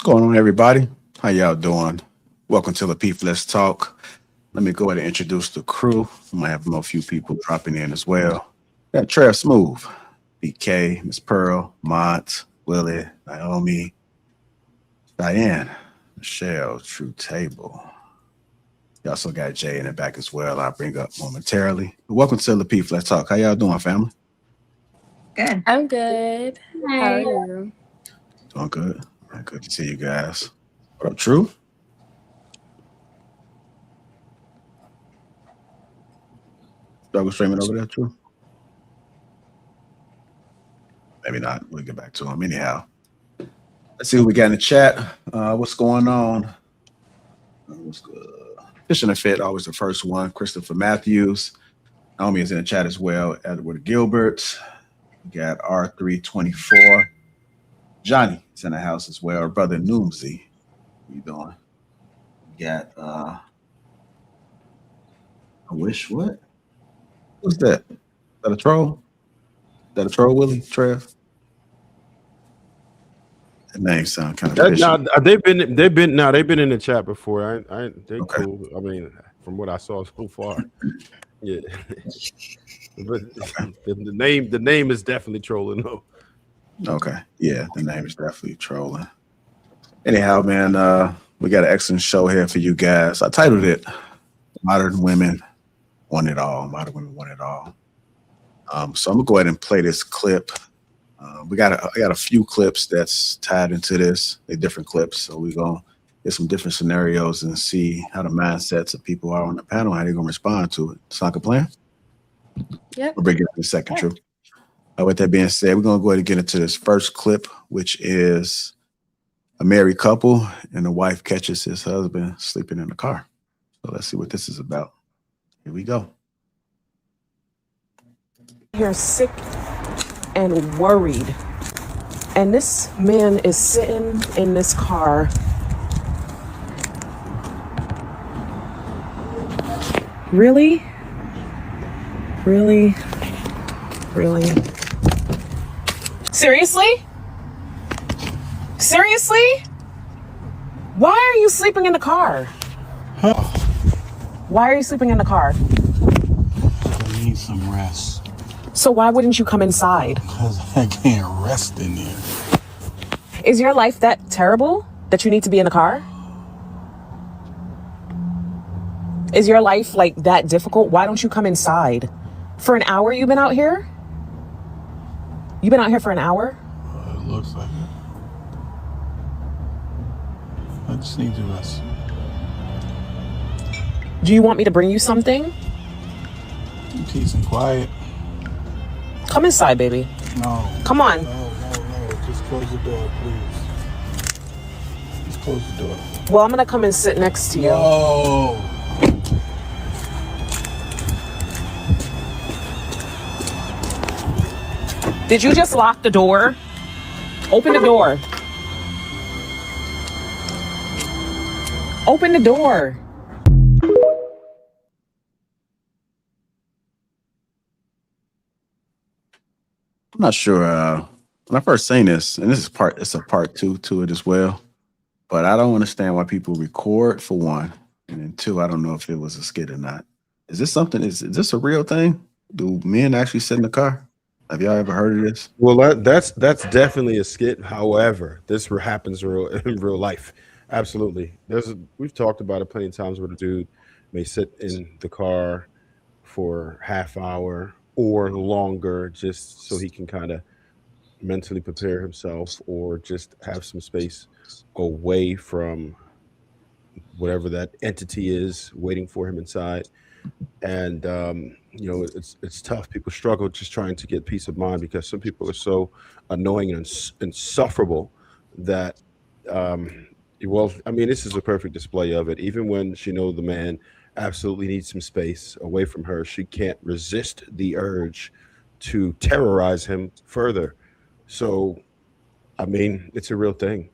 Going on, everybody? How y'all doing? Welcome to Lapeef Let's Talk. Let me go ahead and introduce the crew. We might have a few people dropping in as well. Got Trev Smooth, BK, Miss Pearl, Mont, Willie, Naomi, Diane, Michelle, True Table. You also got Jay in the back as well. I'll bring up momentarily. Welcome to Lapeef Let's Talk. How y'all doing, family? Good. I'm good. How are Hi. you? Doing good. Good to see you guys. What up, True? Struggle streaming over there, True? Maybe not. We'll get back to him. Anyhow, let's see who we got in the chat. What's going on? What's good? Fishing and Fit, always the first one. Christopher Matthews. Naomi is in the chat as well. Edward Gilbert. We got R324. Johnny is in the house as well. Our brother Noomsy. What you doing? We got I wish what? Who's that? Is that a troll? Is that a troll, Willie? Trev? That name sound kind of fishy. They've been in the chat before. They Okay. cool. I mean, from what I saw so far, yeah. But the name is definitely trolling though. Okay. Yeah, the name is definitely trolling. Anyhow, man, we got an excellent show here for you guys. I titled it Modern Women Want It All. Modern Women Want It All. So I'm gonna go ahead and play this clip. I got a few clips that's tied into this. They're different clips, so we're gonna get some different scenarios and see how the mindsets of people are on the panel, how they're gonna respond to it. Sound like a plan? Yep. We'll bring it up in a second, True. With that being said, we're gonna go ahead and get into this first clip, which is a married couple and the wife catches his husband sleeping in the car. So let's see what this is about. Here we go. You're sick and worried. And this man is sitting in this car. Really? Really? Really? Seriously? Seriously? Why are you sleeping in the car? Why are you sleeping in the car? I need some rest. So why wouldn't you come inside? Because I can't rest in there. Is your life that terrible that you need to be in the car? Is your life like that difficult? Why don't you come inside? For an hour you've been out here? You've been out here for an hour? It looks like it. I just need to rest. Do you want me to bring you something? I'm peace and quiet. Come inside, baby. No. Come on. No. Just close the door, please. Just close the door. Well, I'm gonna come and sit next to you. No. Did you just lock the door? Open the door. Open the door. I'm not sure. When I first seen this, and it's a part two to it as well. But I don't understand why people record for one, and then two, I don't know if it was a skit or not. Is this something? Is this a real thing? Do men actually sit in the car? Have y'all ever heard of this? Well, that's definitely a skit. However, this happens in real life. Absolutely. We've talked about it plenty of times where the dude may sit in the car for half hour or longer just so he can kind of mentally prepare himself or just have some space away from whatever that entity is waiting for him inside. And it's tough. People struggle just trying to get peace of mind because some people are so annoying and insufferable that this is a perfect display of it. Even when she knows the man absolutely needs some space away from her, she can't resist the urge to terrorize him further. So it's a real thing.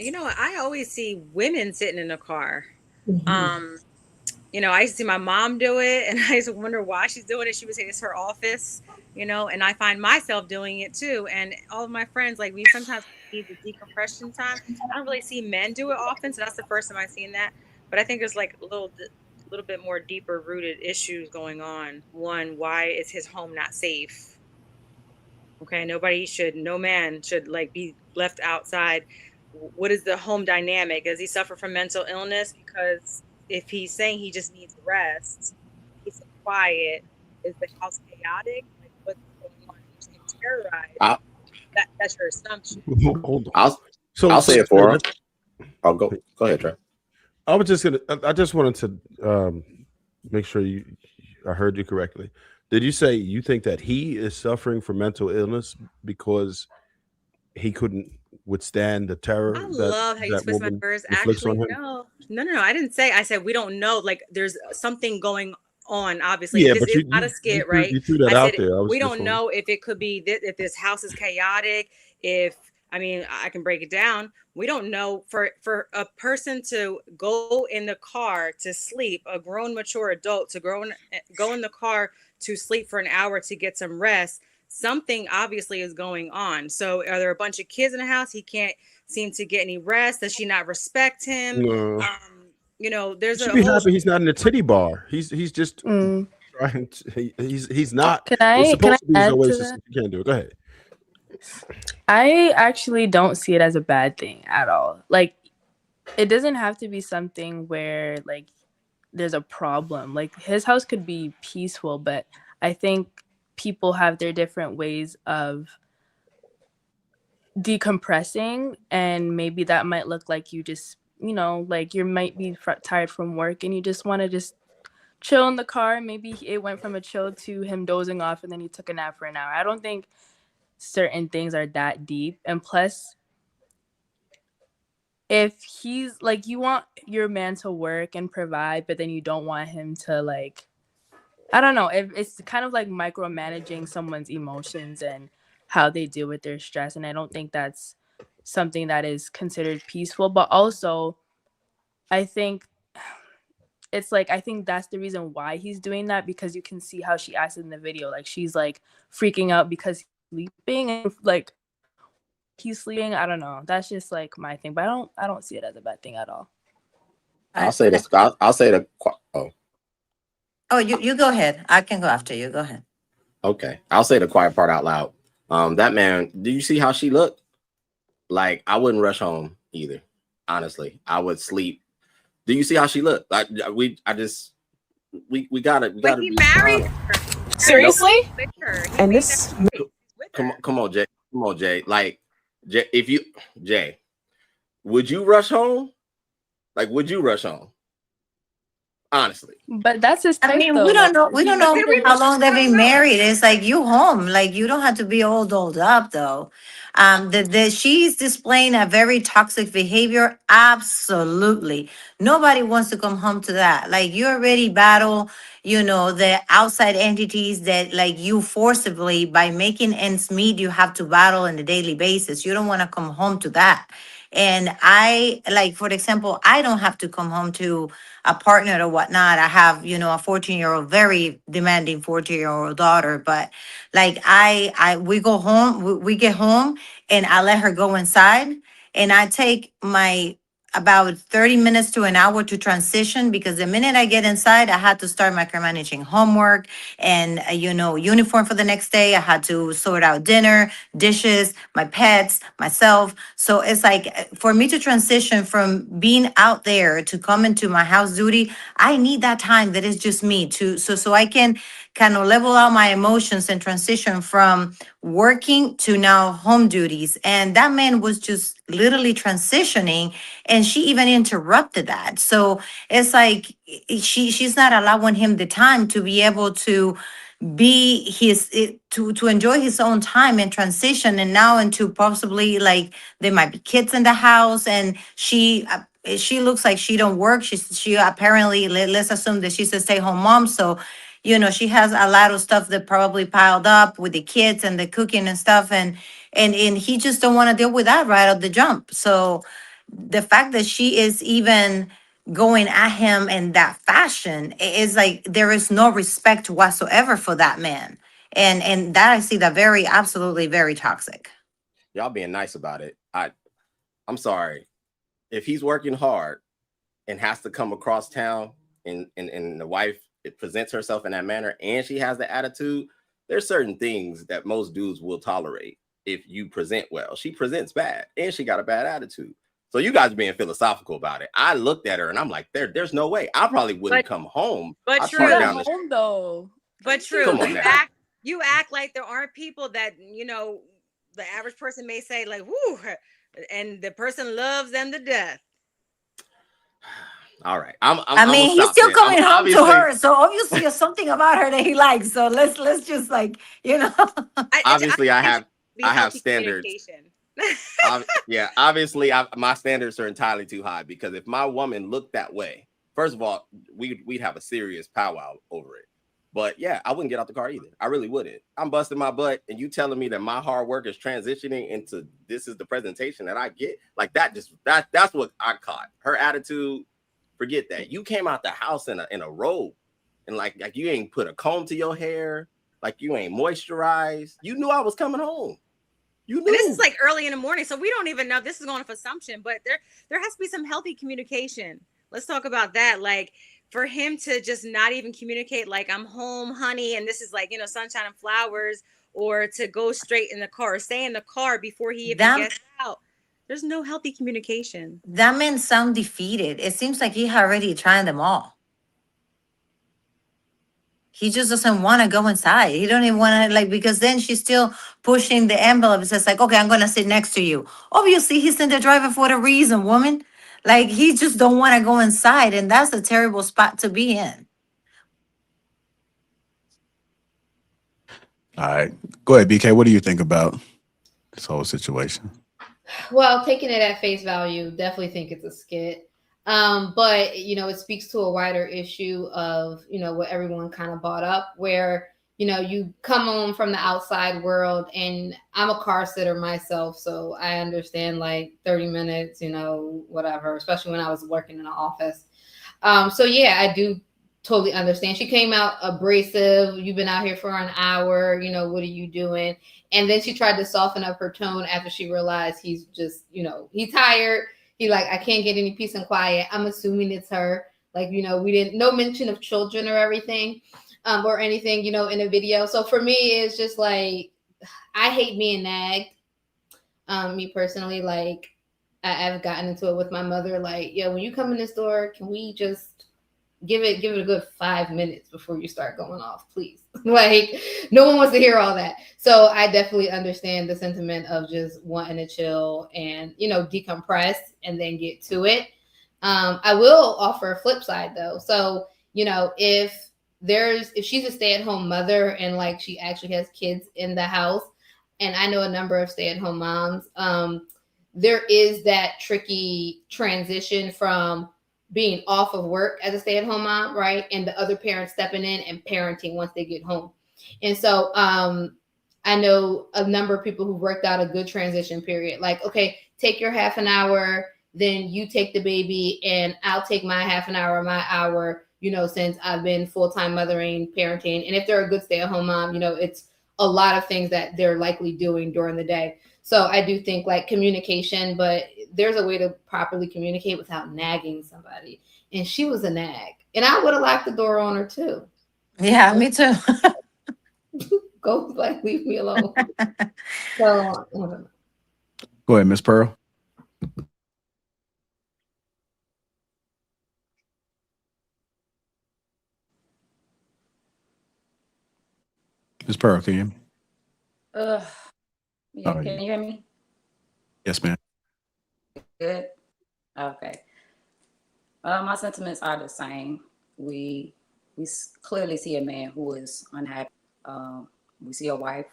I always see women sitting in a car. I used to see my mom do it, and I used to wonder why she's doing it. She would say it's her office, and I find myself doing it too. And all of my friends, like, we sometimes need the decompression time. I don't really see men do it often, so that's the first time I've seen that. But I think there's like a little bit more deeper rooted issues going on. One, why is his home not safe? Okay, no man should like be left outside. What is the home dynamic? Does he suffer from mental illness? Because if he's saying he just needs rest, he's quiet, is the house chaotic? Like, what's going on? He's getting terrorized. I'll, That's your assumption. Hold on. I'll say it for him. I'll go ahead, Trey. I just wanted to make sure I heard you correctly. Did you say you think that he is suffering from mental illness because he couldn't withstand the terror? I love how you twist my words. Actually, no. I didn't say. I said we don't know. Like, there's something going on. Obviously, yeah, this but is not a skit, right? You threw that out there. We don't know if it could be if this house is chaotic. I can break it down. We don't know for a person to go in the car to sleep, a grown mature adult to go in the car to sleep for an hour to get some rest. Something obviously is going on. So are there a bunch of kids in the house? He can't seem to get any rest. Does she not respect him? No. There's a happy he's not in a titty bar. He's just trying to, he's not. Can I add to that? You can't do it. Go ahead. I actually don't see it as a bad thing at all. Like, it doesn't have to be something where like there's a problem. Like, his house could be peaceful, but I think people have their different ways of decompressing, and maybe that might look like you just, like you might be tired from work and you just want to just chill in the car. Maybe it went from a chill to him dozing off and then he took a nap for an hour. I don't think certain things are that deep. And plus, if he's like, you want your man to work and provide, but then you don't want him to, like, I don't know, it's kind of like micromanaging someone's emotions and how they deal with their stress. And I don't think that's something that is considered peaceful. But also, I think it's like, I think that's the reason why he's doing that, because you can see how she acts in the video. Like, she's like freaking out because he's sleeping, and like he's sleeping. I don't know. That's just like my thing. But I don't see it as a bad thing at all. I'll say this. I'll say the. Oh, you go ahead. I can go after you. Go ahead. Okay. I'll say the quiet part out loud. That man, do you see how she looked? Like, I wouldn't rush home either. Honestly, I would sleep. Do you see how she looked? We gotta he married her. Seriously? And this come on, Jay. Like, Jay, would you rush home? Like, would you rush home? Honestly. But that's his type, I mean, though. we don't know how long they've been married. It's like, you home. Like, you don't have to be all dolled up, though. She's displaying a very toxic behavior. Absolutely. Nobody wants to come home to that. Like, you already battle, the outside entities that, like, you forcibly, by making ends meet, you have to battle on a daily basis. You don't want to come home to that. And I, like, for example, I don't have to come home to a partner or whatnot. I have, a 14-year-old, very demanding 14-year-old daughter. But like, we go home, we get home, and I let her go inside, and I take my about 30 minutes to an hour to transition, because the minute I get inside, I had to start micromanaging homework and, uniform for the next day. I had to sort out dinner, dishes, my pets, myself. So it's like, for me to transition from being out there to come into my house duty, I need that time that is just me so I can kind of level out my emotions and transition from working to now home duties. And that man was just literally transitioning, and she even interrupted that. So it's like, she's not allowing him the time to be able to be to enjoy his own time and transition, and now into possibly, like, there might be kids in the house, and she looks like she don't work. She apparently, let's assume that she's a stay-home mom. So she has a lot of stuff that probably piled up with the kids and the cooking and stuff, and he just don't want to deal with that right at the jump. So the fact that she is even going at him in that fashion, it's like there is no respect whatsoever for that man. And that I see that very absolutely very toxic. Y'all being nice about it. I'm sorry. If he's working hard and has to come across town and the wife presents herself in that manner and she has the attitude, there's certain things that most dudes will tolerate if you present well. She presents bad and she got a bad attitude. So you guys being philosophical about it. I looked at her and I'm like, there's no way. I probably wouldn't come home. But I'd true. turn You're down the home though. But true. Come on now. You act like there aren't people that, you know, the average person may say like, whoo, and the person loves them to death. All right. I mean, he's still coming home to her, so obviously there's something about her that he likes. So let's just like, you know. Obviously, I have healthy standards. communication. Yeah, obviously, my standards are entirely too high because if my woman looked that way, first of all, we'd have a serious powwow over it. But yeah, I wouldn't get out the car either. I really wouldn't. I'm busting my butt, and you telling me that my hard work is transitioning into this is the presentation that I get, like that. That's what I caught. Her attitude. Forget that. You came out the house in a robe, and like you ain't put a comb to your hair, like you ain't moisturized. You knew I was coming home. You knew. And this is like early in the morning, so we don't even know. This is going off assumption, but there has to be some healthy communication. Let's talk about that. Like for him to just not even communicate, like I'm home, honey, and this is like, you know, sunshine and flowers, or to go straight in the car, or stay in the car before he even gets out. There's no healthy communication. That man sound defeated. It seems like he already tried them all. He just doesn't want to go inside. He don't even want to, like, because then she's still pushing the envelope. It's just like, okay, I'm going to sit next to you. Obviously, he's in the driver for a reason, woman. Like, he just don't want to go inside. And that's a terrible spot to be in. All right. Go ahead, BK. What do you think about this whole situation? Well, taking it at face value, definitely think it's a skit. But, you know, it speaks to a wider issue of, you know, what everyone kind of brought up where, you know, you come home from the outside world, and I'm a car sitter myself. So I understand like 30 minutes, you know, whatever, especially when I was working in an office. So, yeah, I do totally understand. She came out abrasive. You've been out here for an hour. You know, what are you doing? And then she tried to soften up her tone after she realized he's just, you know, he's tired. He like, I can't get any peace and quiet. I'm assuming it's her. Like, you know, we didn't, no mention of children or everything or anything, you know, in a video. So for me, it's just like, I hate being nagged. Me personally, like I've gotten into it with my mother. Like, yo, when you come in this door, can we just give it a good 5 minutes before you start going off, please? Like, no one wants to hear all that. So I definitely understand the sentiment of just wanting to chill and, you know, decompress and then get to it. I will offer a flip side though. So, you know, if she's a stay-at-home mother and like she actually has kids in the house, and I know a number of stay-at-home moms, there is that tricky transition from being off of work as a stay-at-home mom, right? And the other parent stepping in and parenting once they get home. And so I know a number of people who worked out a good transition period. Like, okay, take your half an hour, then you take the baby, and I'll take my half an hour, my hour, you know, since I've been full-time mothering, parenting. And if they're a good stay-at-home mom, you know, it's a lot of things that they're likely doing during the day. So I do think like communication, but there's a way to properly communicate without nagging somebody. And she was a nag. And I would have locked the door on her too. Yeah, me too. Go, like, leave me alone. So, Go ahead, Miss Pearl. Miss Pearl, can you hear me? Yeah, Oh, can yeah. you hear me? Yes, ma'am. Good. Okay. My sentiments are the same. We clearly see a man who is unhappy. We see a wife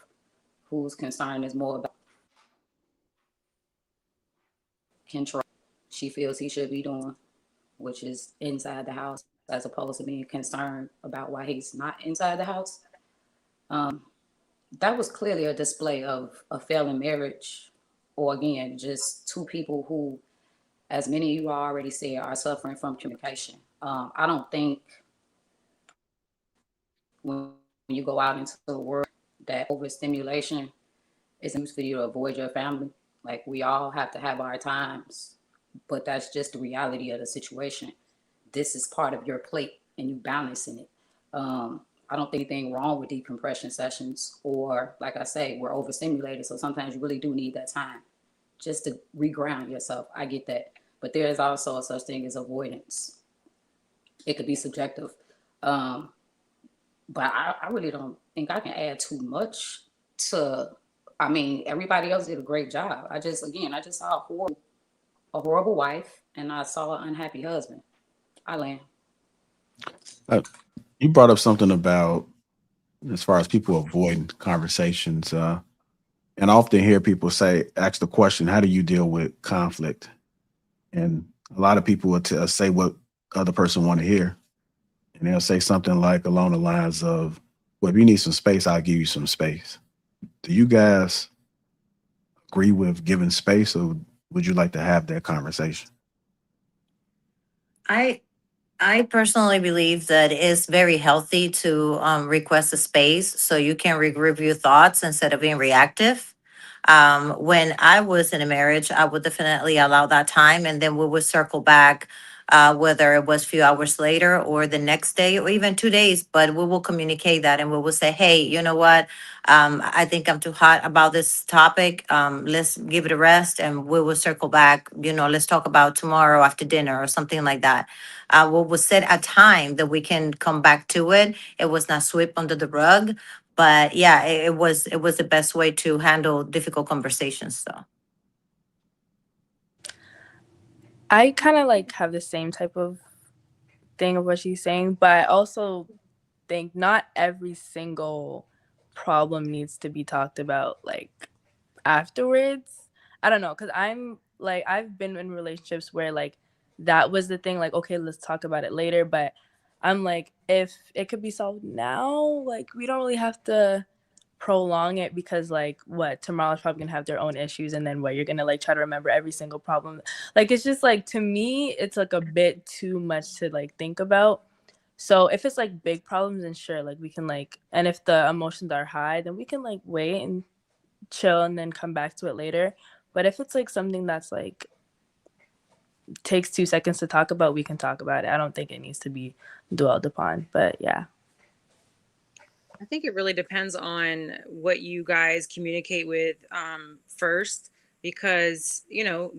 whose concern is more about control. She feels he should be doing, which is inside the house, as opposed to being concerned about why he's not inside the house. That was clearly a display of a failing marriage, or again, just two people who as many of you already said, are suffering from communication. I don't think when you go out into the world that overstimulation is used for you to avoid your family. Like, we all have to have our times, but that's just the reality of the situation. This is part of your plate and you balancing it. I don't think anything wrong with decompression sessions, or like I say, we're overstimulated. So sometimes you really do need that time just to reground yourself. I get that. But there is also a such thing as avoidance. It could be subjective. But I really don't think I can add too much to, I mean, everybody else did a great job. I just saw a horrible wife, and I saw an unhappy husband. I land. You brought up something about as far as people avoiding conversations, and I often hear people ask the question, "How do you deal with conflict?" And a lot of people will say what other person want to hear, and they'll say something like along the lines of, "Well, if you need some space, I'll give you some space." Do you guys agree with giving space, or would you like to have that conversation? I personally believe that it's very healthy to request a space so you can regroup your thoughts instead of being reactive. When I was in a marriage, I would definitely allow that time, and then we would circle back, whether it was a few hours later or the next day or even 2 days. But we will communicate that, and we will say, "Hey, you know what? I think I'm too hot about this topic. Let's give it a rest, and we will circle back. Let's talk about tomorrow after dinner or something like that." We will set a time that we can come back to it. It was not swept under the rug. But yeah, it was the best way to handle difficult conversations. So I kind of like have the same type of thing of what she's saying, but I also think not every single problem needs to be talked about like afterwards. I don't know, because I've been in relationships where like that was the thing, like, okay, let's talk about it later. But I'm like, if it could be solved now, like, we don't really have to prolong it, because like what, tomorrow's probably gonna have their own issues, and then what, you're gonna like try to remember every single problem. Like, it's just like, to me, it's like a bit too much to like think about. So if it's like big problems, then sure, like we can like, and if the emotions are high, then we can like wait and chill and then come back to it later. But if it's like something that's like takes 2 seconds to talk about, we can talk about it. I don't think it needs to be dwelled upon. But yeah. I think it really depends on what you guys communicate with first, because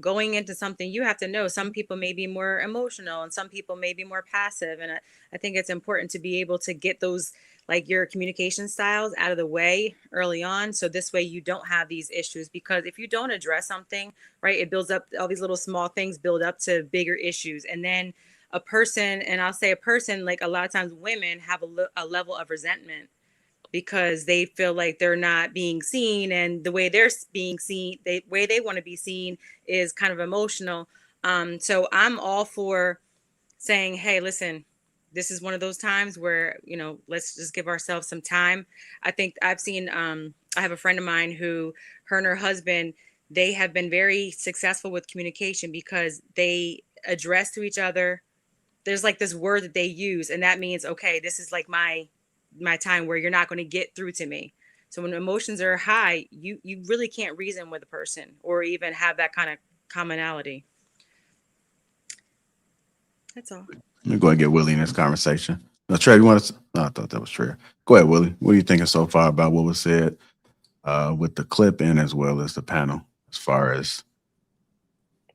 going into something, you have to know some people may be more emotional and some people may be more passive, and I think it's important to be able to get those, like, your communication styles out of the way early on, so this way you don't have these issues. Because if you don't address something, right, it builds up, all these little small things build up to bigger issues, and then a person, and I'll say a person, like a lot of times women have a level of resentment because they feel like they're not being seen, and the way they're being seen, the way they want to be seen is kind of emotional. So I'm all for saying, hey, listen, this is one of those times where, let's just give ourselves some time. I think I've seen, I have a friend of mine who, her and her husband, they have been very successful with communication because they address to each other. There's like this word that they use, and that means, okay, this is like my time where you're not going to get through to me. So when emotions are high, you really can't reason with a person or even have that kind of commonality. That's all. Let me go ahead and get Willie in this conversation. Now, Trey, you want to? No, I thought that was Trey. Go ahead, Willie. What are you thinking so far about what was said with the clip and as well as the panel, as far as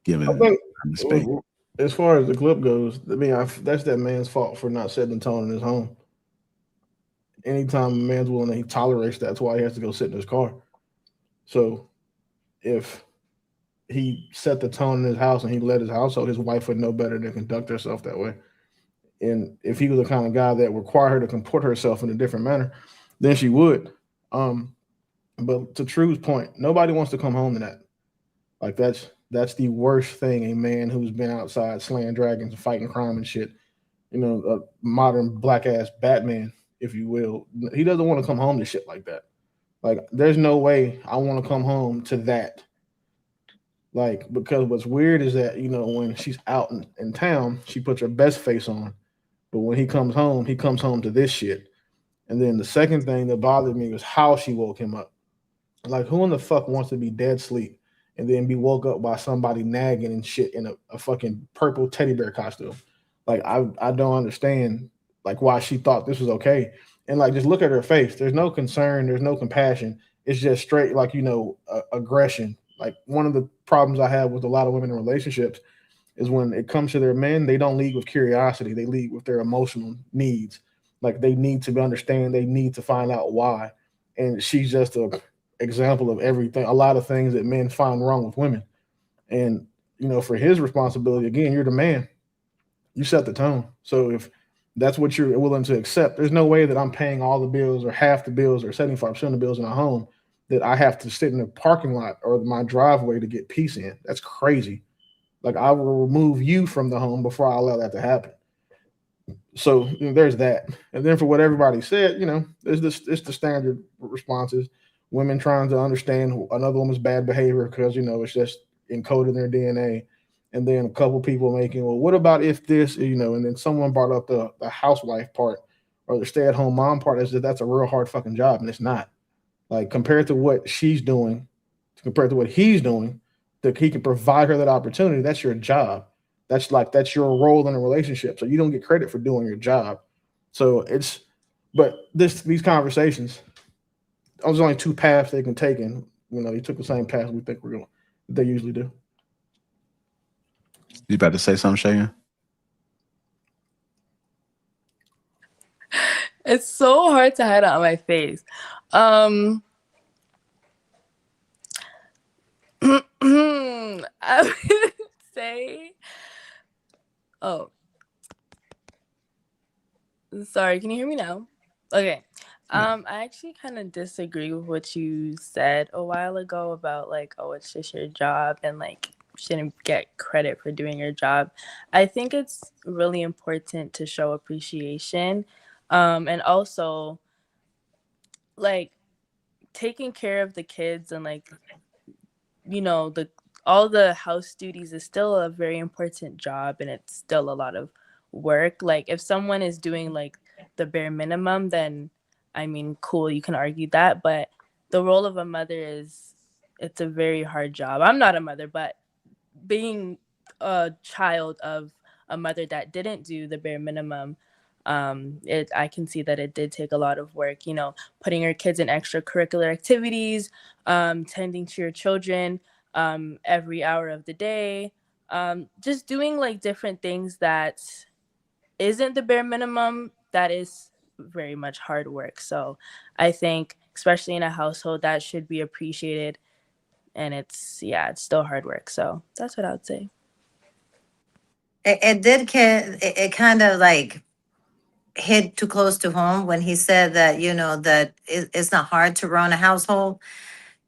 giving I think, the space? as far as the clip goes, I mean, that's that man's fault for not setting the tone in his home. Anytime a man's willing to, he tolerates that, that's why he has to go sit in his car. So if he set the tone in his house and he led his household, his wife would know better than conduct herself that way. And if he was the kind of guy that required her to comport herself in a different manner, then she would. But to True's point, nobody wants to come home to that. Like, that's the worst thing a man who's been outside slaying dragons and fighting crime and shit, a modern black ass Batman, if you will, he doesn't want to come home to shit like that. Like, there's no way I want to come home to that. Like, because what's weird is that, when she's out in town, she puts her best face on. But when he comes home to this shit. And then the second thing that bothered me was how she woke him up. Like, who in the fuck wants to be dead sleep and then be woke up by somebody nagging and shit in a fucking purple teddy bear costume? Like, I don't understand, like, why she thought this was okay. And, like, just look at her face. There's no concern. There's no compassion. It's just straight, like, aggression. Like, one of the problems I have with a lot of women in relationships is when it comes to their men, they don't lead with curiosity. They lead with their emotional needs. Like, they need to understand. They need to find out why. And she's just a example of everything, a lot of things that men find wrong with women. And, for his responsibility, again, you're the man. You set the tone. So if that's what you're willing to accept, there's no way that I'm paying all the bills or half the bills or 75% of the bills in a home that I have to sit in the parking lot or my driveway to get peace in. That's crazy. Like, I will remove you from the home before I allow that to happen. So there's that. And then for what everybody said, it's the standard responses. Women trying to understand another woman's bad behavior because, it's just encoded in their DNA. And then a couple people making, well, what about if this, and then someone brought up the housewife part or the stay-at-home mom part, is that's a real hard fucking job. And it's not. Like, compared to what she's doing, compared to what he's doing, that he can provide her that opportunity, that's your job. That's your role in a relationship. So you don't get credit for doing your job. So these conversations, there's only two paths they can take, and they took the same path we think they usually do. You about to say something, Shayan? It's so hard to hide it on my face. I would say, sorry, can you hear me now? Okay. I actually kind of disagree with what you said a while ago about, like, it's just your job and, like, shouldn't get credit for doing your job. I think it's really important to show appreciation, and also, like, taking care of the kids and, like, all the house duties is still a very important job, and it's still a lot of work. Like, if someone is doing, like, the bare minimum, then I mean, cool, you can argue that, but the role of a mother it's a very hard job. I'm not a mother, but being a child of a mother that didn't do the bare minimum, I can see that it did take a lot of work, putting your kids in extracurricular activities, tending to your children every hour of the day, just doing, like, different things that isn't the bare minimum, that is very much hard work. So I think, especially in a household, that should be appreciated, and it's still hard work. So that's what I would say. It kind of, like, hit too close to home when he said that, that it's not hard to run a household.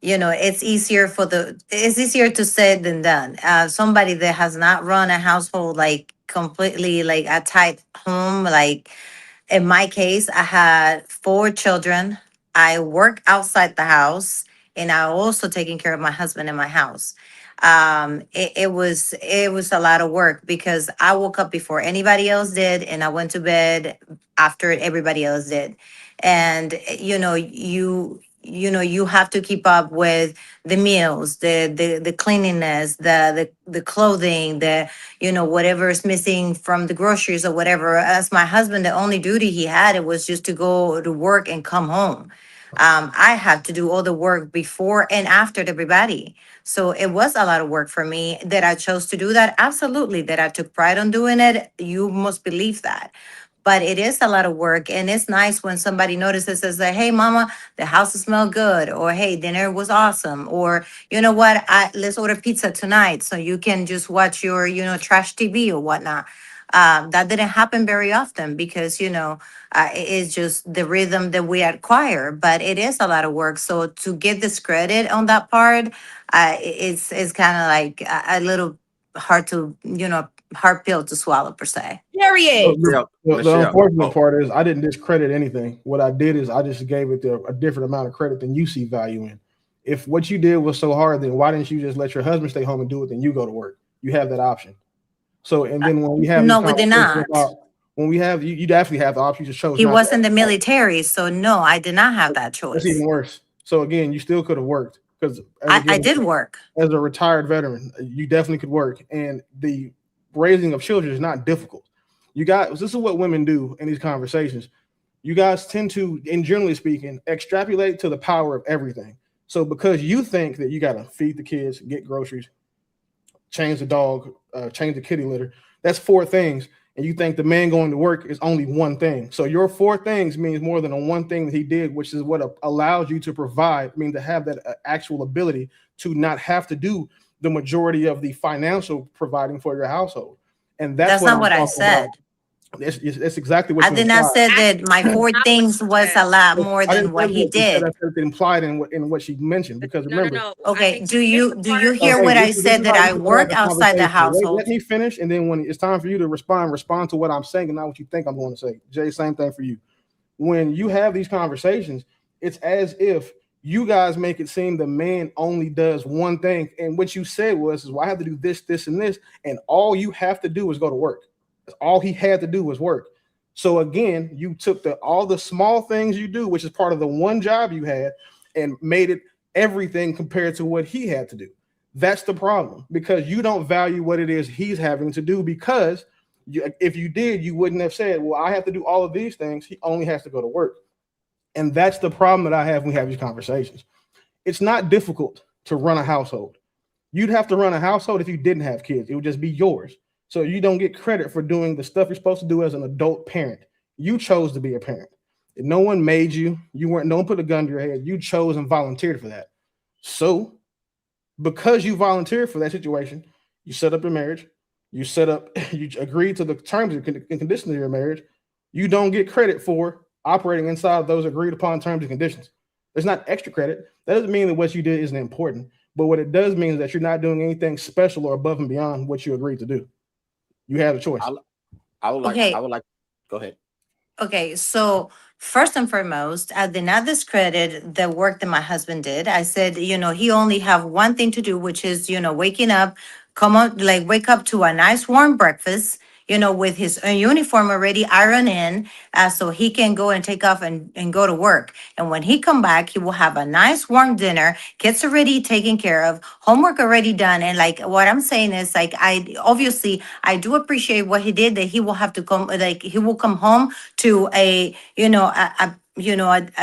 It's easier to say than done. Somebody that has not run a household, like, completely, like, a tight home, like, in my case, I had 4 children. I work outside the house, and I also taking care of my husband in my house. It was a lot of work because I woke up before anybody else did, and I went to bed after everybody else did. And you have to keep up with the meals, the cleanliness, the clothing, whatever is missing from the groceries or whatever. As my husband, the only duty he had, it was just to go to work and come home. I had to do all the work before and after everybody. So it was a lot of work for me. That I chose to do that, absolutely. That I took pride on doing it, you must believe that. But it is a lot of work, and it's nice when somebody notices and says, "Hey, mama, the house smells good," or "Hey, dinner was awesome," or "You know what? Let's order pizza tonight so you can just watch your, trash TV or whatnot." That didn't happen very often because, it's just the rhythm that we acquire. But it is a lot of work. So to get discredit on that part, it's kind of like a little hard to, hard pill to swallow per se. The, Michelle, the unfortunate oh, part is I didn't discredit anything. What I did is I just gave it a different amount of credit than you see value in. If what you did was so hard, then why didn't you just let your husband stay home and do it? Then you go to work. You have that option. So, and then when we have No, we did not. when we have you definitely have the option. You just chose. He not was to. in the military, so no, I did not have that That's choice. even worse. So again, you still could have worked because I did work. as a retired veteran. You definitely could work, and the raising of children is not difficult. You guys, this is what women do in these conversations. You guys tend to, and generally speaking, extrapolate to the power of everything. So because you think that you got to feed the kids, get groceries, change the dog, change the kitty litter, that's 4 things. And you think the man going to work is only one thing. So your 4 things means more than the one thing that he did, which is what allows you to provide, to have that actual ability to not have to do the majority of the financial providing for your household. And that's not what I said. That's exactly what I did not say that my 4 things was a lot more than what he did. I said it implied in what she mentioned, because remember. No. Okay, do you hear what I said, that I work outside the household? Let me finish, and then when it's time for you to respond to what I'm saying and not what you think I'm going to say. Jay, same thing for you. When you have these conversations, it's as if you guys make it seem the man only does one thing, and what you said was, well, I have to do this, this, and this, and all you have to do is go to work. All he had to do was work. So again, you took all the small things you do, which is part of the one job you had, and made it everything compared to what he had to do. That's the problem, because you don't value what it is he's having to do, because if you did, you wouldn't have said, well, I have to do all of these things. He only has to go to work. And that's the problem that I have when we have these conversations. It's not difficult to run a household. You'd have to run a household if you didn't have kids. It would just be yours. So you don't get credit for doing the stuff you're supposed to do as an adult parent. You chose to be a parent. No one made you. No one put a gun to your head. You chose and volunteered for that. So because you volunteered for that situation, you set up your marriage. You agreed to the terms and conditions of your marriage. You don't get credit for operating inside of those agreed upon terms and conditions. There's not extra credit. That doesn't mean that what you did isn't important. But what it does mean is that you're not doing anything special or above and beyond what you agreed to do. You have a choice. I would like. Go ahead. Okay, so first and foremost, I did not discredit the work that my husband did. I said, he only have one thing to do, which is, waking up, wake up to a nice warm breakfast, with his uniform already ironed in, so he can go and take off and go to work. And when he come back, he will have a nice warm dinner, kids already taken care of, homework already done. And what I'm saying is, I do appreciate what he did, that he will have to come, he will come home to a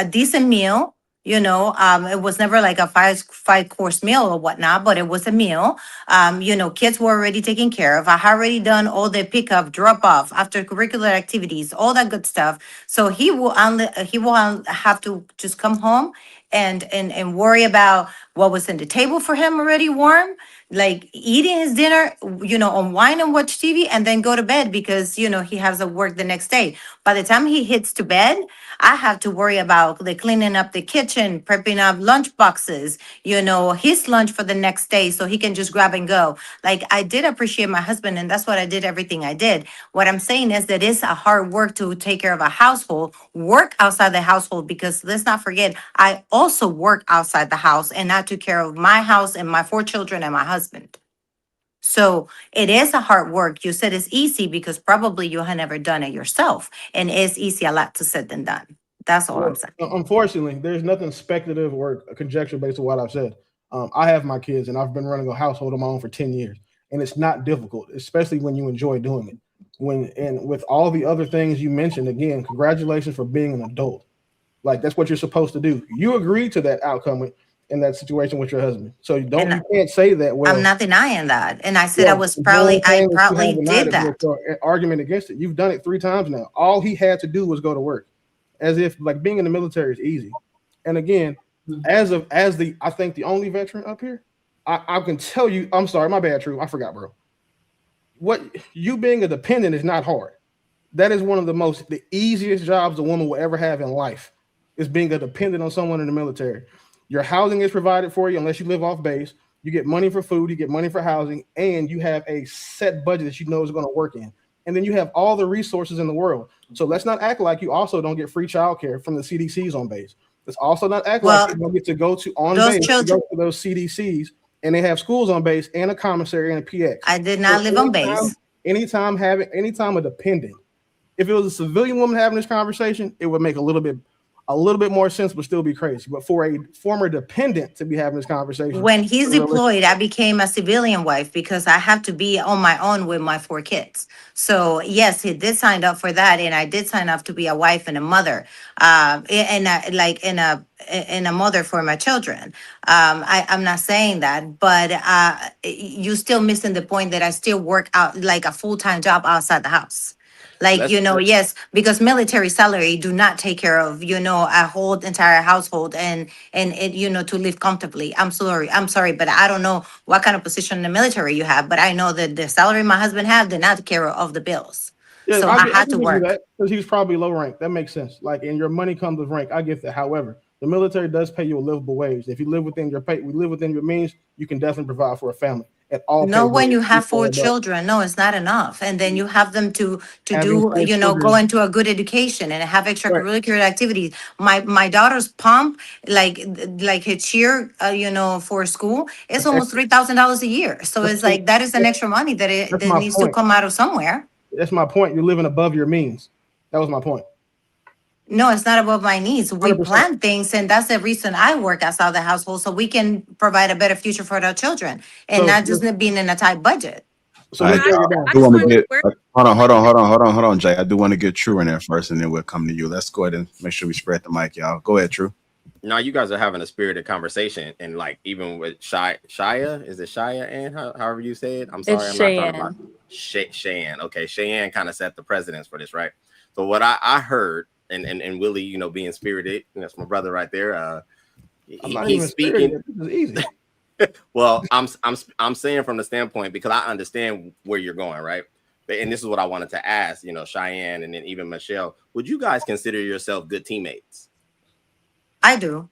decent meal. It was never like a five course meal or whatnot, but it was a meal. Kids were already taken care of. I had already done all the pickup, drop off, after curricular activities, all that good stuff. So he will have to just come home and worry about what was in the table for him already warm, like eating his dinner, unwind and watch TV, and then go to bed because, he has to work the next day. By the time he hits to bed, I have to worry about the cleaning up the kitchen, prepping up lunch boxes, his lunch for the next day so he can just grab and go. I did appreciate my husband, and that's what I did, everything I did. What I'm saying is that it's a hard work to take care of a household, work outside the household, because let's not forget, I also work outside the house, and I took care of my house and my 4 children and my husband. So it is a hard work. You said it's easy because probably you have never done it yourself, and it's easy a lot to said than done. That's all I'm saying. Unfortunately, there's nothing speculative or conjecture based on what I've said. I have my kids, and I've been running a household of my own for 10 years, and it's not difficult, especially when you enjoy doing it. And with all the other things you mentioned, again, congratulations for being an adult. That's what you're supposed to do. You agreed to that outcome in that situation with your husband. So you can't say that. Well, I'm not denying that. And I said I probably did that. Argument against it. You've done it 3 times now. All he had to do was go to work, as if being in the military is easy. And again, I think the only veteran up here, I can tell you, I'm sorry, my bad, True. I forgot, bro. What you being a dependent is not hard. That is one of the easiest jobs a woman will ever have in life, is being a dependent on someone in the military. Your housing is provided for you unless you live off base. You get money for food, you get money for housing, and you have a set budget that you know is going to work in. And then you have all the resources in the world. So let's not act like you also don't get free childcare from the CDCs on base. Let's also not act Well, like you don't get to go to on those base, to children, go to those CDCs, and they have schools on base and a commissary and a PX. I did So not live on base. anytime a dependent, if it was a civilian woman having this conversation, it would make a little bit more sense, but still be crazy. But for a former dependent to be having this conversation, When he's unrealistic. deployed, I became a civilian wife because I have to be on my own with my 4 kids. So yes, he did sign up for that, and I did sign up to be a wife and a mother, and a mother for my children. I'm not saying that, but you still missing the point that I still work out like a full-time job outside the house. Like, Let's yes, because military salary do not take care of, a whole entire household and it, to live comfortably. I'm sorry, but I don't know what kind of position in the military you have, but I know that the salary my husband had did not take care of the bills. Yeah, So I I can had to give you work. that because he's probably low rank. That makes sense. Like, and your money comes with rank. I get that. However, the military does pay you a livable wage. If you live within we live within your means, you can definitely provide for a family at all. No, pay when you grades, have 4 equal adult. children, no, it's not enough. And then you have them to Having do, 4 go children, into a good education and have right? extracurricular activities. My daughter's pump, like her cheer, for school, it's That's almost extra. $3,000 a year. So That's it's like, that is an extra money that that's my needs to point. come out of somewhere. That's my point. You're living above your means. That was my point. No, it's not above my needs. We 100%. plan things, and that's the reason I work outside the household, so we can provide a better future for our children and So not just being in a tight budget. so All let's right, break it I down. do just want to wanted to get work. hold on, Jay. I do want to get True in there first, and then we'll come to you. Let's go ahead and make sure we spread the mic, y'all. Go ahead, True. Now you guys are having a spirited conversation, and like even with Shia, is it Shia and however you say it? I'm sorry, It's I'm not talking Cheyenne. about Cheyenne. Okay, Cheyenne kind of set the precedence for this, right? So what I heard, and Willie, being spirited, that's my brother right there. I'm not He's even speaking. spirited. This is easy. Well, I'm saying from the standpoint because I understand where you're going, right? And this is what I wanted to ask, Cheyenne, and then even Michelle. Would you guys consider yourself good teammates? I do.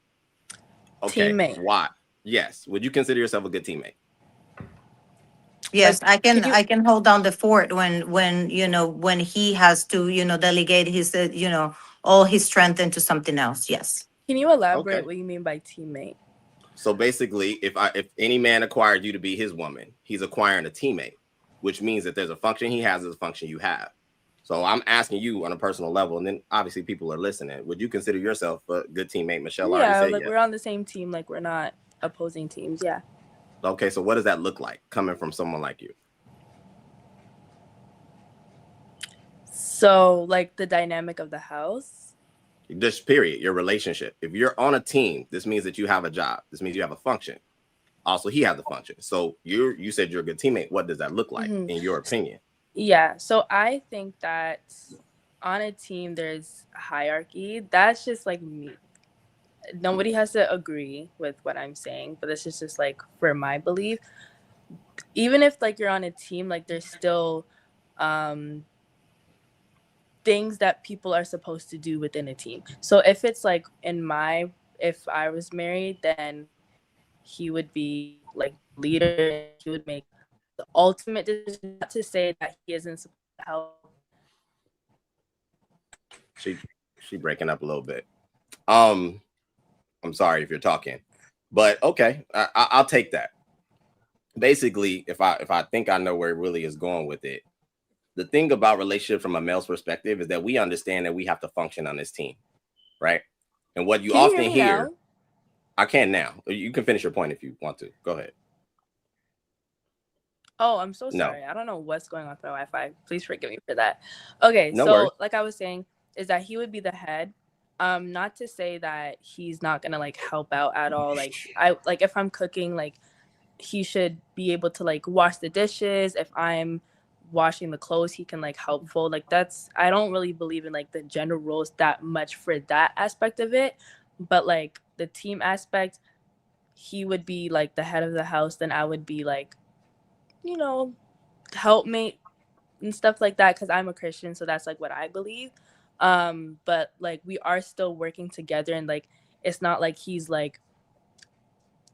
Okay, Teammate. why? Yes. Would you consider yourself a good teammate? Yes, Like, can you I can hold down the fort when he has to, delegate his, all his strength into something else. Yes. can you elaborate Okay. what you mean by teammate? So basically, if any man acquired you to be his woman, he's acquiring a teammate, which means that there's a function he has, there's a function you have. So I'm asking you on a personal level, and then obviously people are listening. Would you consider yourself a good teammate? Michelle already Yeah, said like yes. we're on the same team, like we're not opposing teams. Yeah. Okay, so what does that look like coming from someone like you? So like the dynamic of the house. Just period, your relationship. If you're on a team, this means that you have a job. This means you have a function. Also, he has a function. So you said you're a good teammate. What does that look like in your opinion? Yeah, so I think that on a team there's hierarchy. That's just like me. Nobody has to agree with what I'm saying, but this is just like for my belief. Even if like you're on a team, like there's still things that people are supposed to do within a team. So if it's like if I was married, then he would be like leader. He would make the ultimate decision. Not to say that he isn't supposed to help. She breaking up a little bit. I'm sorry if you're talking, but okay, I'll take that. Basically, if I think I know where it really is going with it, the thing about relationship from a male's perspective is that we understand that we have to function on this team, right? And what you often hear, now? I can now. You can finish your point if you want to. Go ahead. Oh, I'm so No. sorry. I don't know what's going on with my Wi-Fi. Please forgive me for that. Okay, No so worries. like I was saying, is that he would be the head. Not to say that he's not gonna like help out at all. Like if I'm cooking, like he should be able to like wash the dishes. If I'm washing the clothes, he can like help fold. Like I don't really believe in like the gender roles that much for that aspect of it. But like the team aspect, he would be like the head of the house, then I would be like, helpmate and stuff like that, because I'm a Christian, so that's like what I believe. But like we are still working together, and like it's not like he's like,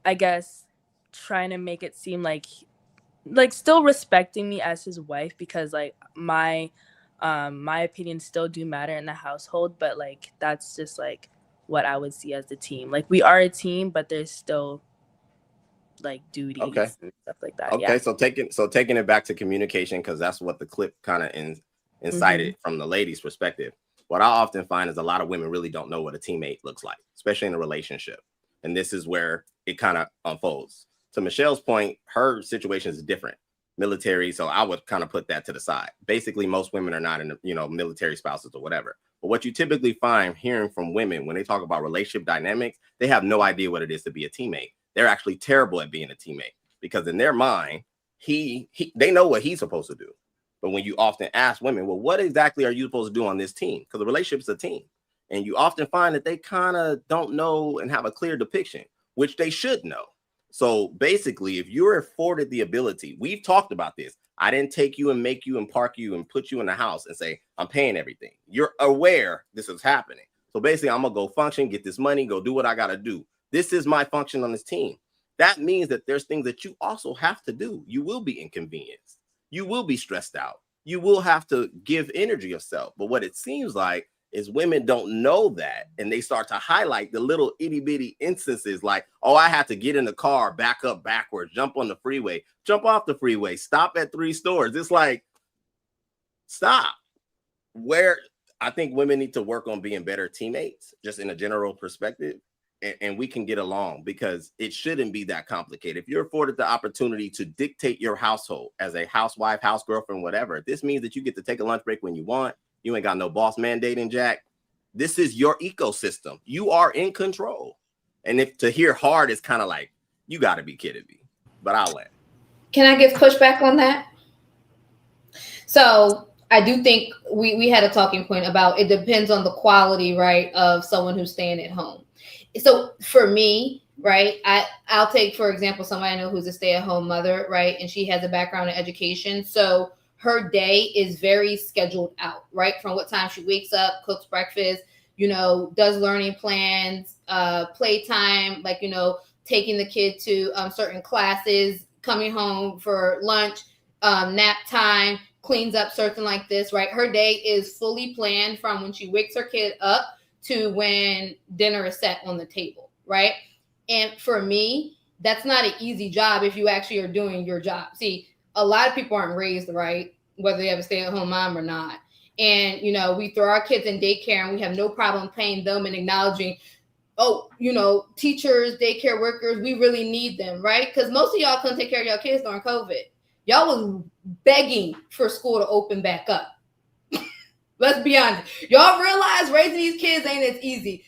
I guess, trying to make it seem like still respecting me as his wife, because like my opinions still do matter in the household, but like that's just like what I would see as the team. Like we are a team, but there's still like duties and stuff like that. Okay, so taking it back to communication, because that's what the clip kind of incited from the ladies' perspective. What I often find is a lot of women really don't know what a teammate looks like, especially in a relationship. And this is where it kind of unfolds. To Michelle's point, her situation is different. Military, so I would kind of put that to the side. Basically, most women are not in, military spouses or whatever. But what you typically find hearing from women when they talk about relationship dynamics, they have no idea what it is to be a teammate. They're actually terrible at being a teammate because in their mind, they know what he's supposed to do. But when you often ask women, well, what exactly are you supposed to do on this team? Because the relationship is a team. And you often find that they kind of don't know and have a clear depiction, which they should know. So basically, if you're afforded the ability, we've talked about this. I didn't take you and make you and park you and put you in the house and say, I'm paying everything. You're aware this is happening. So basically, I'm going to go function, get this money, go do what I got to do. This is my function on this team. That means that there's things that you also have to do. You will be inconvenienced. You will be stressed out. You will have to give energy yourself. But what it seems like is women don't know that. And they start to highlight the little itty bitty instances like, oh, I have to get in the car, back up backwards, jump on the freeway, jump off the freeway, stop at 3 stores. It's like, stop. Where I think women need to work on being better teammates, just in a general perspective. And we can get along because it shouldn't be that complicated. If you're afforded the opportunity to dictate your household as a housewife, house girlfriend, whatever, this means that you get to take a lunch break when you want. You ain't got no boss mandating, Jack. This is your ecosystem. You are in control. And if to hear hard is kind of like, you got to be kidding me. But I'll let. Can I give pushback on that? So I do think we had a talking point about it depends on the quality, right, of someone who's staying at home. So for me, right, I'll take, for example, somebody I know who's a stay-at-home mother, right, and she has a background in education. So her day is very scheduled out, right, from what time she wakes up, cooks breakfast, does learning plans, playtime, like, taking the kid to certain classes, coming home for lunch, nap time, cleans up, something like this, right? Her day is fully planned from when she wakes her kid up to when dinner is set on the table, right? And for me, that's not an easy job if you actually are doing your job. See, a lot of people aren't raised right, whether they have a stay-at-home mom or not. And, we throw our kids in daycare and we have no problem paying them and acknowledging, teachers, daycare workers, we really need them, right? Because most of y'all couldn't take care of your kids during COVID. Y'all was begging for school to open back up. Let's be honest. Y'all realize raising these kids ain't as easy.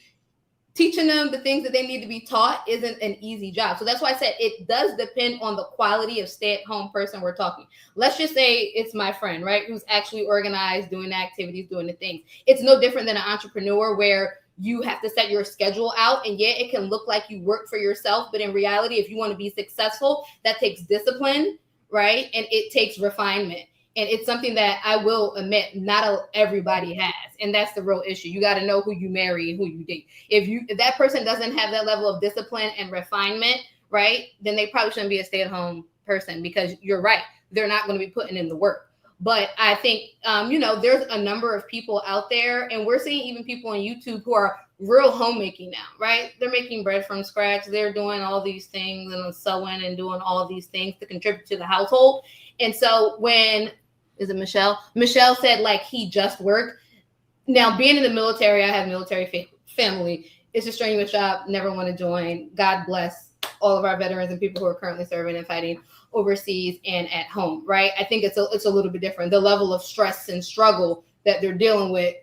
Teaching them the things that they need to be taught isn't an easy job. So that's why I said it does depend on the quality of stay-at-home person we're talking. Let's just say it's my friend, right, who's actually organized, doing the activities, doing the things. It's no different than an entrepreneur where you have to set your schedule out. And yeah, it can look like you work for yourself. But in reality, if you want to be successful, that takes discipline, right? And it takes refinement. And it's something that I will admit not everybody has. And that's the real issue. You got to know who you marry and who you date. If that person doesn't have that level of discipline and refinement, right, then they probably shouldn't be a stay-at-home person because you're right. They're not going to be putting in the work. But I think, there's a number of people out there, and we're seeing even people on YouTube who are real homemaking now, right? They're making bread from scratch. They're doing all these things and sewing and doing all these things to contribute to the household. And so is it Michelle? Michelle said like he just worked. Now being in the military, I have military family. It's a strenuous job. Never want to join. God bless all of our veterans and people who are currently serving and fighting overseas and at home, right? I think it's a little bit different. The level of stress and struggle that they're dealing with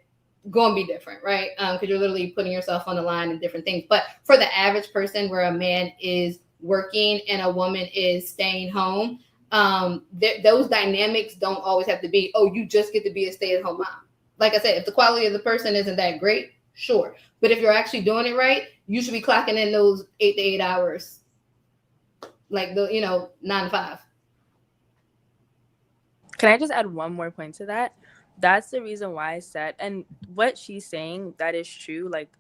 going to be different, right? Because you're literally putting yourself on the line and different things. But for the average person where a man is working and a woman is staying home, those dynamics don't always have to be, you just get to be a stay-at-home mom. Like I said, if the quality of the person isn't that great, sure. But if you're actually doing it right, you should be clocking in those 8 to 8 hours, like 9 to 5. Can I just add one more point to that? That's the reason why I said, and what she's saying, that is true. Like,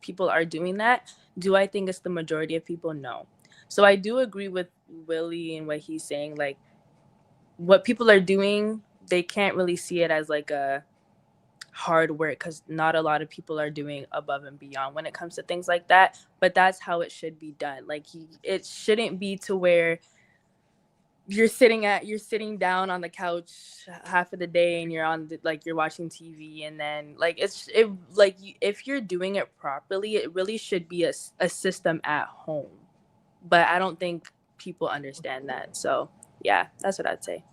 people are doing that. Do I think it's the majority of people? No. So I do agree with Willie and what he's saying. Like, what people are doing, they can't really see it as like a hard work, because not a lot of people are doing above and beyond when it comes to things like that. But that's how it should be done. Like, it shouldn't be to where you're sitting down on the couch half of the day and you're watching TV, and then if you're doing it properly, it really should be a system at home. But I don't think people understand that. So yeah, that's what I'd say.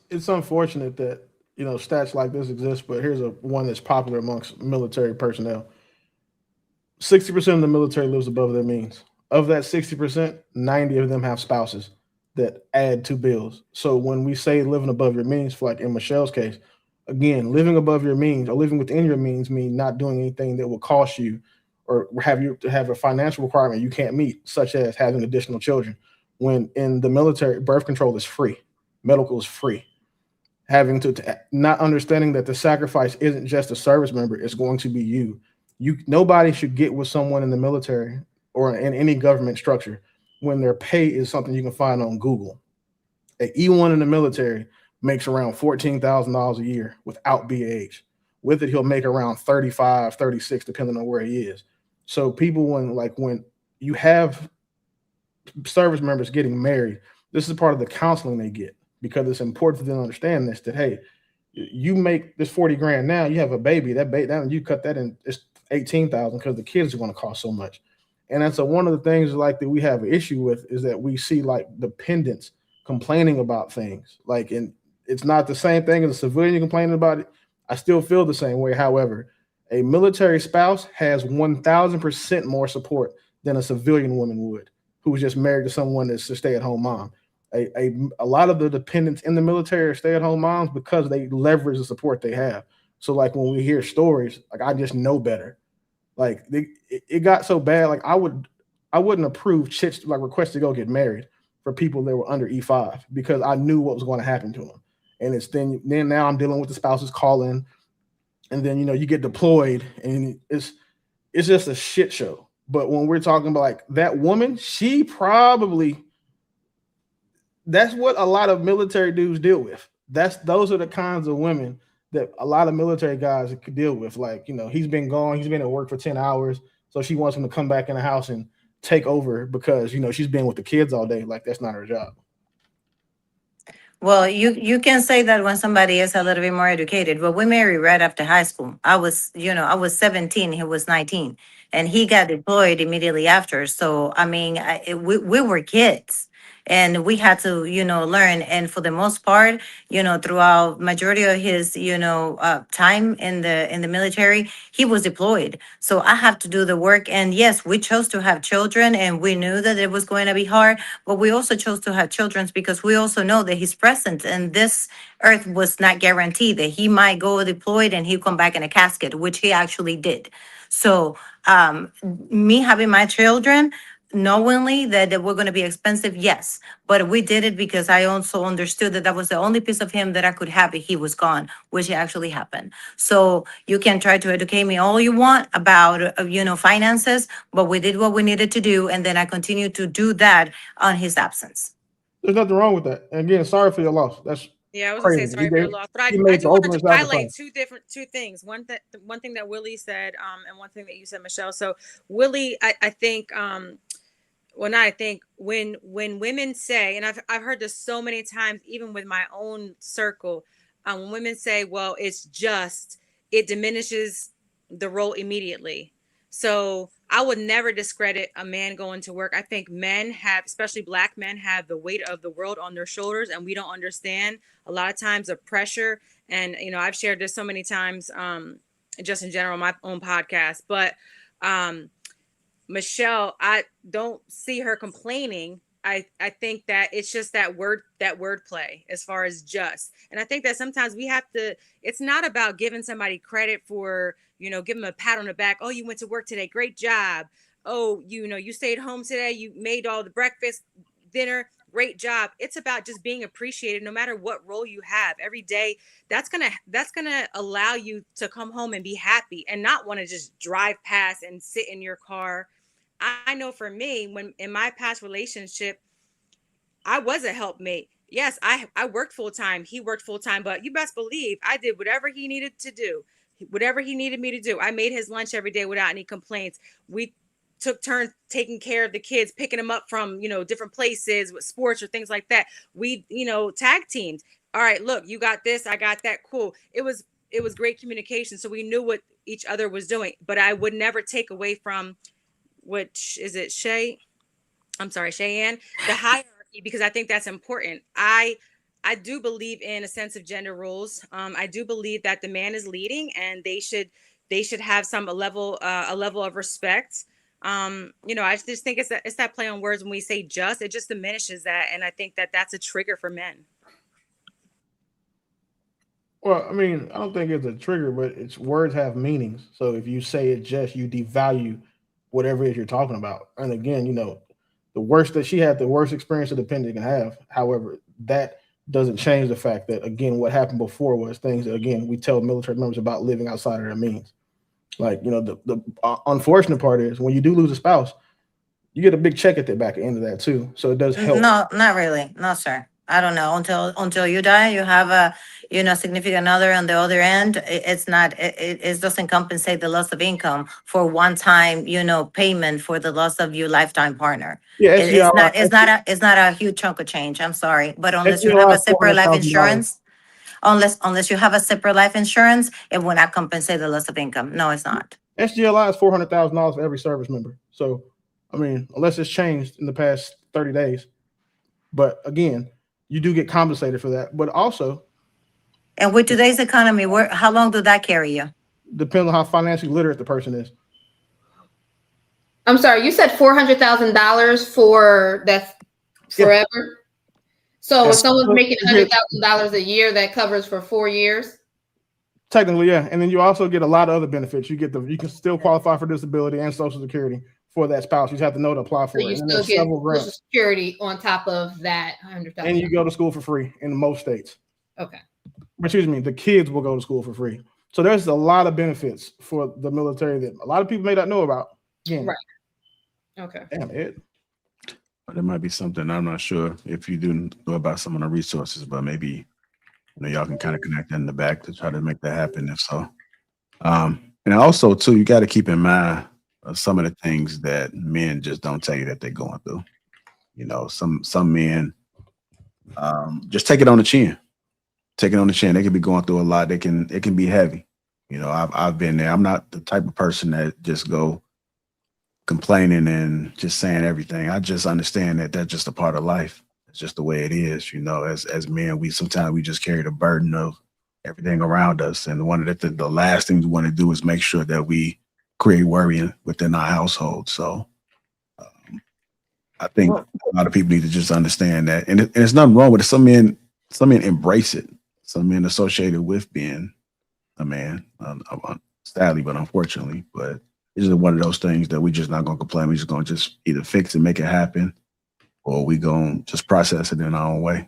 It's unfortunate that stats like this exist, but here's one that's popular amongst military personnel. 60% of the military lives above their means. Of that 60%, 90 of them have spouses that add to bills. So when we say living above your means, like in Michelle's case, again, living above your means or living within your means mean not doing anything that will cost you or have you to have a financial requirement you can't meet, such as having additional children. When in the military, birth control is free, medical is free. Having to not understanding that the sacrifice isn't just a service member, it's going to be you. Nobody should get with someone in the military or in any government structure when their pay is something you can find on Google. An E1 in the military makes around $14,000 a year without BAH. With it, he'll make around 35, 36, depending on where he is. So people, when you have service members getting married, this is part of the counseling they get, because it's important for them to understand this, that, hey, you make this 40 grand now, you have a baby, that you cut that in, it's 18,000 because the kids are going to cost so much. And that's one of the things that we have an issue with, is that we see dependents complaining about things. And it's not the same thing as a civilian complaining about it. I still feel the same way. However, a military spouse has 1,000% more support than a civilian woman would, who's just married to someone that's a stay-at-home mom. A lot of the dependents in the military are stay-at-home moms because they leverage the support they have. So when we hear stories, I just know better. It got so bad. I wouldn't approve chicks requests to go get married for people that were under E5, because I knew what was going to happen to them. And it's then now I'm dealing with the spouses calling, and then you get deployed, and it's just a shit show. But when we're talking about that woman, she probably, that's what a lot of military dudes deal with. Those are the kinds of women that a lot of military guys could deal with. He's been gone, he's been at work for 10 hours. So she wants him to come back in the house and take over because, she's been with the kids all day. That's not her job. Well, you can say that when somebody is a little bit more educated, but we married right after high school. I was 17, he was 19, and he got deployed immediately after. So, I mean, we were kids. And we had to, learn. And for the most part, throughout majority of his, time in the military, he was deployed. So I have to do the work. And yes, we chose to have children, and we knew that it was going to be hard. But we also chose to have children because we also know that his presence in this earth was not guaranteed, that he might go deployed and he'll come back in a casket, which he actually did. So me having my children, knowingly that they were going to be expensive, yes, but we did it because I also understood that was the only piece of him that I could have if he was gone, which actually happened. So you can try to educate me all you want about finances, but we did what we needed to do, and then I continued to do that on his absence. There's nothing wrong with that. And again, sorry for your loss. That's Yeah, I was crazy. gonna say sorry for your loss, but I do want to highlight two things. One thing that Willie said, and one thing that you said, Michelle. So Willie, I think, when women say, and I've heard this so many times, even with my own circle, when women say, well, it diminishes the role immediately. So I would never discredit a man going to work. I think men have, especially Black men, have the weight of the world on their shoulders, and we don't understand a lot of times the pressure. And, I've shared this so many times, just in general, my own podcast, but, Michelle, I don't see her complaining. I think that it's just that wordplay as far as just. And I think that sometimes it's not about giving somebody credit for, give them a pat on the back. Oh, you went to work today. Great job. Oh, you stayed home today. You made all the breakfast, dinner. Great job. It's about just being appreciated no matter what role you have every day. That's going to allow you to come home and be happy and not want to just drive past and sit in your car. I know for me, when in my past relationship, I was a helpmate. yes, I worked full time. He worked full time, but you best believe I did whatever he needed to do, whatever he needed me to do. I made his lunch every day without any complaints. We took turns taking care of the kids, picking them up from, different places with sports or things like that. We, tag teamed. All right, look, you got this, I got that. Cool. It was great communication. So we knew what each other was doing, but I would never take away from, which is it, Cheyenne, the hierarchy, because I think that's important. I do believe in a sense of gender roles. I do believe that the man is leading, and they should have a level of respect. I just think it's that play on words when we say just, it just diminishes that, and I think that that's a trigger for men. Well, I mean, I don't think it's a trigger, but it's words have meanings. So if you say it just, you devalue whatever it is you're talking about. And again, the worst that she had, the worst experience a dependent can have. However, that doesn't change the fact that, again, what happened before was things that, again, we tell military members about living outside of their means. Like, the unfortunate part is when you do lose a spouse, you get a big check at the back end of that too. So it does help. No, not really. No, sir. I don't know. Until you die, you have a, significant other on the other end. It's not, it doesn't compensate the loss of income for one time, payment for the loss of your lifetime partner. Yeah, It's not a huge chunk of change. I'm sorry. But unless you have a separate life insurance, unless you have a separate life insurance, it will not compensate the loss of income. No, it's not. SGLI is $400,000 for every service member. So, I mean, unless it's changed in the past 30 days. But again, you do get compensated for that. But also, And with today's economy, how long did that carry you? depends on how financially literate the person is. I'm sorry, you said $400,000 for that's forever. Yeah. So if someone's making $100,000 a year, that covers for 4 years. Technically, yeah. And then you also get a lot of other benefits. You can still qualify for disability and Social Security for that spouse. You just have to know to apply for so it. You still get Social Security on top of that $100,000. And you go to school for free in most states. Okay. Excuse me, the kids will go to school for free. So there's a lot of benefits for the military that a lot of people may not know about. Again, right. Okay. Damn it. There might be something, I'm not sure if you do know about some of the resources, but maybe y'all can kind of connect in the back to try to make that happen if so. And also too, you got to keep in mind some of the things that men just don't tell you that they're going through. Some men just take it on the chin. Take it on the chin. They can be going through a lot. It can be heavy. I've been there. I'm not the type of person that just go complaining and just saying everything. I just understand that that's just a part of life. It's just the way it is. As men, we sometimes just carry the burden of everything around us. And one of the last things we want to do is make sure that we create worry within our household. So I think a lot of people need to just understand that. And there's nothing wrong with it. Some men embrace it. Some men associated with being a man, sadly, but unfortunately. But it's just one of those things that we're just not going to complain. We're just going to just either fix it, make it happen, or we going to just process it in our own way.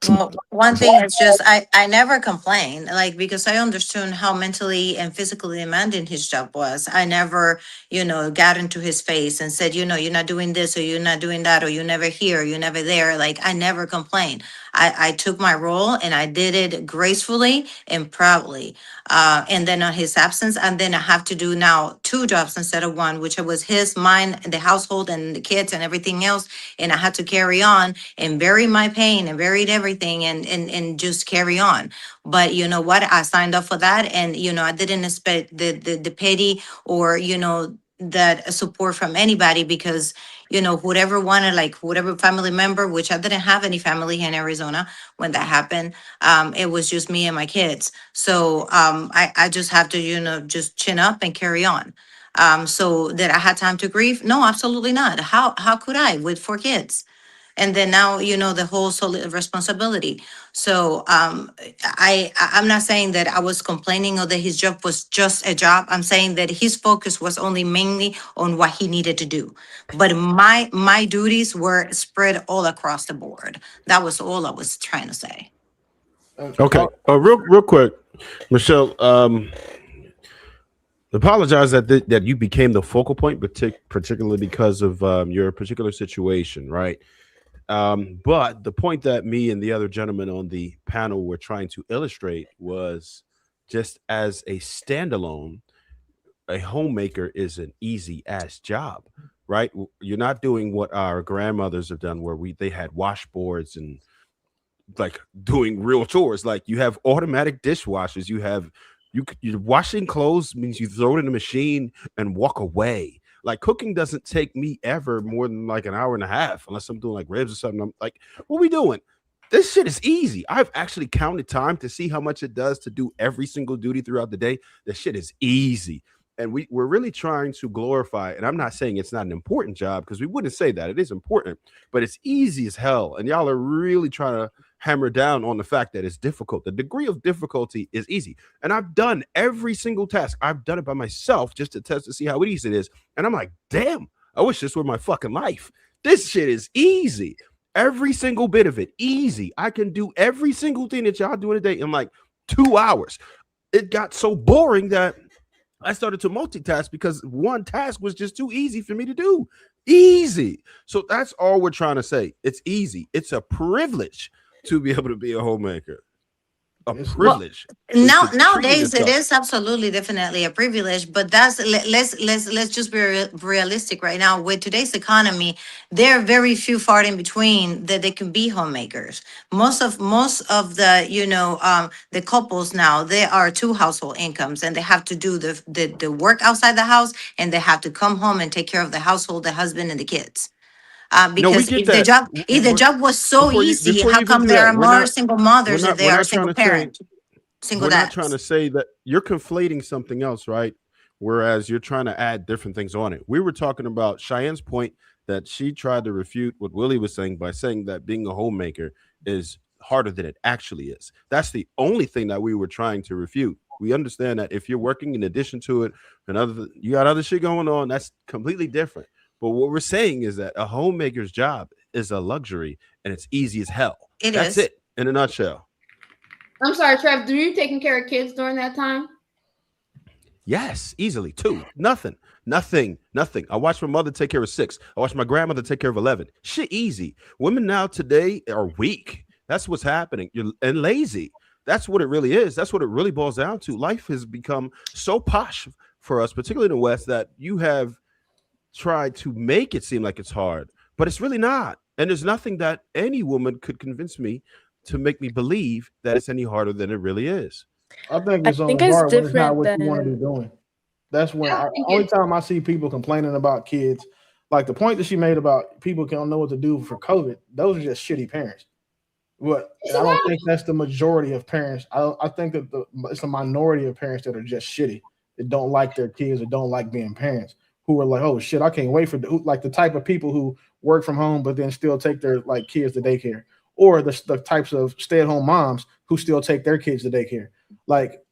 Well, one thing is just I never complained, because I understood how mentally and physically demanding his job was. I never, got into his face and said, you're not doing this or you're not doing that or you're never here, you're never there. I never complained. I took my role and I did it gracefully and proudly. And then on his absence, and then I have to do now 2 jobs instead of 1, which was his, mine, the household and the kids and everything else. And I had to carry on and bury my pain and buried everything and just carry on. But you know what? I signed up for that. And, I didn't expect the pity or, that support from anybody because, whoever wanted, whatever family member, which I didn't have any family in Arizona when that happened. It was just me and my kids. So I just have to, just chin up and carry on. So that I had time to grieve? No, absolutely not. How could I with 4 kids? And then now, the whole solid responsibility. So I'm not saying that I was complaining or that his job was just a job. I'm saying that his focus was only mainly on what he needed to do. But my duties were spread all across the board. That was all I was trying to say. Okay. Real quick, Michelle, Apologize that you became the focal point, particularly because of your particular situation, right? But the point that me and the other gentleman on the panel were trying to illustrate was just as a standalone, a homemaker is an easy ass job, right? You're not doing what our grandmothers have done, where they had washboards and like doing real chores. Like you have automatic dishwashers. You're washing clothes means you throw it in the machine and walk away. Like cooking doesn't take me ever more than like an hour and a half, unless I'm doing like ribs or something. I'm like, what we doing? This shit is easy. I've actually counted time to see how much it does to do every single duty throughout the day. The shit is easy. And we're really trying to glorify, and I'm not saying it's not an important job because we wouldn't say that. It is important, but it's easy as hell. And y'all are really trying to hammer down on the fact that it's difficult. The degree of difficulty is easy. And I've done every single task. I've done it by myself just to test to see how easy it is. And I'm like, damn, I wish this were my fucking life. This shit is easy. Every single bit of it, easy. I can do every single thing that y'all do in a day in like 2 hours. It got so boring that I started to multitask because one task was just too easy for me to do. Easy. So that's all we're trying to say. It's easy. It's a privilege to be able to be a homemaker. A privilege. Nowadays it is absolutely definitely a privilege, but let's just be realistic right now. With today's economy, there are very few far in between that they can be homemakers. Most of the the couples now, they are two household incomes, and they have to do the work outside the house, and they have to come home and take care of the household, the husband and the kids. No, we Because get if the that. job was so easy, Before you how even come do there that, are more single mothers than we're there are not trying single to say parents, single we're not trying dads? to say that you're conflating something else, right? Whereas you're trying to add different things on it. We were talking about Cheyenne's point that she tried to refute what Willie was saying by saying that being a homemaker is harder than it actually is. That's the only thing that we were trying to refute. We understand that if you're working in addition to it and you got other shit going on, that's completely different. But what we're saying is that a homemaker's job is a luxury and it's easy as hell. It That's is. it in a nutshell. I'm sorry, Trev. Do you taking care of kids during that time? Yes, easily. 2. Nothing. I watched my mother take care of 6. I watched my grandmother take care of 11. Shit easy. Women now today are weak. That's what's happening. And lazy. That's what it really is. That's what it really boils down to. Life has become so posh for us, particularly in the West, that you have tried to make it seem like it's hard, but it's really not. And there's nothing that any woman could convince me to make me believe that it's any harder than it really is. I think I it's think only it's hard when it's not different what you want to be than doing. That's when I think only time I see people complaining about kids, like the point that she made about people don't know what to do for COVID. Those are just shitty parents. But I don't think that's the majority of parents. I think that it's a minority of parents that are just shitty, that don't like their kids or don't like being parents, who are like, oh shit, I can't wait for like the type of people who work from home but then still take their like kids to daycare, or the types of stay-at-home moms who still take their kids to daycare. Like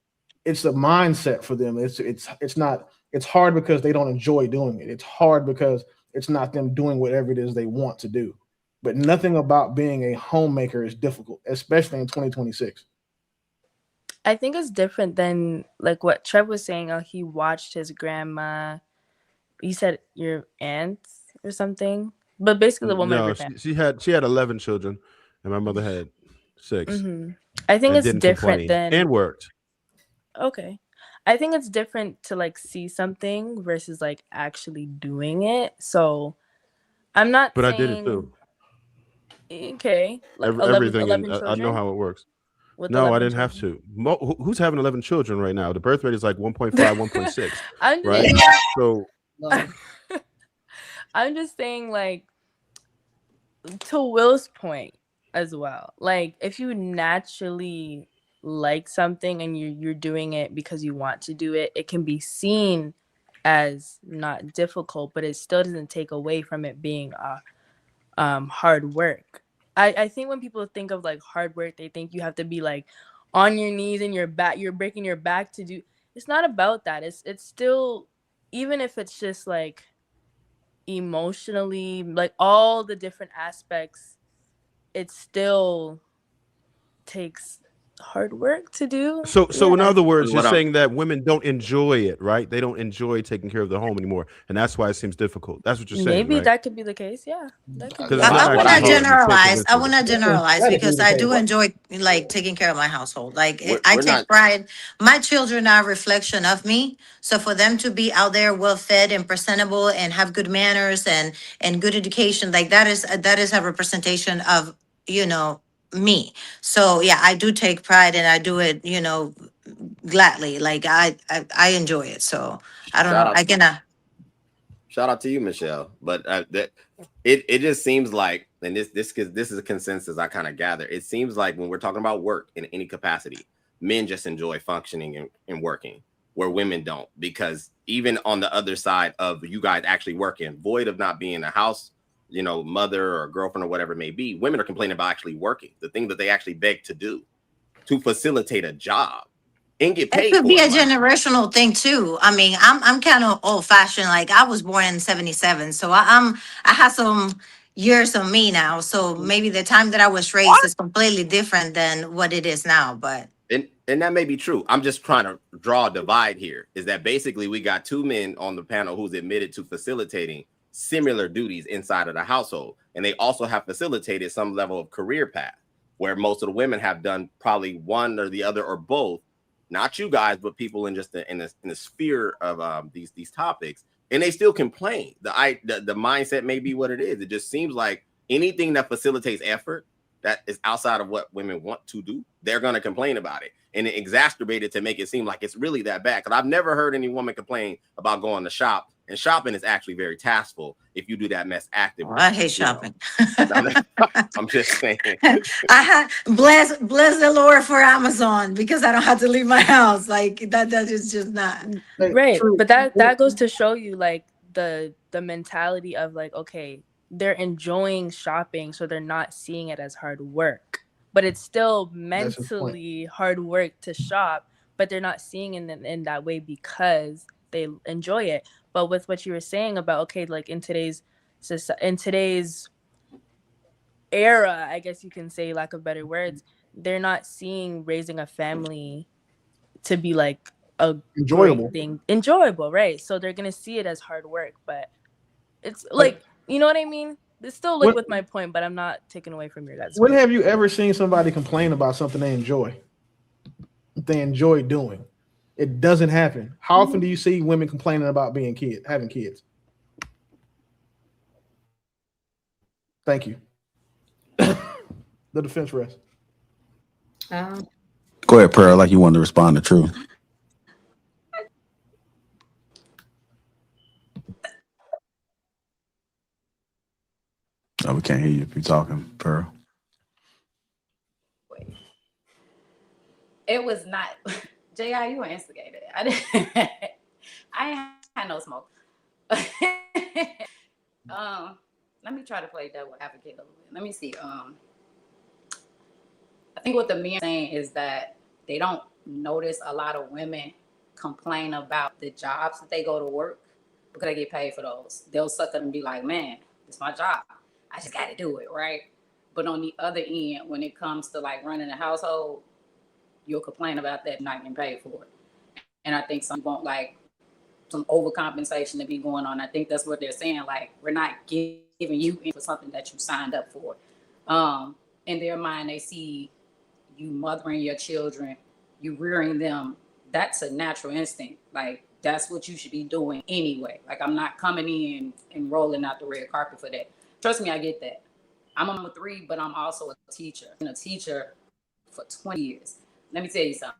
it's a mindset for them. It's hard because they don't enjoy doing it. It's hard because it's not them doing whatever it is they want to do. But nothing about being a homemaker is difficult, especially in 2026. I think it's different than like what Trev was saying. He watched his grandma. You said your aunt or something, but basically the woman of No, your family. she had 11 children, and my mother had 6, I think and it's didn't different complain than and worked. okay. I think it's different to like see something versus like actually doing it. So I'm not But I did it saying too. okay, like Everything, and 11 I know children how it works. with No, I 11 didn't have children. to. Who's having 11 children right now? The birth rate is like 1.5, 1.6, I'm right? just So I'm just saying like to Will's point as well. Like if you naturally like something and you're doing it because you want to do it, it can be seen as not difficult, but it still doesn't take away from it being hard work. I think when people think of like hard work, they think you have to be like on your knees and your back, you're breaking your back to do. It's not about that. It's still, even if it's just like emotionally, like all the different aspects, it still takes hard work to do. So in Yeah. other words, you're What I'm saying that women don't enjoy it, right? They don't enjoy taking care of the home anymore, and that's why it seems difficult. That's what you're saying, Maybe right? that could be the case. Yeah, that could be Because the it's what case. not I would what I actually not hope hard. You can't generalize. convince I me would of not it. generalize Theoretically because the I case. do what enjoy like taking care of my household. Like I we're take not pride. My children are a reflection of me. So for them to be out there well fed and presentable and have good manners and good education, like that is a representation of, you know, me. So yeah, I do take pride and I do it, you know, gladly. Like I enjoy it. So I don't shout know. out I cannot. shout out to you, Michelle. But that it just seems like, and this is a consensus I kind of gather. It seems like when we're talking about work in any capacity, men just enjoy functioning and working, where women don't. Because even on the other side of you guys actually working, void of not being a house, you know, mother or girlfriend or whatever it may be, women are complaining about actually working, the thing that they actually beg to do, to facilitate a job and get It paid could be for a it, mind you. generational thing too. I mean, I'm kind of old fashioned. Like I was born in '77, so I have some years on me now. So maybe the time that I was raised is completely different than what it is now. But And that may be true. I'm just trying to draw a divide here. Is that basically we got two men on the panel who's admitted to facilitating similar duties inside of the household, and they also have facilitated some level of career path, where most of the women have done probably one or the other or both. Not you guys, but people in just in the sphere of these topics, and they still complain. The mindset may be what it is. It just seems like anything that facilitates effort that is outside of what women want to do, they're going to complain about it, and it exacerbated to make it seem like it's really that bad. Because I've never heard any woman complain about going to shop, and shopping is actually very taskful if you do that mess actively. I hate You know, shopping. I'm just saying. Bless the Lord for Amazon because I don't have to leave my house. Like that is just not. Hey, Right, true. but that goes to show you like the mentality of like, okay, they're enjoying shopping, so they're not seeing it as hard work, but it's still That's his point. mentally hard work to shop, but they're not seeing it in that way because they enjoy it. But with what you were saying about, okay, like in today's era, I guess you can say, lack of better words, they're not seeing raising a family to be like a great Enjoyable. thing, enjoyable, right? So they're gonna see it as hard work, but it's Like like, you know what I mean? It's still like when with my point, but I'm not taking away from your guys' when point. have you ever seen somebody complain about something they enjoy doing? It doesn't happen. How often do you see women complaining about having kids? Thank you. The defense rests. Go ahead, Pearl, like you wanted to respond to True. Oh, we can't hear you if you're talking, Pearl. It was not. J.I., you were instigated. I didn't. I ain't had no smoke. Let me try to play devil advocate a little bit. Let me see. I think what the men are saying is that they don't notice a lot of women complain about the jobs that they go to work because they get paid for those. They'll suck up and be like, man, it's my job. I just got to do it, right? But on the other end, when it comes to like running a household, you'll complain about that not getting paid for it. And I think some want like some overcompensation to be going on. I think that's what they're saying. Like, we're not giving you in for something that you signed up for. In their mind, they see you mothering your children, you rearing them. That's a natural instinct. Like, that's what you should be doing anyway. Like, I'm not coming in and rolling out the red carpet for that. Trust me, I get that. I'm a mama 3, but I'm also a teacher. I've been a teacher for 20 years. Let me tell you something.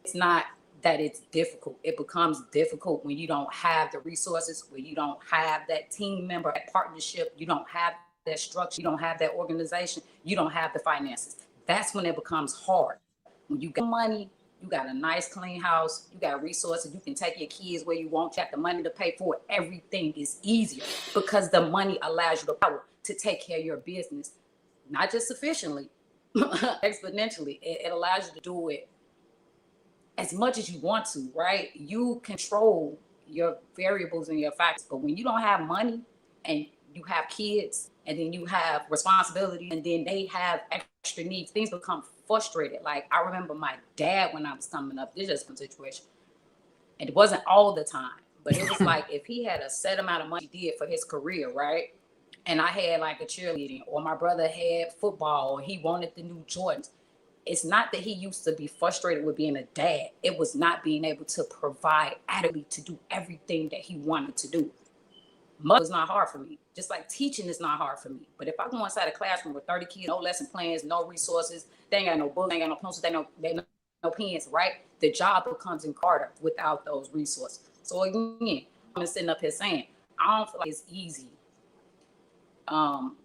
It's not that it's difficult. It becomes difficult when you don't have the resources, when you don't have that team member, that partnership, you don't have that structure, you don't have that organization, you don't have the finances. That's when it becomes hard. When you got money, you got a nice clean house, you got resources, you can take your kids where you want, you have the money to pay for it. Everything is easier because the money allows you the power to take care of your business, not just sufficiently, exponentially. It allows you to do it as much as you want to, right? You control your variables and your factors. But when you don't have money and you have kids and then you have responsibility and then they have extra needs, things become frustrated. Like, I remember my dad when I was coming up, this is just one situation. And it wasn't all the time, but it was like if he had a set amount of money he did for his career, right? And I had like a cheerleading, or my brother had football, or he wanted the new Jordans. It's not that he used to be frustrated with being a dad. It was not being able to provide adequately to do everything that he wanted to do. Mother's not hard for me. Just like teaching is not hard for me. But if I go inside a classroom with 30 kids, no lesson plans, no resources, they ain't got no books, they ain't got no pencils, they ain't no pens, right? The job becomes harder without those resources. So again, I'm sitting up here saying, I don't feel like it's easy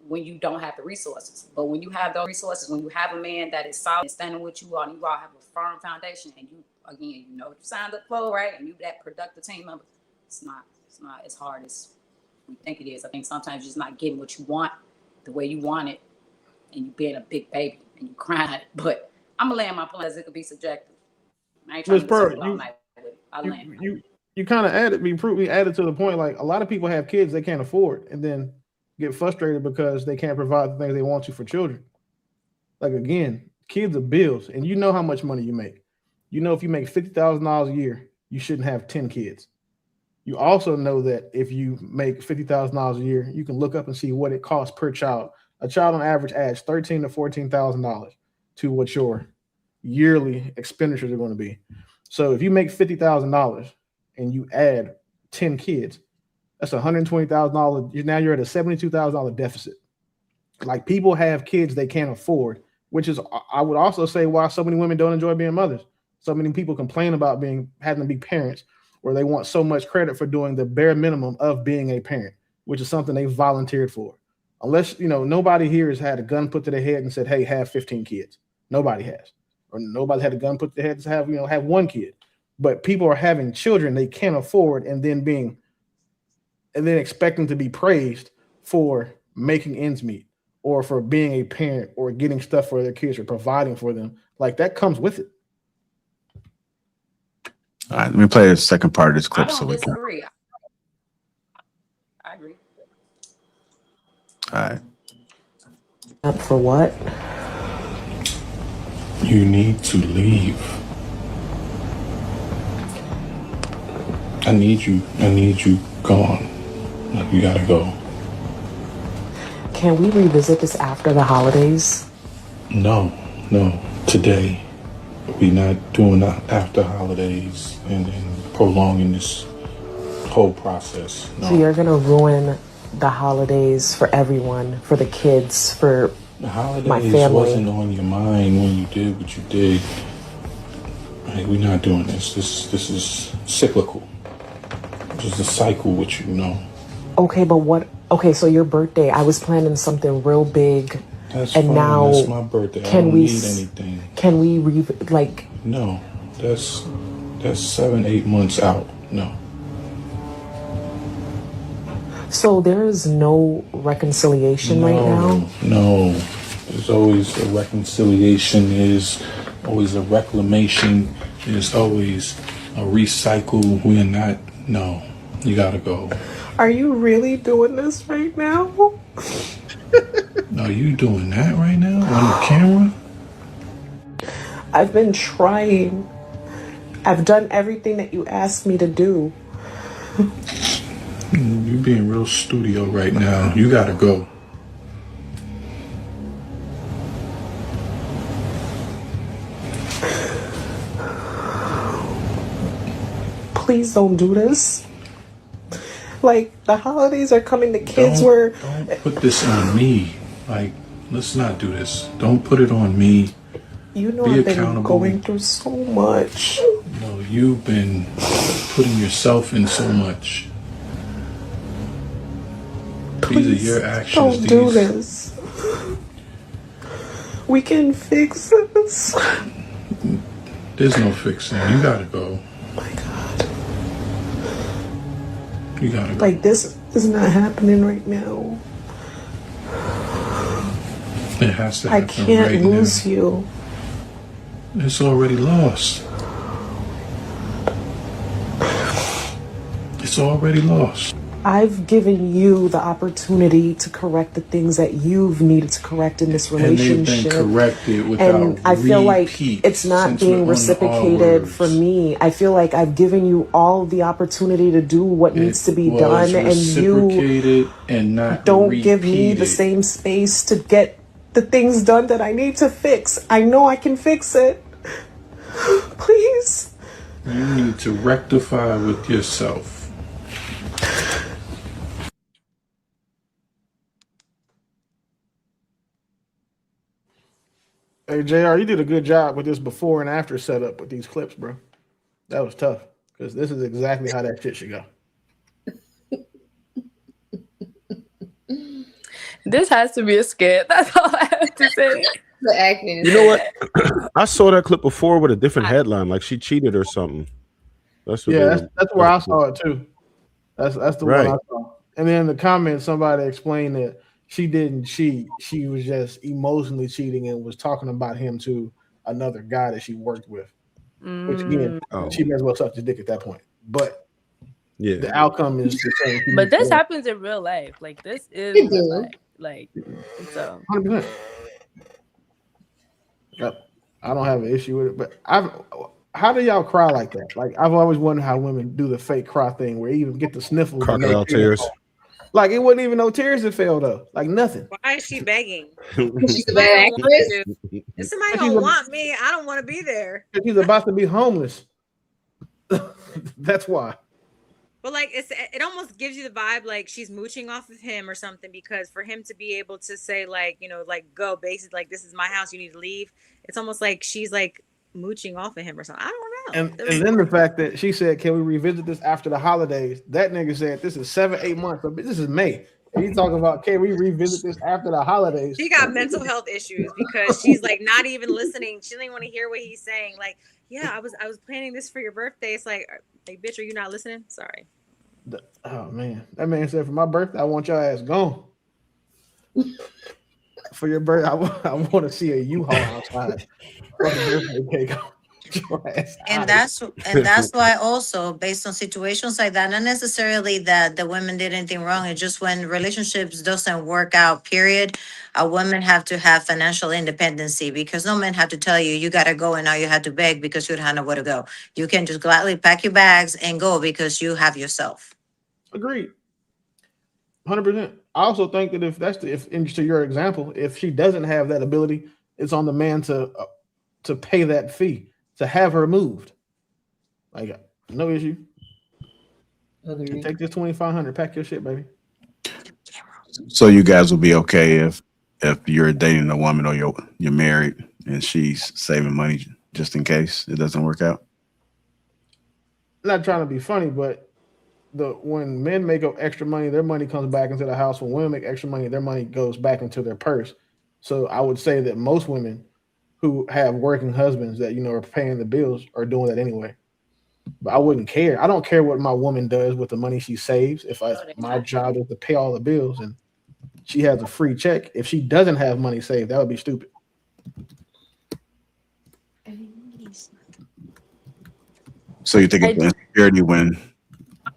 when you don't have the resources. But when you have those resources, when you have a man that is solid and standing with you, and you all have a firm foundation, and you, again, you know what you signed up for, right? And you that productive team member, it's not as hard as we think it is. I think sometimes you're just not getting what you want the way you want it, and you being a big baby and you crying. But I'm gonna land my plane as it could be subjective. I ain't trying to be all night with it. I land. You kind of added to the point. Like, a lot of people have kids they can't afford, and then get frustrated because they can't provide the things they want to for children. Like, again, kids are bills, and you know how much money you make. You know, if you make $50,000 a year, you shouldn't have 10 kids. You also know that if you make $50,000 a year, you can look up and see what it costs per child. A child on average adds $13,000 to $14,000 to what your yearly expenditures are going to be. So if you make $50,000 and you add 10 kids, that's $120,000. Now you're at a $72,000 deficit. Like, people have kids they can't afford, which is, I would also say, why so many women don't enjoy being mothers. So many people complain about having to be parents, or they want so much credit for doing the bare minimum of being a parent, which is something they volunteered for. Unless, nobody here has had a gun put to their head and said, hey, have 15 kids. Nobody has. Or nobody had a gun put to their head to have one kid. But people are having children they can't afford, and then expecting to be praised for making ends meet, or for being a parent, or getting stuff for their kids, or providing for them. Like, that comes with it. All right, let me play the second part of this clip. I don't disagree. I agree. All right. Up for what? You need to leave. I need you gone. Like, you gotta go. Can we revisit this after the holidays? No. Today. We're not doing that after holidays and prolonging this whole process. No. So you're gonna ruin the holidays for everyone, for the kids, for the holidays my family. Wasn't on your mind when you did what you did. Like, we're not doing this. This is cyclical. There's a cycle with you, Okay, but what? Okay, so your birthday, I was planning something real big. That's and fine. now That's my birthday. I don't need anything. Can we No, that's 7-8 months out. No. So there is no reconciliation right now? No. There's always a reconciliation. There's always a reclamation. There's always a recycle. We're not. No. You gotta go. Are you really doing this right now? Are you doing that right now on the camera? I've been trying. I've done everything that you asked me to do. You're being real studio right now. You gotta go. Please don't do this. Like, the holidays are coming, the kids Don't put this on me. Like, let's not do this. Don't put it on me. You know, Be I've been accountable. going through so much. No, you've been putting yourself in so much. Please, these are your actions. Don't do this. We can fix this. There's no fixing. You gotta go. Oh my God. You gotta go. Like, this is not happening right now. It has to I happen can't right lose now. you. It's already lost. It's already lost. I've given you the opportunity to correct the things that you've needed to correct in this And they've been relationship. corrected without And I feel like repeat, it's not since being we're on the R reciprocated for words. me. I feel like I've given you all the opportunity to do what needs to be done, and you reciprocated and not don't give me the repeated. same space to get the things done that I need to fix. I know I can fix it. Please. You need to rectify with yourself. Hey, JR, you did a good job with this before and after setup with these clips, bro. That was tough because this is exactly how that shit should go. This has to be a skit. That's all I have to say. The acting is You know what? I saw that clip before with a different headline, like she cheated or something. That's what That's where I saw it too. That's the Right. one I saw. And then in the comments, somebody explained that she didn't cheat. She was just emotionally cheating and was talking about him to another guy that she worked with. Which again, she may as well suck his dick at that point. But yeah, the outcome is the same. But this happens in real life. Like this is real life. Like so. 100%. Yep. I don't have an issue with it, but how do y'all cry like that? Like I've always wondered how women do the fake cry thing where you even get the sniffles. Crocodile tears. Like it wasn't even no tears that fell though. Like nothing. Why is she begging? She's a bad actress. If somebody don't want me, I don't want to be there. She's about to be homeless. That's why. But like it almost gives you the vibe like she's mooching off of him or something, because for him to be able to say like, you know, like go basically like this is my house, you need to leave. It's almost like she's like mooching off of him or something. I don't know. And then the fact that she said, "Can we revisit this after the holidays?" That nigga said, "This is 7-8 months. But this is May." And he's talking about, "Can we revisit this after the holidays?" She got mental health issues because she's like not even listening. She didn't want to hear what he's saying. Like, yeah, I was planning this for your birthday. It's like bitch, are you not listening? Sorry. Oh man, that man said for my birthday, I want your ass gone. For your birthday, I want to see a U-Haul outside. And that's why also based on situations like that, not necessarily that the women did anything wrong. It's just when relationships doesn't work out, period, a woman have to have financial independency, because no man have to tell you gotta go and now you have to beg because you don't have nowhere to go. You can just gladly pack your bags and go because you have yourself. Agreed. 100%. I also think that if into your example, if she doesn't have that ability, it's on the man to pay that fee to have her moved. Like no issue. Take this $2,500. Pack your shit, baby. So you guys will be okay if you're dating a woman or you're married and she's saving money just in case it doesn't work out? Not trying to be funny, but when men make up extra money, their money comes back into the house. When women make extra money, their money goes back into their purse. So I would say that most women who have working husbands that are paying the bills are doing that anyway. But I wouldn't care. I don't care what my woman does with the money she saves. If my job is to pay all the bills and she has a free check, if she doesn't have money saved, that would be stupid. So you think it's insecurity when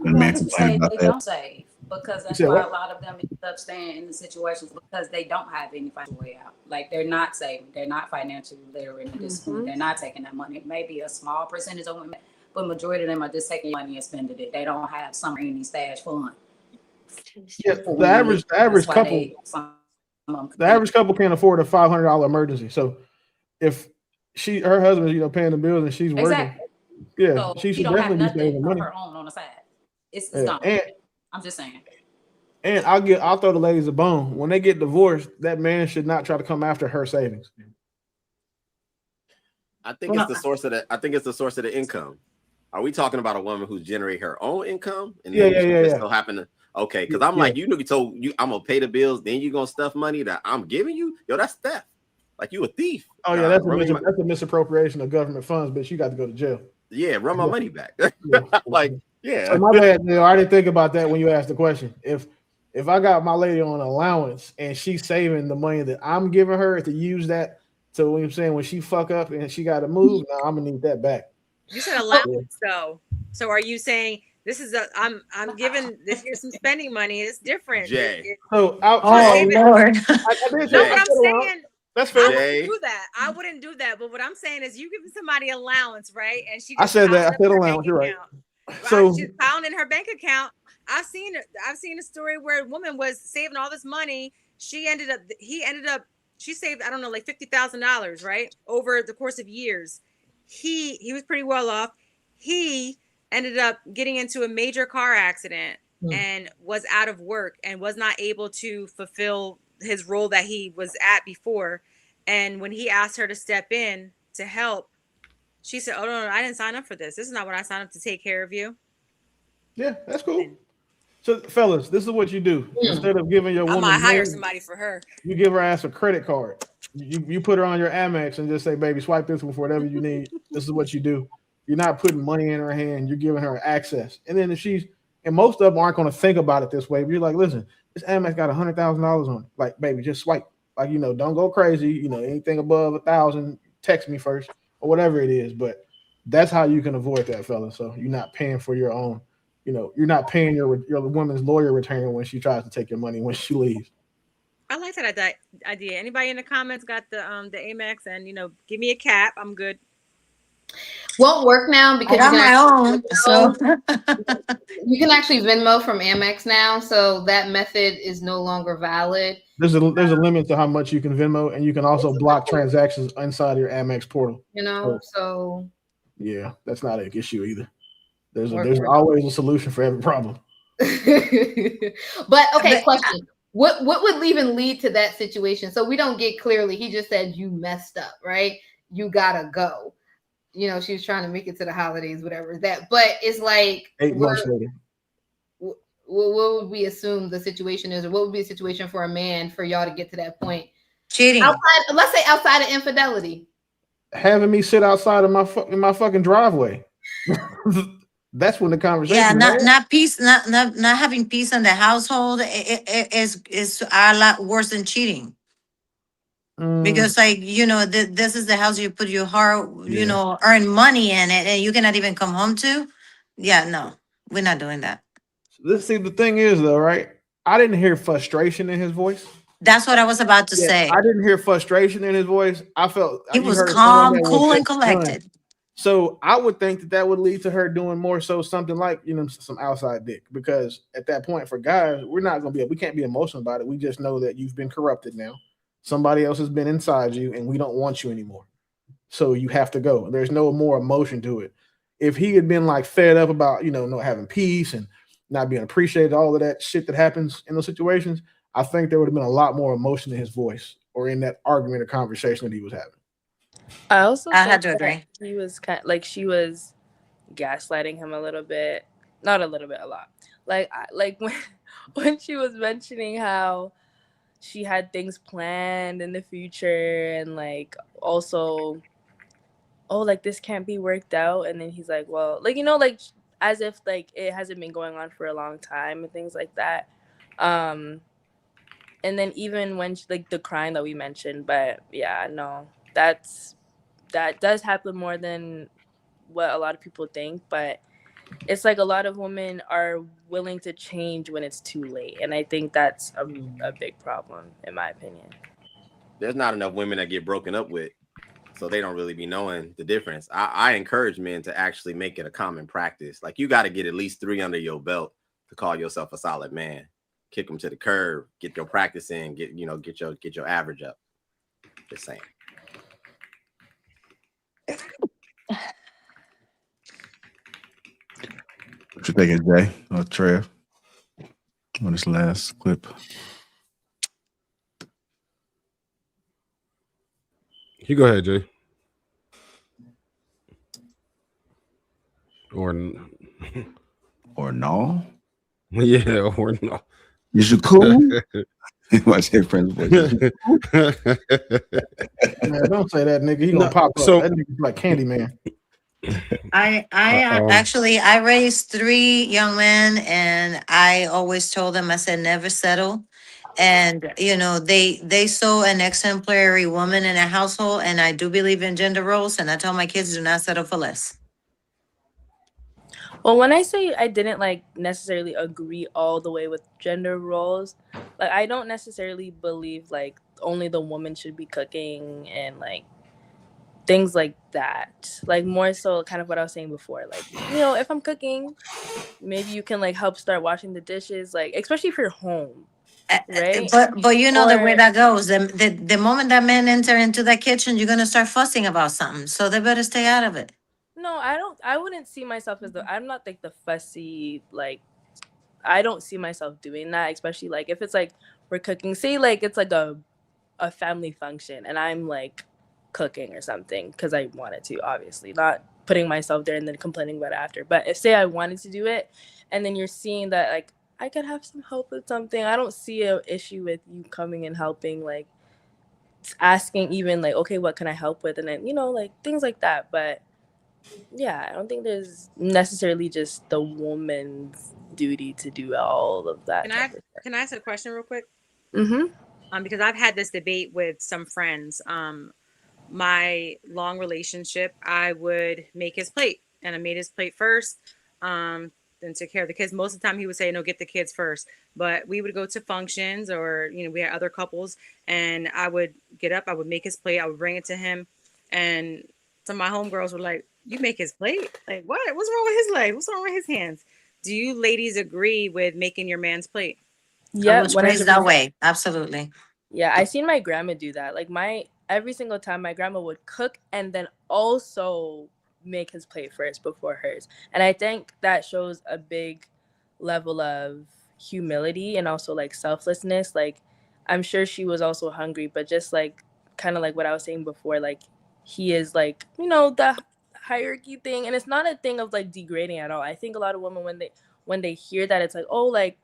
men complain about they that? don't save, because that's why a lot of them end up staying in the situations because they don't have any financial way out. Like they're not saving, they're not financially literate at this point. They're not taking that money. Maybe a small percentage of women, but majority of them are just taking money and spending it. They don't have some rainy stash fund. Yeah, the average couple can't afford a $500 emergency. So if her husband's paying the bills and she's working, so she should don't have definitely be saving nothing money. of her own on the side. It's gone. I'm just saying. And I'll throw the ladies a bone. When they get divorced, that man should not try to come after her savings. I think it's the source of the income. Are we talking about a woman who's generating her own income? And still happen to because I'm like, I'm gonna pay the bills, then you're gonna stuff money that I'm giving you. Yo, that's theft. Like you a thief. Oh yeah, that's a misappropriation of government funds, bitch. You got to go to jail. Yeah, run my money back. So my bad, I didn't think about that when you asked the question. If I got my lady on allowance and she's saving the money that I'm giving her to use that to when she fuck up and she got to move, now I'm gonna need that back. You said allowance though. So are you saying This is I'm giving this. Here's some spending money. It's different. Jay. So Oh Lord. I did No, say but I'm allowance. saying That's I fair. wouldn't do that. I wouldn't do that. But what I'm saying is, you giving somebody allowance, right? And she I just said that. I piling up said her allowance. bank You're right. account. So She's piling in her bank account. I've seen a story where a woman was saving all this money. He ended up. She saved, I don't know, like $50,000, right, over the course of years. He was pretty well off. He ended up getting into a major car accident and was out of work and was not able to fulfill his role that he was at before. And when he asked her to step in to help, she said, "Oh no, I didn't sign up for this. This is not what I signed up to take care of you." yeah, that's cool. So fellas, this is what you do. Instead of giving your I woman might hire money, somebody for her. you give her ass a credit card. You put her on your Amex and just say, baby, swipe this one for whatever you need. This is what you do. You're not putting money in her hand. You're giving her access. And then and most of them aren't going to think about it this way. But you're like, listen, this Amex got $100,000 on it. Like, baby, just swipe. Like, don't go crazy. Anything above 1,000, text me first or whatever it is. But that's how you can avoid that, fella. So you're not paying for your own. You're not paying your woman's lawyer retainer when she tries to take your money when she leaves. I like that idea. Anybody in the comments got the Amex and give me a cap? I'm good. Won't work now because I got my own. So you can actually Venmo from Amex now, so that method is no longer valid. There's a limit to how much you can Venmo, and you can also block transactions inside your Amex portal. So yeah, that's not an issue either. There's always a solution for every problem. But okay, question. What would even lead to that situation? So we don't get clearly. He just said you messed up, right? You gotta go. She was trying to make it to the holidays, whatever that. But it's like 8 months later. What would we assume the situation is, or what would be a situation for a man for y'all to get to that point? Cheating. Let's say outside of infidelity. Having me sit outside of my fucking driveway. That's when the conversation. Yeah, not peace, not having peace in the household is a lot worse than cheating. Because this is the house you put your heart, earn money in it, and you cannot even come home to. Yeah, no, we're not doing that. Let's see. The thing is, though, right? I didn't hear frustration in his voice. That's what I was about to say. I didn't hear frustration in his voice. I felt he was calm, cool, and collected. Done. So I would think that would lead to her doing more so something like, some outside dick, because at that point for guys, we can't be emotional about it. We just know that you've been corrupted now. Somebody else has been inside you and we don't want you anymore. So you have to go. There's no more emotion to it. If he had been like fed up about, not having peace and not being appreciated, all of that shit that happens in those situations, I think there would have been a lot more emotion in his voice or in that argument or conversation that he was having. I had to agree. He was she was gaslighting him a little bit, not a little bit, a lot. Like when she was mentioning how she had things planned in the future and also, this can't be worked out, and then he's like, well, as if it hasn't been going on for a long time and things like that. And then even when the crying that we mentioned, but yeah, no, that does happen more than what a lot of people think, but it's a lot of women are willing to change when it's too late, and I think that's a big problem in my opinion. There's not enough women that get broken up with, so they don't really be knowing the difference. I encourage men to actually make it a common practice. You got to get at least 3 under your belt to call yourself a solid man. Kick them to the curb, get your practice in, get your average up. Just saying. What you thinking, Jay or Trev, on this last clip? You go ahead, Jay. Or no? Yeah, or no. Is you cool? Watch his friend's voice. Man, don't say that, nigga. He gonna pop up. That nigga's like Candyman. I raised 3 young men, and I always told them, I said, never settle. And they saw an exemplary woman in a household, and I do believe in gender roles, and I tell my kids, do not settle for less. Well, when I say I didn't like necessarily agree all the way with gender roles, like I don't necessarily believe like only the woman should be cooking and like things like that. Like more so kind of what I was saying before. Like, if I'm cooking, maybe you can like help start washing the dishes, like especially if you're home, right? But you know the way Or that goes. The moment that men enter into that kitchen, you're gonna start fussing about something. So they better stay out of it. no, I wouldn't see myself as I'm not like the fussy, like I don't see myself doing that, especially like if it's like we're cooking, say like it's like a family function and I'm like cooking or something because I wanted to, obviously not putting myself there and then complaining about it after. But if say I wanted to do it and then you're seeing that like I could have some help with something, I don't see an issue with you coming and helping, like asking even like, okay, what can I help with, and then like things like that. But yeah, I don't think there's necessarily just the woman's duty to do all of that. Can I ask a question real quick? Mm-hmm. Because I've had this debate with some friends. My long relationship, I would make his plate, and I made his plate first. Then took care of the kids. Most of the time, he would say, "No, get the kids first." But we would go to functions, or we had other couples, and I would get up, I would make his plate, I would bring it to him, and some of my homegirls were like, "You make his plate? Like what? What's wrong with his legs? What's wrong with his hands?" Do you ladies agree with making your man's plate? I was raised that way. Absolutely. Yeah, I seen my grandma do that. Like every single time my grandma would cook and then also make his plate first before hers. And I think that shows a big level of humility and also like selflessness. Like I'm sure she was also hungry, but just like kind of like what I was saying before, like he is like, the hierarchy thing. And it's not a thing of like degrading at all. I think a lot of women when they hear that, it's like, oh, like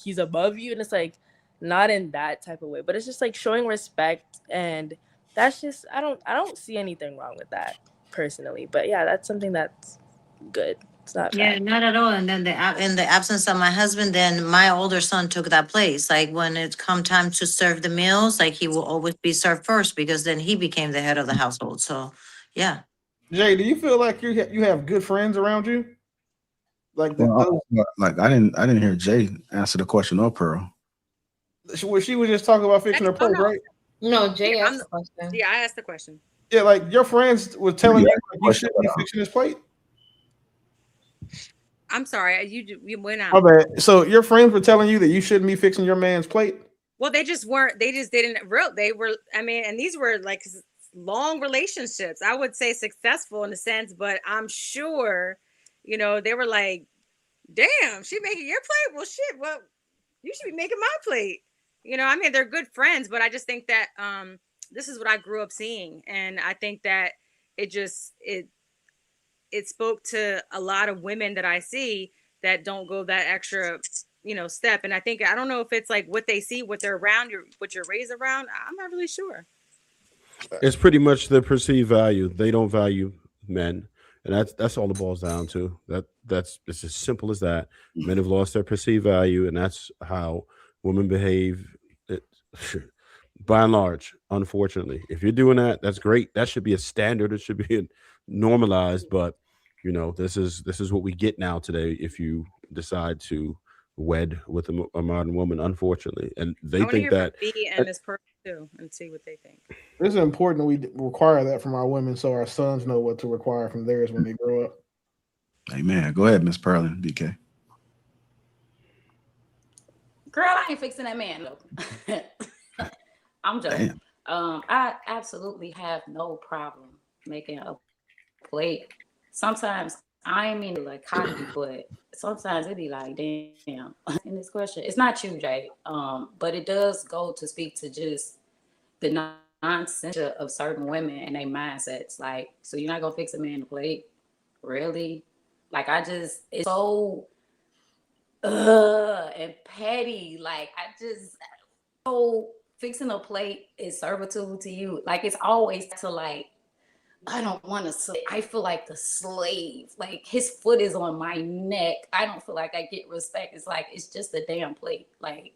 he's above you, and it's like not in that type of way, but it's just like showing respect, and that's just I don't see anything wrong with that personally. But yeah, that's something that's good. It's not Yeah, bad. not at all. And then in the absence of my husband, then my older son took that place. Like when it come time to serve the meals, like he will always be served first because then he became the head of the household. So yeah. Jay, do you feel like you have good friends around you? Like Like I didn't hear Jay answer the question or Pearl. She was just talking about fixing her plate, right? No, Jay asked the question. Yeah, I asked the question. Yeah, like your friends were telling you like, you should be fixing his plate. I'm sorry, you went out. My bad. So your friends were telling you that you shouldn't be fixing your man's plate? Well, they just weren't. They just didn't. They were. I mean, and these were like long relationships. I would say successful in a sense, but I'm sure, they were like, "Damn, she making your plate? Well, shit. Well, you should be making my plate." I mean, they're good friends, but I just think that this is what I grew up seeing, and I think that it spoke to a lot of women that I see that don't go that extra, step. And I don't know if it's like what they see, what they're around, what you're raised around. I'm not really sure. It's pretty much the perceived value. They don't value men, and that's all it boils down to. It's as simple as that. Men have lost their perceived value, and that's how women behave. By and large, unfortunately, if you're doing that, that's great. That should be a standard. It should be normalized. But this is what we get now today. If you decide to wed with a modern woman, unfortunately, and they think that. B and Miss Pearl too, and see what they think. It's important we require that from our women, so our sons know what to require from theirs when they grow up. Amen. Go ahead, Miss Pearl and BK. Girl, I ain't fixing that man though. I'm joking. I absolutely have no problem making a plate. Sometimes I ain't mean to like cocky, but sometimes it be like, damn. In this question, it's not you, Jay. But it does go to speak to just the nonsense of certain women and their mindsets. Like, so you're not gonna fix a man a plate? Really? Like, it's so and petty. Like, fixing a plate is servitude to you. Like, it's always to like, I don't want to. I feel like the slave. Like, his foot is on my neck. I don't feel like I get respect. It's like, it's just a damn plate. Like,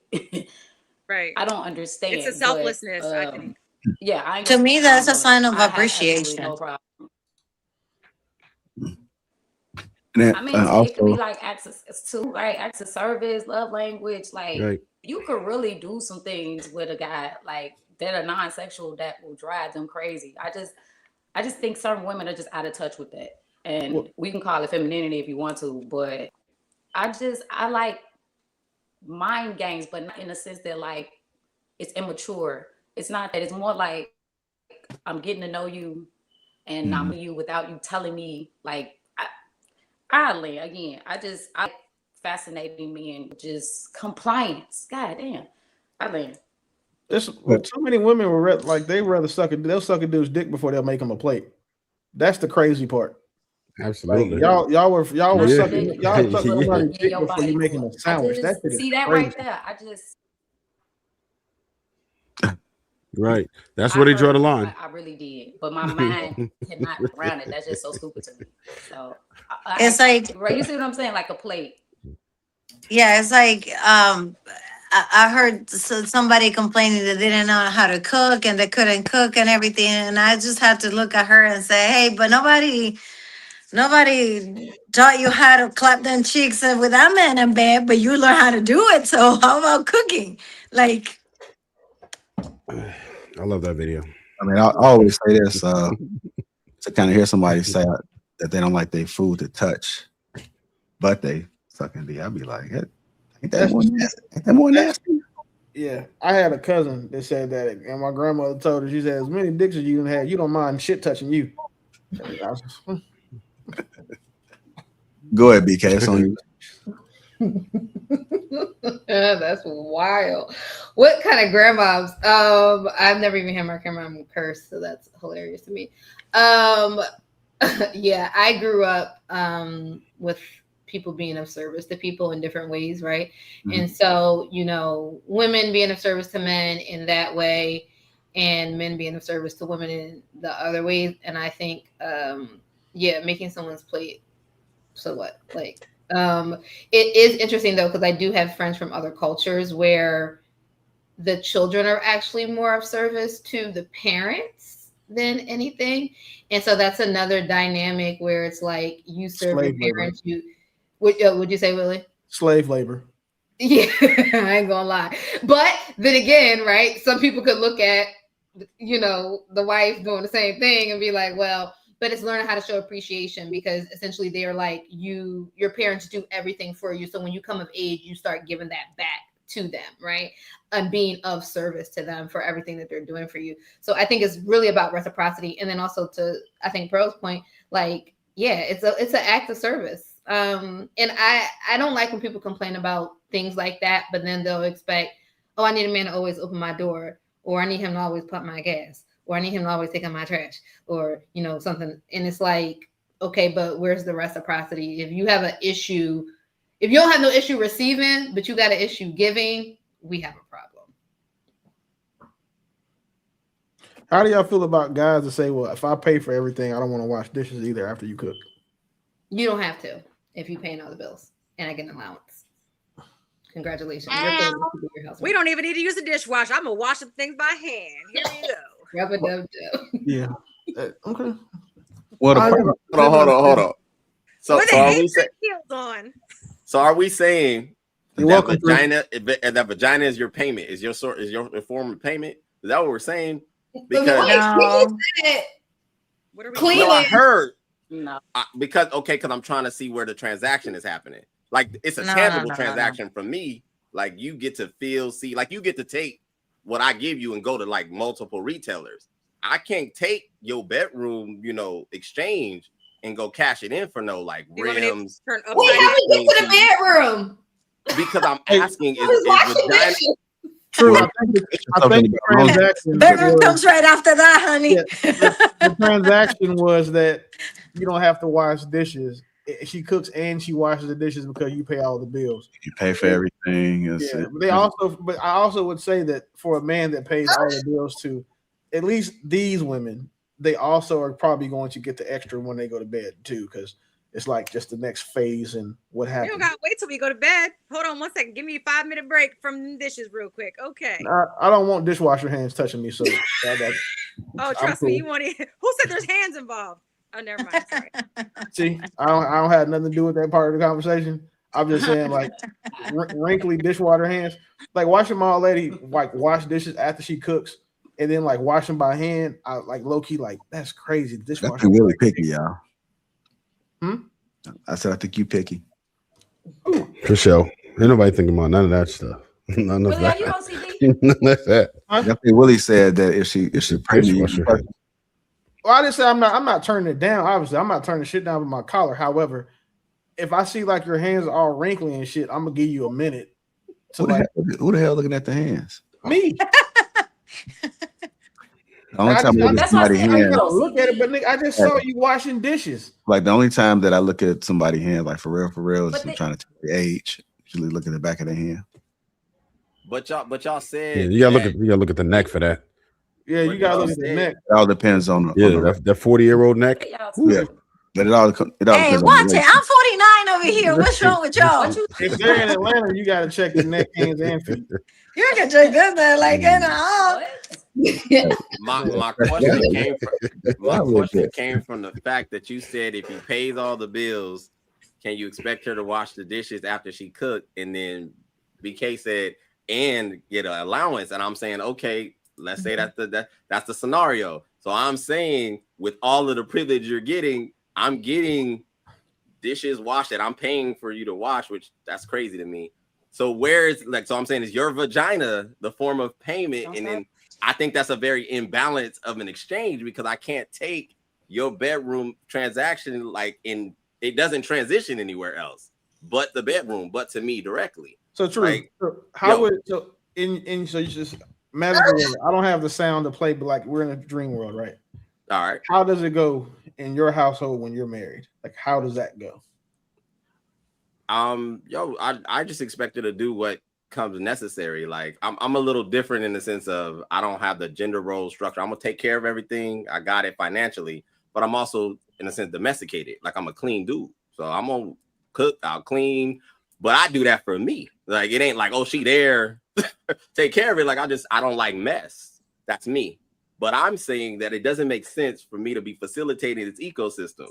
right. I don't understand. It's a selflessness, I think. Yeah. To me, that's a sign of appreciation. No problem. And then, I mean, it could be also, like access to right, acts of service, love language. Like Right. you could really do some things with a guy like that are non-sexual that will drive them crazy. I just think certain women are just out of touch with that. And Well, we can call it femininity if you want to, but I like mind games, but not in the sense that like it's immature. It's not that. It's more like I'm getting to know you and I'm you without you telling me like oddly again. I fascinating me and just compliance. God damn. I mean, well, too many women were like they'll suck a dude's dick before they'll make him a plate. That's the crazy part. Like Absolutely. y'all were no, sucking you sucking put somebody's in dick your before body you making for a it. sandwich. That shit is See that crazy. right there. Right. That's I where they draw heard the it. line. I really did, but my mind cannot get around it. That's just so stupid to me. So It's like, right, you see what I'm saying? Like a plate. yeah, it's like, I heard somebody complaining that they didn't know how to cook and they couldn't cook and everything. And I just had to look at her and say, hey, but nobody taught you how to clap them cheeks with that man in bed, but you learn how to do it. So how about cooking? Like, I love that video. I mean, I always say this to kind of hear somebody say that they don't like their food to touch, but they sucking D. I'd be like, hey, ain't that more nasty? Ain't that more nasty? Yeah, I had a cousin that said that, and my grandmother told her, she said, as many dicks as you had, you don't mind shit touching you. Go ahead, BK. It's on you. That's wild. What kind of grandmas? I've never even had my grandma curse, so that's hilarious to me. Yeah, I grew up with people being of service to people in different ways, right? Mhm. And so, women being of service to men in that way, and men being of service to women in the other ways. And I think, making someone's plate. So what? Like, it is interesting though, because I do have friends from other cultures where the children are actually more of service to the parents than anything. And so that's another dynamic where it's like you serve Slave your labor. parents. Would you say, Willie? Slave labor. Yeah, I ain't gonna lie. But then again, right? Some people could look at, the wife doing the same thing and be like, well, but it's learning how to show appreciation, because essentially they are like, your parents do everything for you. So when you come of age, you start giving that back to them, right? And being of service to them for everything that they're doing for you. So I think it's really about reciprocity. And then also to, I think, Pearl's point, like, yeah, it's an act of service. And I don't like when people complain about things like that, but then they'll expect, oh, I need a man to always open my door, or I need him to always pump my gas, or I need him to always take out my trash, or, something. And it's like, okay, but where's the reciprocity? If you have an issue, if you don't have no issue receiving, but you got an issue giving, we have a problem. How do y'all feel about guys that say, well, if I pay for everything, I don't want to wash dishes either after you cook? You don't have to if you're paying all the bills and I get an allowance. Congratulations. Your We don't even need to use a dishwasher. I'm going to wash the things by hand. Here you go. Rub-a-dub-dub. Yeah. Okay. Well, Hold on. So are we saying? On. So are we saying You're that welcome, that vagina is your payment? Is your form of payment? Is that what we're saying? Because no. What are we no, I heard No. because I'm trying to see where the transaction is happening. Like it's a tangible transaction for me. Like you get to see, like you get to take what I give you and go to like multiple retailers. I can't take your bedroom, exchange and go cash it in for no like rims. Wait, how we get to the bedroom? Because I'm asking, is vagina true? I think the transaction. Bedroom comes right after that, honey. Yeah, the transaction was that you don't have to wash dishes. She cooks and she washes the dishes because you pay all the bills. You pay for everything. Yeah, but I also would say that for a man that pays all the bills to, at least these women, they also are probably going to get the extra when they go to bed too, because it's like just the next phase and what happens. You don't gotta wait till we go to bed. Hold on 1 second. Give me a 5-minute break from dishes real quick. Okay. I don't want dishwasher hands touching me, so oh, trust me, you want it. Who said there's hands involved? Oh, never mind. Sorry. See, I don't have nothing to do with that part of the conversation. I'm just saying, like, wrinkly dishwater hands. Like, watching my old lady like wash dishes after she cooks, and then like wash them by hand. I like low key like that's crazy. I Dishwasher think really picky, y'all. Hmm? I said I think you picky. For sure. Ain't nobody thinking about none of that stuff. None of Willie, are that. you OCD? None of that. I think Willie said that if she pregnant, Dishwasher. Well, I didn't say I'm not turning it down. Obviously, I'm not turning shit down with my collar. However, if I see like your hands are all wrinkly and shit, I'm gonna give you a minute to who the hell looking at the hands? me. The only time I look at That's why I somebody's said, hands, Look at it, but nigga, I just saw you washing dishes. like the only time that I look at somebody's hand, like for real, is But I'm trying to tell the age. Usually look at the back of their hand. But y'all Yeah, said you gotta look at the neck for that. Yeah, you gotta look at the neck. It all depends on the that 40-year-old neck. Yeah, but it all Hey, depends watch on the it. I'm 49 over here. What's wrong with y'all? If they're in Atlanta, you gotta check the neck, hands, and feet. You can check that there like in my question came from the fact that you said if he pays all the bills, can you expect her to wash the dishes after she cooked? And then BK said and get an allowance, and I'm saying okay, let's say that's the scenario. So I'm saying with all of the privilege you're getting, I'm getting dishes washed that I'm paying for you to wash, which that's crazy to me. So I'm saying is your vagina the form of payment? And then I think that's a very imbalance of an exchange because I can't take your bedroom transaction like it doesn't transition anywhere else but the bedroom, but to me directly. So true. Like, so you just magically, I don't have the sound to play, but like we're in a dream world, right? All right. How does it go in your household when you're married? Like, how does that go? I just expect her to do what comes necessary. Like I'm a little different in the sense of I don't have the gender role structure. I'm gonna take care of everything. I got it financially, but I'm also in a sense domesticated. Like I'm a clean dude, so I'm gonna cook, I'll clean, but I do that for me. Like it ain't like oh she there, take care of it. Like I don't like mess. That's me. But I'm saying that it doesn't make sense for me to be facilitating this ecosystem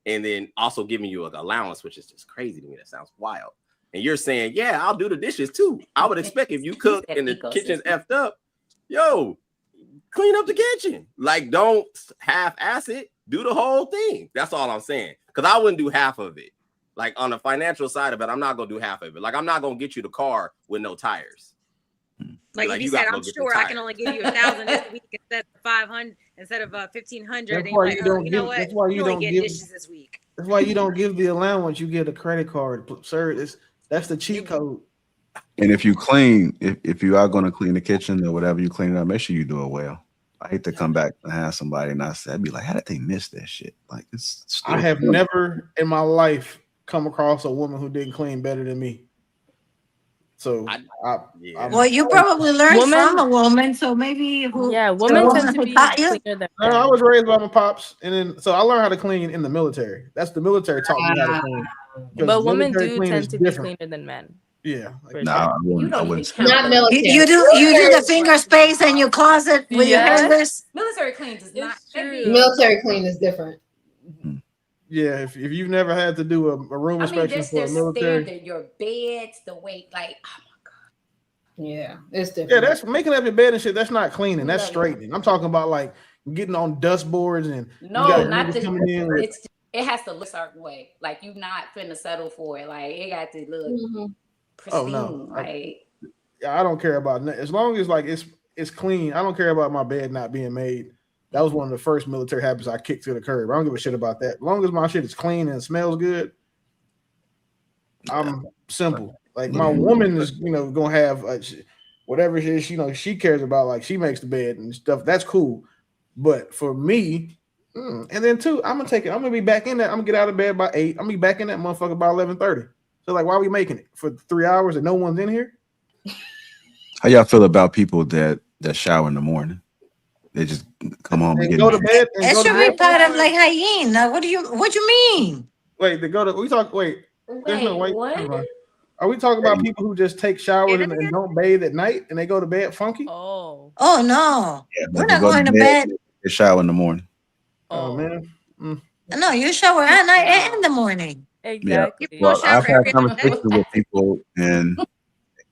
and then also giving you an allowance, which is just crazy to me. That sounds wild. And you're saying, yeah, I'll do the dishes too. I would expect if you cook and the kitchen's effed up, yo, clean up the kitchen. Like, don't half-ass it. Do the whole thing. That's all I'm saying. Because I wouldn't do half of it. Like, on the financial side of it, I'm not going to do half of it. Like, I'm not going to get you the car with no tires. Like if you said, I'm sure I can only give you 1,000 this week instead of 500, instead of 1,500. That's why you know what? That's why you don't get give dishes this week. That's why you don't give the allowance. You get a credit card, sir. That's the cheat code. And if you clean, if you are going to clean the kitchen or whatever you clean it up, make sure you do it well. I hate to come back and have somebody and I'd be like, how did they miss that shit? Like it's. I have never in my life come across a woman who didn't clean better than me. So well, you probably learned from a woman, so maybe women tend to be cleaner than men. I was raised by my pops, and then so I learned how to clean in the military. That's the military taught me how to clean. But women do tend to be cleaner than men. Yeah. I wouldn't. Not military. You do the finger space and your closet with your handlers. Military clean does not. Military clean is different. Yeah, if you've never had to do a room inspection for a military, standard, your beds, the weight, like oh my god. Yeah, it's different. Yeah, that's making up your bed and shit. That's not cleaning. That's straightening. I'm talking about like getting on dust boards and not the. It has to look a certain way. Like you're not finna settle for it. Like it got to look pristine. Oh no, like I don't care about as long as like it's clean. I don't care about my bed not being made. That was one of the first military habits I kicked to the curb. I don't give a shit about that. As long as my shit is clean and smells good, I'm simple. Like my woman is, gonna have whatever it is, she cares about. Like she makes the bed and stuff. That's cool. But for me, and then too, I'm gonna be back in that. I'm gonna get out of bed by 8. I'm gonna be back in that motherfucker by 11:30. So like, why are we making it for 3 hours and no one's in here? How y'all feel about people that shower in the morning? They just come home and go to bed. It should be part of like hygiene. What do you mean? Wait, there's no wait. What? Are we talking about people who just take showers and don't bathe at night and they go to bed funky? Oh no. Yeah, we're not going to bed. They shower in the morning. Oh man. No, you shower at night and in the morning. Yeah. Exactly. Well, shower I've had every other day. conversations with people, and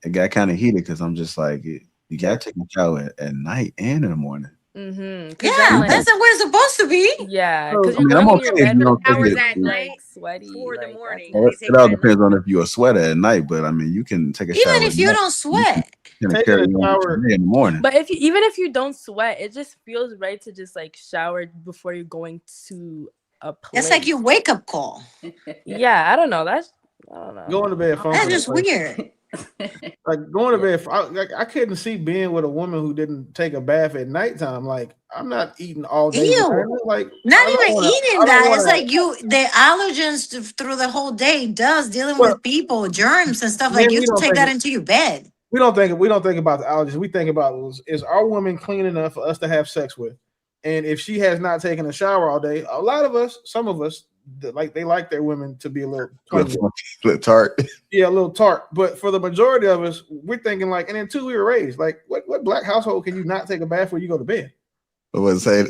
it got kind of heated because I'm just like, you gotta take a shower at night and in the morning. Mm-hmm. Yeah, that's how we're supposed to be. Yeah, I because mean, you're I'm going okay to your if you bed don't take Hours it. at night, like sweaty. 4 in the Like, morning. Well, it all depends on if you're a sweater at night, but I mean, you can take a shower. Even if at you night. don't sweat. You can Taking carry a on shower- in the morning. But even if you don't sweat, it just feels right to just like shower before you're going to a place. It's like your wake up call. Yeah, I don't know. I don't know. Going to bed That's funky. just weird. Like going to bed, I couldn't see being with a woman who didn't take a bath at nighttime. Like I'm not eating all day. Ew. Like Not I don't even wanna- I eating don't that. It's wanna- like the allergens through the whole day does dealing with people, germs and stuff. Man, Like you we have to don't take think that it- into your bed. we don't think about the allergies. We think about is our woman clean enough for us to have sex with? And if she has not taken a shower all day, a lot of us, some of us, they like their women to be a little Little tart. yeah, a little tart. But for the majority of us, we're thinking like, and then two, we were raised like, what black household can you not take a bath before you go to bed? But what say?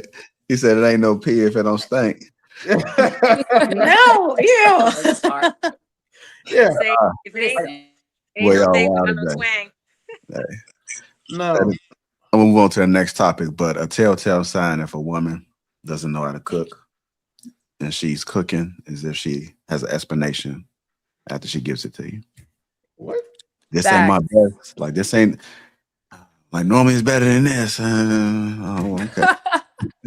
He said it ain't no pee if it don't stink. No, ew. Yeah. Say, if it ain't, Boy, no y'all thing, wild got no today. twang. No. I'm gonna move on to the next topic, but a telltale sign if a woman doesn't know how to cook and she's cooking is if she has an explanation after she gives it to you. What? This ain't my best. Like this ain't like normally it's better than this. Oh, okay.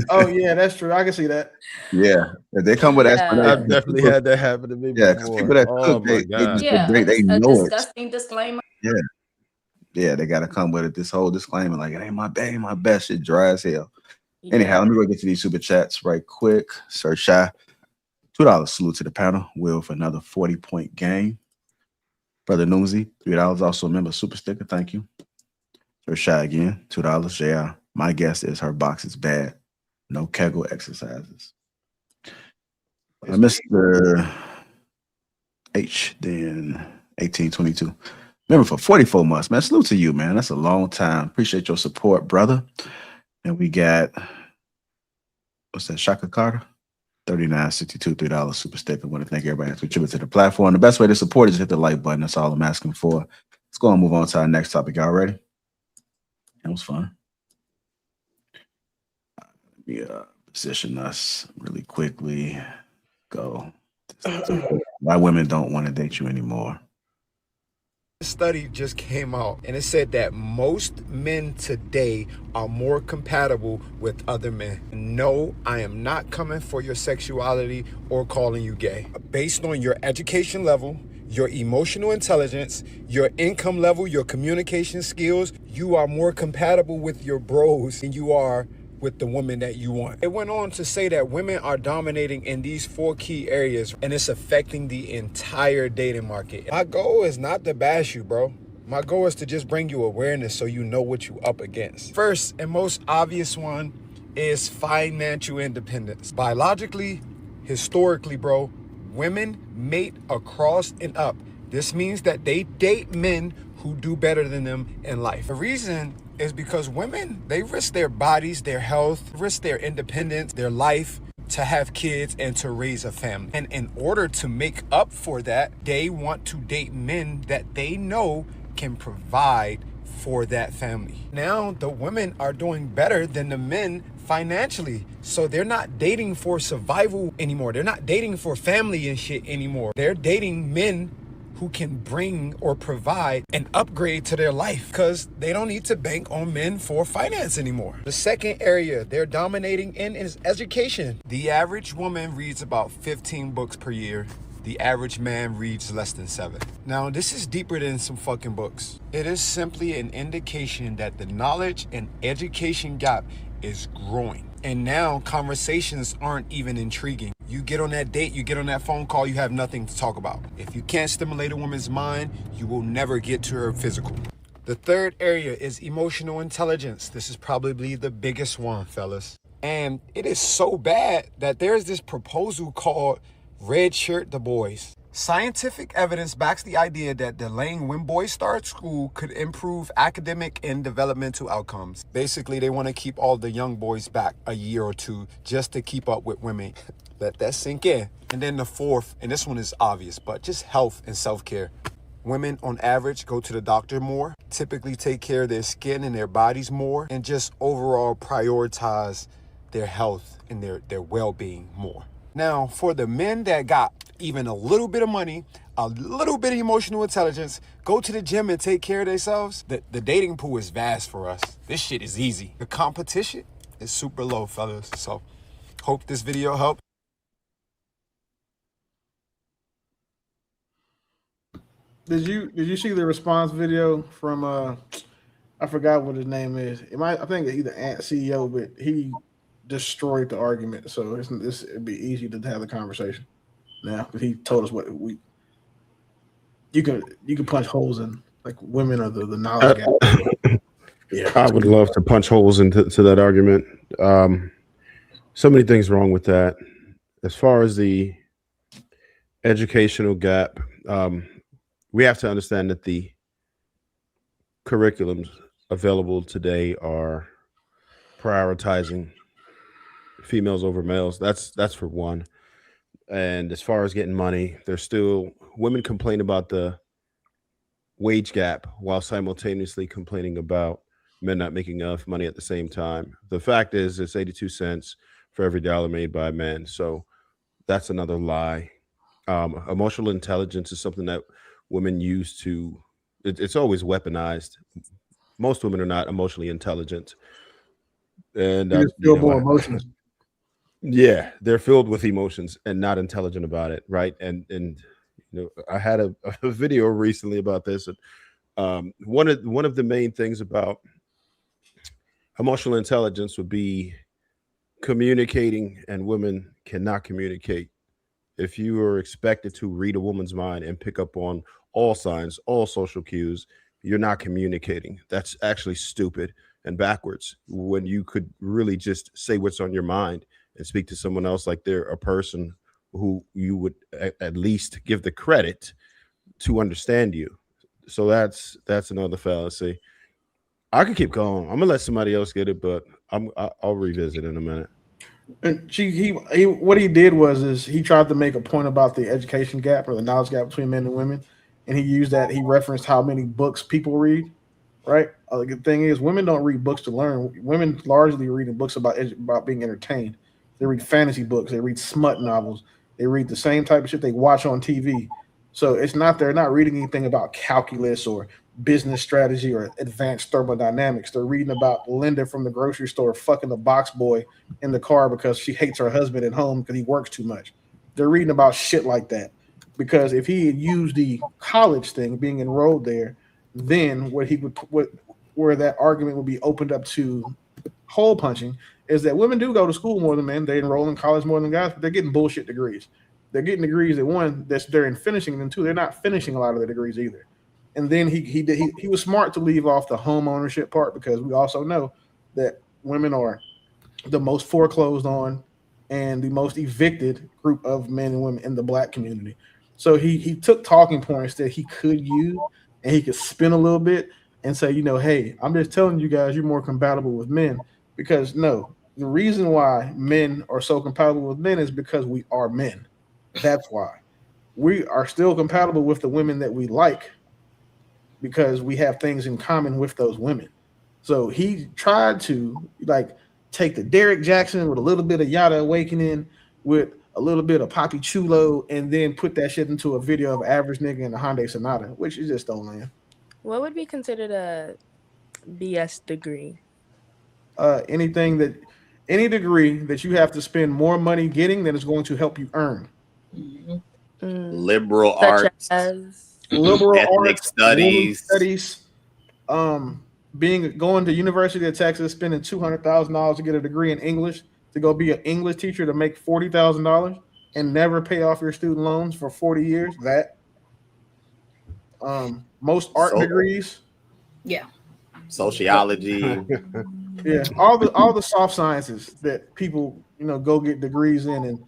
Oh yeah, that's true. I can see that. Yeah, if they come with explanation. I've definitely had that happen to me Yeah, because before. people that Oh cook, my they God. just Yeah, they a know it. disgusting disclaimer. Yeah, they gotta come with it. This whole disclaimer, like it ain't my best. Shit dry as hell. Anyhow, let me go get to these super chats right quick. Sir Shy, $2 salute to the panel. Will for another 40-point game. Brother Noomsy, $3. Also a member super sticker. Thank you. Sir Shy again, $2. JR. My guess is her box is bad. No Kegel exercises. Mr. H, then 1822. Remember for 44 months, man. Salute to you, man. That's a long time. Appreciate your support, brother. And we got, what's that, Shaka Carter? $39.62, $3 super sticker. I want to thank everybody that's contributed to the platform. The best way to support is hit the like button. That's all I'm asking for. Let's go and move on to our next topic. Y'all ready? That was fun. Let me position us really quickly. Go. Why women don't want to date you anymore. Study just came out and it said that most men today are more compatible with other men. No, I am not coming for your sexuality or calling you gay. Based on your education level, your emotional intelligence, your income level, your communication skills, you are more compatible with your bros than you are with the woman that you want. It went on to say that women are dominating in these 4 key areas and it's affecting the entire dating market. My goal is not to bash you, bro. My goal is to just bring you awareness so you know what you up against. First and most obvious one is financial independence. Biologically, historically, bro, women mate across and up. This means that they date men who do better than them in life. The reason is because women, they risk their bodies, their health, risk their independence, their life to have kids and to raise a family. And in order to make up for that, they want to date men that they know can provide for that family. Now the women are doing better than the men financially. So they're not dating for survival anymore. They're not dating for family and shit anymore. They're dating men who can bring or provide an upgrade to their life because they don't need to bank on men for finance anymore. The second area they're dominating in is education. The average woman reads about 15 books per year. The average man reads less than 7. Now, this is deeper than some fucking books. It is simply an indication that the knowledge and education gap is growing. And now conversations aren't even intriguing. You get on that date, you get on that phone call, you have nothing to talk about. If you can't stimulate a woman's mind, you will never get to her physical. The third area is emotional intelligence. This is probably the biggest one, fellas. And it is so bad that there's this proposal called Red Shirt the Boys. Scientific evidence backs the idea that delaying when boys start school could improve academic and developmental outcomes. Basically, they want to keep all the young boys back a year or two just to keep up with women. Let that sink in. And then the fourth, and this one is obvious, but just health and self-care. Women on average go to the doctor more, typically take care of their skin and their bodies more, and just overall prioritize their health and their well-being more. Now, for the men that got even a little bit of money, a little bit of emotional intelligence, go to the gym and take care of themselves, the dating pool is vast for us. This shit is easy. The competition is super low, fellas. So, hope this video helped. Did you see the response video from I forgot what his name is. I think it's either Ant CEO, but he destroyed the argument. So it'd be easy to have the conversation now because he told us what you can punch holes in, like women are the knowledge gap. Yeah, I would love to punch holes into that argument. So many things wrong with that. As far as the educational gap, we have to understand that the curriculums available today are prioritizing females over males. That's for one. And as far as getting money, there's still women complain about the wage gap while simultaneously complaining about men not making enough money at the same time. The fact is it's 82 cents for every dollar made by men. So that's another lie. Emotional intelligence is something that women use to, it's always weaponized. Most women are not emotionally intelligent. And you just feel more emotions. Yeah, they're filled with emotions and not intelligent about it, right? And you know, I had a video recently about this. One of the main things about emotional intelligence would be communicating, and women cannot communicate. If you are expected to read a woman's mind and pick up on all signs, all social cues, you're not communicating. That's actually stupid and backwards when you could really just say what's on your mind and speak to someone else like they're a person who you would at least give the credit to understand you. So that's another fallacy. I could keep going. I'm gonna let somebody else get it, but I'll revisit in a minute. And he what he did was he tried to make a point about the education gap or the knowledge gap between men and women, and he used that. He referenced how many books people read, right? The good thing is women don't read books to learn. Women largely reading books about being entertained. They read fantasy books. They read smut novels. They read the same type of shit they watch on TV. So they're not reading anything about calculus or business strategy or advanced thermodynamics. They're reading about Linda from the grocery store fucking the box boy in the car because she hates her husband at home because he works too much. They're reading about shit like that. Because if he had used the college thing, being enrolled there, then where that argument would be opened up to hole punching is that women do go to school more than men. They enroll in college more than guys, but they're getting bullshit degrees. They're getting degrees that one, they're in finishing, and two, they're not finishing a lot of the degrees either. And then he was smart to leave off the home ownership part because we also know that women are the most foreclosed on and the most evicted group of men and women in the Black community. So he took talking points that he could use and he could spin a little bit and say, hey, I'm just telling you guys you're more compatible with men because the reason why men are so compatible with men is because we are men. That's why. We are still compatible with the women that we like because we have things in common with those women. So he tried to take the Derek Jackson with a little bit of Yada Awakening with a little bit of Poppy Chulo and then put that shit into a video of average nigga in a Hyundai Sonata, which is just don't land. What would be considered a BS degree? Any degree that you have to spend more money getting than is going to help you earn. Mm-hmm. Liberal arts, liberal ethnic arts, studies. Going to University of Texas, spending $200,000 to get a degree in English, to go be an English teacher to make $40,000 and never pay off your student loans for 40 years. That most art degrees, sociology, all the soft sciences that people go get degrees in and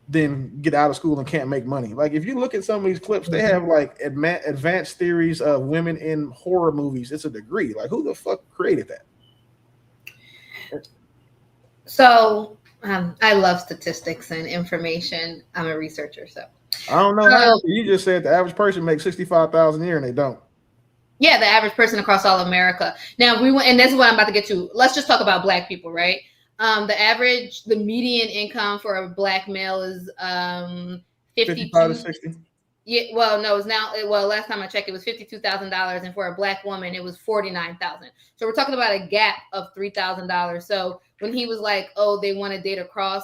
then get out of school and can't make money. Like if you look at some of these clips, they have like advanced theories of women in horror movies. It's a degree. Like who the fuck created that? So I love statistics and information. I'm a researcher, so I don't know how you just said the average person makes 65,000 a year and they don't. yeah, the average person across all America. Now we went, and this is what I'm about to get to. Let's just talk about Black people, right? The median income for a Black male is 55 to 60. Yeah, well, no, it's now. Well, last time I checked, it was $52,000, and for a Black woman, it was $49,000. So we're talking about a gap of $3,000. So when he was like, "Oh, they want to date across,"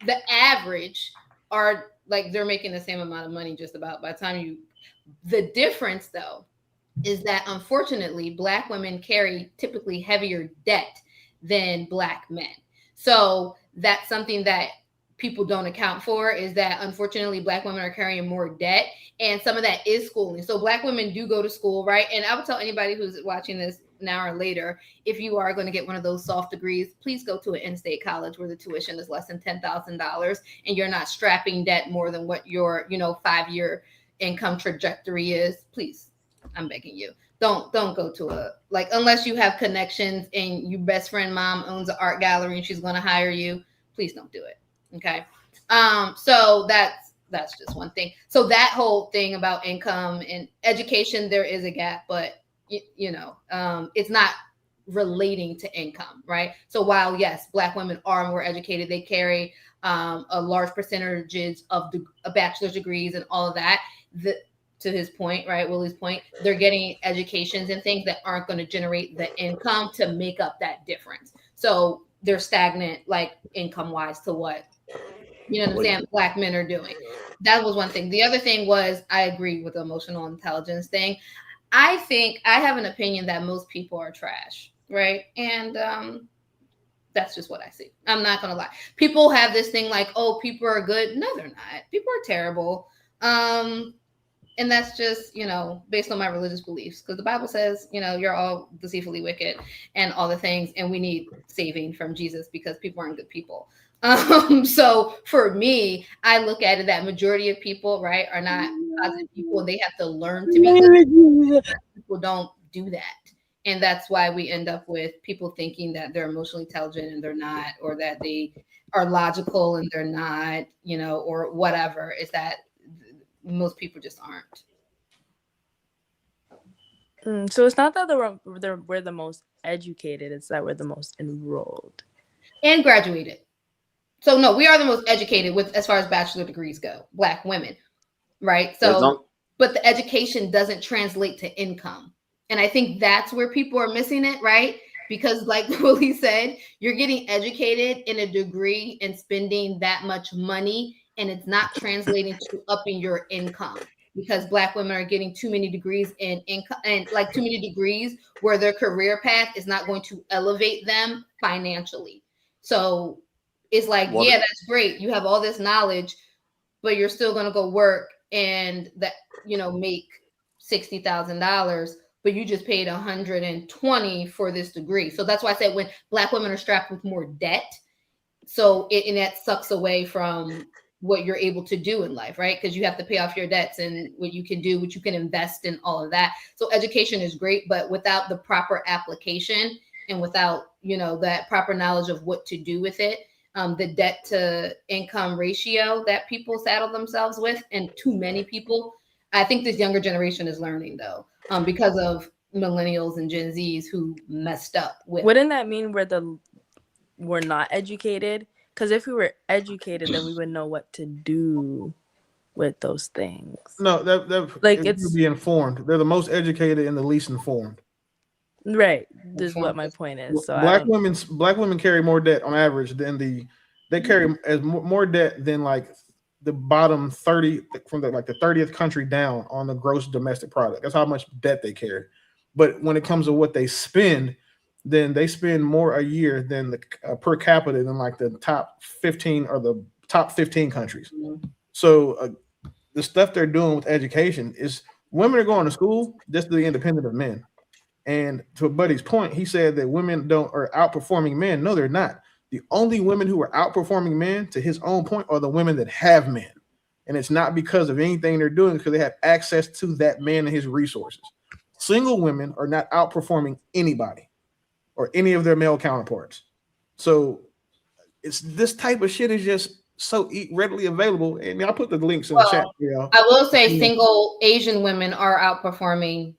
the average are like they're making the same amount of money just about by the time you. The difference, though, is that unfortunately, Black women carry typically heavier debt than Black men. So that's something that people don't account for, is that unfortunately Black women are carrying more debt, and some of that is schooling. So Black women do go to school, right? And I would tell anybody who's watching this now or later, if you are going to get one of those soft degrees, please go to an in-state college where the tuition is less than $10,000 and you're not strapping debt more than what your 5-year income trajectory is. Please, I'm begging you. Don't go to unless you have connections and your best friend mom owns an art gallery and she's going to hire you. Please don't do it. Okay. So that's just one thing. So that whole thing about income and education, there is a gap, but it's not relating to income, right? So while yes, Black women are more educated, they carry a large percentages of bachelor's degrees and all of that. To his point, right, Willie's point, they're getting educations and things that aren't going to generate the income to make up that difference. So they're stagnant, like income wise, to what I'm saying Black men are doing. That was one thing. The other thing was, I agree with the emotional intelligence thing. I think I have an opinion that most people are trash, right? And that's just what I see. I'm not gonna lie. People have this thing like, oh, people are good. No, they're not. People are terrible. And that's just, based on my religious beliefs, because the Bible says, you're all deceitfully wicked and all the things, and we need saving from Jesus because people aren't good people. So for me, I look at it that majority of people, right, are not positive people, and they have to learn to be good. People don't do that. And that's why we end up with people thinking that they're emotionally intelligent and they're not, or that they are logical and they're not, or whatever, is that most people just aren't. So it's not that we're the most educated, it's that we're the most enrolled and graduated. So no, we are the most educated with as far as bachelor degrees go, Black women, right? So but the education doesn't translate to income, and I think that's where people are missing it, right? Because like Willie said, you're getting educated in a degree and spending that much money, and it's not translating to upping your income, because Black women are getting too many degrees in income, and like too many degrees where their career path is not going to elevate them financially. So it's like, yeah, that's great. You have all this knowledge, but you're still going to go work and that, make $60,000, but you just paid $120 for this degree. So that's why I said when Black women are strapped with more debt, so and that sucks away from what you're able to do in life, right? Because you have to pay off your debts and what you can do, what you can invest in, all of that. So education is great, but without the proper application and without, that proper knowledge of what to do with it, the debt to income ratio that people saddle themselves with, and too many people, I think this younger generation is learning though, because of millennials and Gen Zs who messed up with. Wouldn't that mean we're not educated? Because if we were educated, then we would know what to do with those things. No, it's be informed. They're the most educated and the least informed. Right. This is what my point is. So Black women carry more debt on average than they carry as more debt than like the bottom 30 from the 30th country down on the gross domestic product. That's how much debt they carry. But when it comes to what they spend, then they spend more a year than the per capita than like the top 15 or the top 15 countries. Mm-hmm. So the stuff they're doing with education is women are going to school just to be independent of men. And to Buddy's point, he said that women are outperforming men. No, they're not. The only women who are outperforming men, to his own point, are the women that have men. And it's not because of anything they're doing, because they have access to that man and his resources. Single women are not outperforming anybody or any of their male counterparts. So it's this type of shit is just so readily available. I mean, I put the links in the Well, chat. You know, I will say single Asian women are outperforming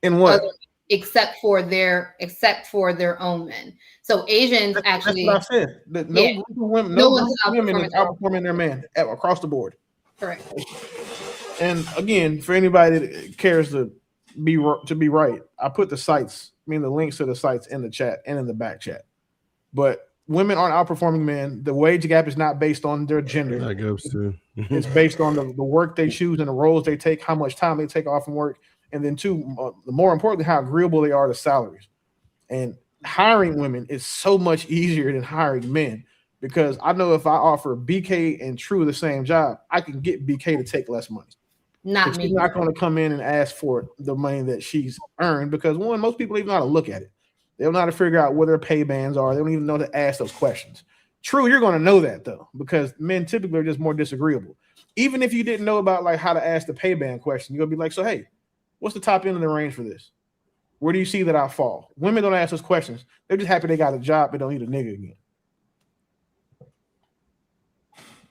in what? Except for their own men. So Asians actually. That's what I said. That no group of women, no group of women is outperforming their man across the board. Correct. And again, for anybody that cares to be right, I put the sites, the links to the sites in the chat and in the back chat. But women aren't outperforming men. The wage gap is not based on their gender. That goes to it's based on the work they choose and the roles they take, how much time they take off from work, and then more importantly, how agreeable they are to salaries. And hiring women is so much easier than hiring men, because I know if I offer BK and True the same job, I can get BK to take less money. Not me. She's not going to come in and ask for the money that she's earned, because one, most people even know how to look at it. They don't know how to figure out what their pay bands are. They don't even know to ask those questions. True, you're going to know that though, because men typically are just more disagreeable. Even if you didn't know about like how to ask the pay band question, you're going to be like, so hey, what's the top end of the range for this? Where do you see that I fall? Women don't ask those questions. They're just happy they got a job. They don't need a nigga again.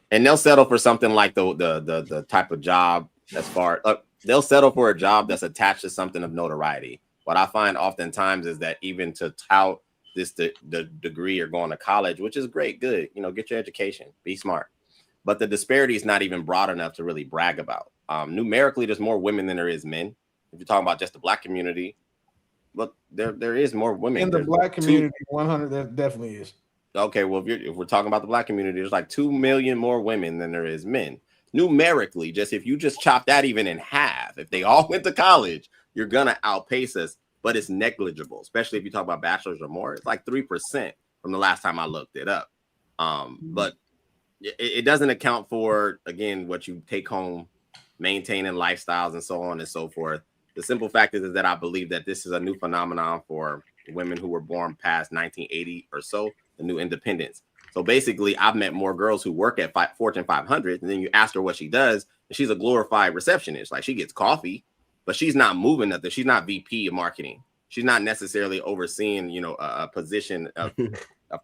And they'll settle for something like the type of job they'll settle for a job that's attached to something of notoriety. What I find oftentimes is that even to tout this the degree or going to college, which is great, good, get your education, be smart, but the disparity is not even broad enough to really brag about. Numerically, there's more women than there is men. If you're talking about just the Black community, but there is more women in the Black community. 100, there definitely is. Okay, well, if we're talking about the Black community, there's like 2 million more women than there is men. Numerically, just if you just chop that even in half, if they all went to college, you're gonna outpace us, but it's negligible, especially if you talk about bachelor's or more. It's like 3% from the last time I looked it up. But it doesn't account for, again, what you take home, maintaining lifestyles and so on and so forth. The simple fact is that I believe that this is a new phenomenon for women who were born past 1980 or so, the new independence. So basically, I've met more girls who work at Fortune 500, and then you ask her what she does, and she's a glorified receptionist. Like, she gets coffee, but she's not moving nothing. She's not VP of marketing. She's not necessarily overseeing, a position of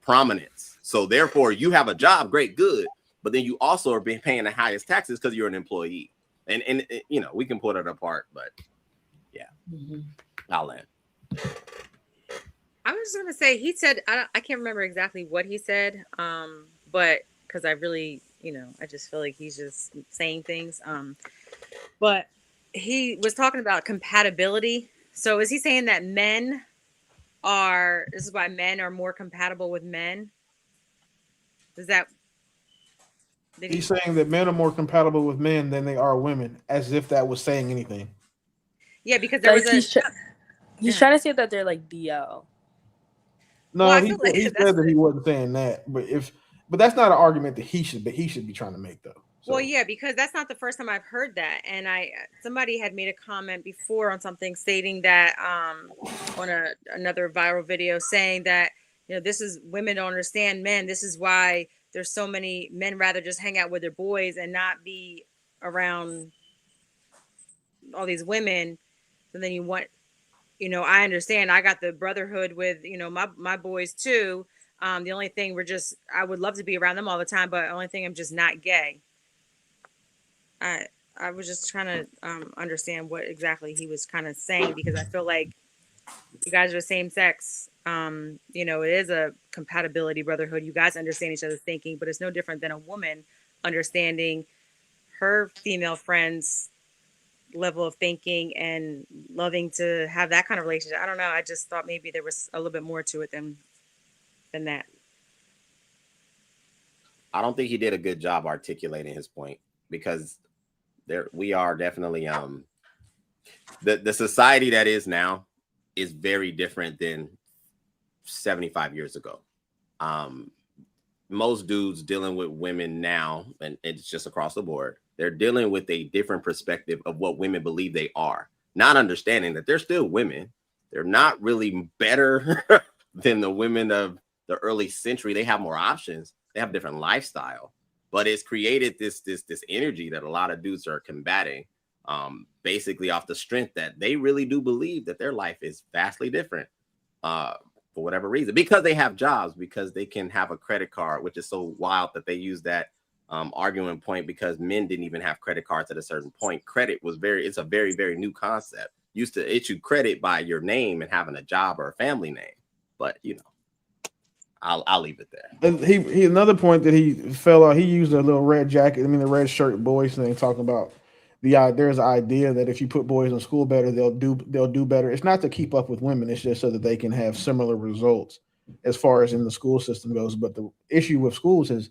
prominence. So therefore, you have a job, great, good, but then you also are being paying the highest taxes because you're an employee. And we can put it apart, but yeah, I'll end. I was going to say, he said, I can't remember exactly what he said, but because I really, I just feel like he's just saying things. But he was talking about compatibility. So is he saying that this is why men are more compatible with men? He's saying that men are more compatible with men than they are women, as if that was saying anything. Yeah, because there was he's trying to say that they're like DL. No, he said that he wasn't saying that, but that's not an argument that he should be trying to make, though. So. Well, yeah, because that's not the first time I've heard that, and somebody had made a comment before on something stating that on another viral video saying that this is, women don't understand men. This is why there's so many men rather just hang out with their boys and not be around all these women. So then you want. I understand. I got the brotherhood with, my boys too. The only thing I would love to be around them all the time, but the only thing, I'm just not gay. I was just trying to understand what exactly he was kind of saying, because I feel like you guys are the same sex. It is a compatibility brotherhood. You guys understand each other's thinking, but it's no different than a woman understanding her female friends' level of thinking and loving to have that kind of relationship. I don't know. I just thought maybe there was a little bit more to it than that. I don't think he did a good job articulating his point, because we are definitely the society that is now is very different than 75 years ago. Most dudes dealing with women now, and it's just across the board, they're dealing with a different perspective of what women believe they are, not understanding that they're still women. They're not really better than the women of the early century. They have more options. They have different lifestyle, but it's created this energy that a lot of dudes are combating, basically off the strength that they really do believe that their life is vastly different for whatever reason, because they have jobs, because they can have a credit card, which is so wild that they use that argument point, because men didn't even have credit cards at a certain point. Credit was it's a very, very new concept. Used to issue credit by your name and having a job or a family name. But, you know, I'll leave it there. And he another point that he fell out. He used a little red jacket. I mean, the red shirt boys thing, talking about there's an idea that if you put boys in school better, they'll do better. It's not to keep up with women. It's just so that they can have similar results as far as in the school system goes. But the issue with schools has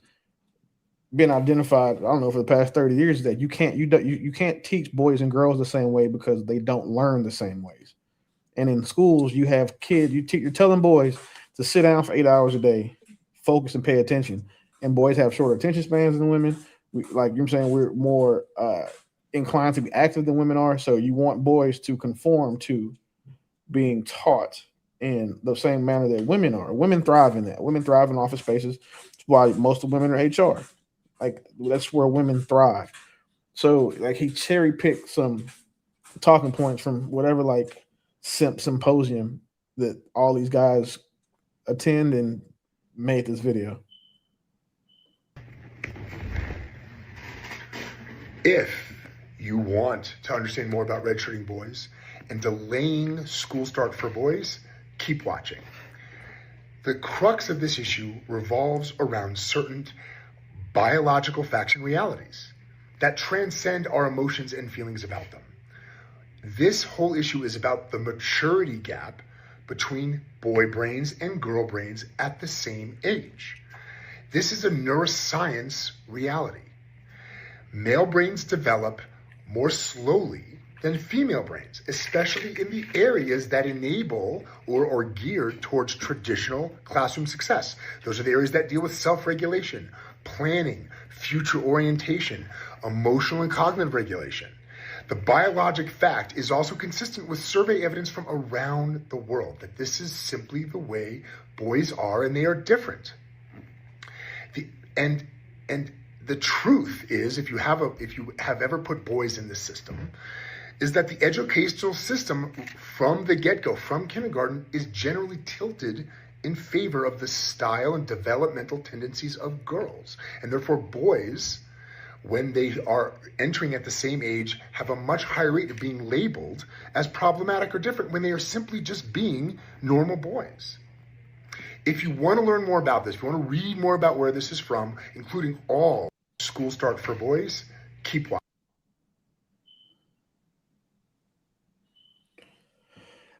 been identified, I don't know, for the past 30 years, that you can't teach boys and girls the same way because they don't learn the same ways. And in schools, you have kids, you're telling boys to sit down for 8 hours a day, focus and pay attention. And boys have shorter attention spans than women. We're more inclined to be active than women are. So you want boys to conform to being taught in the same manner that women are. Women thrive in that. Women thrive in office spaces. That's why most of women are HR. Like, that's where women thrive. So like, he cherry picked some talking points from whatever like symposium that all these guys attend and made this video. If you want to understand more about redshirting boys and delaying school start for boys, keep watching. The crux of this issue revolves around certain biological facts and realities that transcend our emotions and feelings about them. This whole issue is about the maturity gap between boy brains and girl brains at the same age. This is a neuroscience reality. Male brains develop more slowly than female brains, especially in the areas that enable or are geared towards traditional classroom success. Those are the areas that deal with self-regulation, planning, future orientation, emotional and cognitive regulation. The biologic fact is also consistent with survey evidence from around the world that this is simply the way boys are, and they are different. And the truth is, if you have ever put boys in this system, is that the educational system from the get-go, from kindergarten, is generally tilted in favor of the style and developmental tendencies of girls. And therefore boys, when they are entering at the same age, have a much higher rate of being labeled as problematic or different when they are simply just being normal boys. If you want to learn more about this, if you want to read more about where this is from, including all school start for boys, keep watching.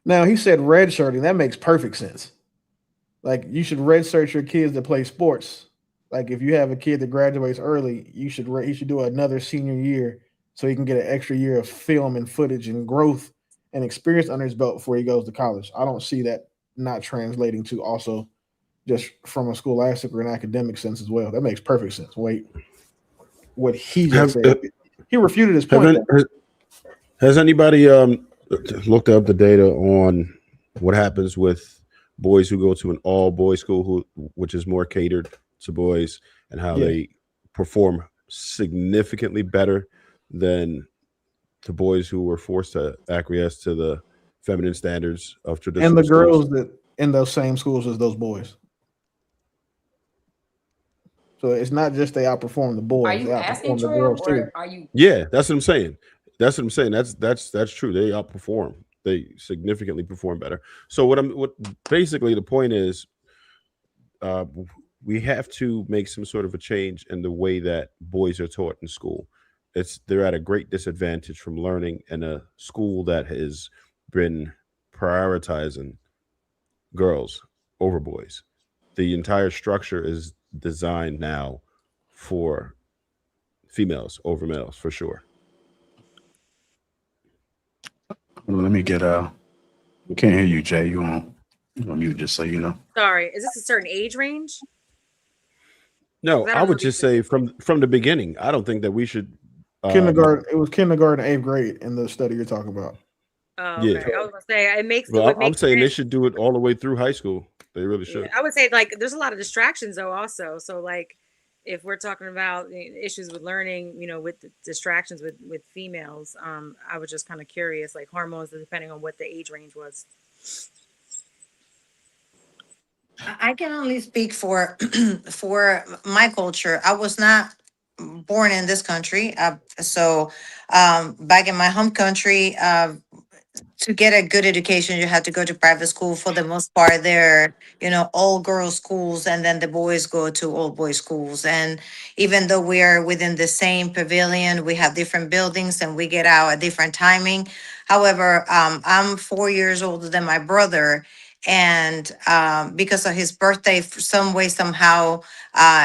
Now, he said red shirting. That makes perfect sense. Like, you should red shirt your kids that play sports. Like, if you have a kid that graduates early, he should do another senior year so he can get an extra year of film and footage and growth and experience under his belt before he goes to college. I don't see that not translating to also just from a scholastic or an academic sense as well. That makes perfect sense. Wait, what he just said. He refuted his point. Has anybody looked up the data on what happens with boys who go to an all-boys school, which is more catered to boys, and how they perform significantly better than the boys who were forced to acquiesce to the feminine standards of traditional and the schools? girls that in those same schools as those boys? So it's not just they outperform the boys; Are you they asking outperform the Troy, girls too. or are you? Yeah, that's what I'm saying. That's true. They outperform. They significantly perform better. So what basically the point is, we have to make some sort of a change in the way that boys are taught in school. They're at a great disadvantage from learning in a school that has been prioritizing girls over boys. The entire structure is designed now for females over males, for sure. Let me get we can't hear you, Jay. You on mute, just so you know. Sorry, is this a certain age range? No, I would just say from the beginning, I don't think that we should Kindergarten. It was kindergarten, 8th grade in the study you're talking about. Oh, okay. Yeah. I was gonna say it makes. Well, I'm makes saying they sense. should do it all the way through high school. They really should. Yeah, I would say like there's a lot of distractions though also. So like if we're talking about issues with learning, with the distractions with females, I was just kind of curious, like hormones, depending on what the age range was. I can only speak for for my culture. I was not born in this country, so back in my home country, to get a good education, you had to go to private school. For the most part, they're, all girls schools, and then the boys go to all boys schools. And even though we are within the same pavilion, we have different buildings and we get out at different timing. However, I'm 4 years older than my brother. And because of his birthday, some way, somehow,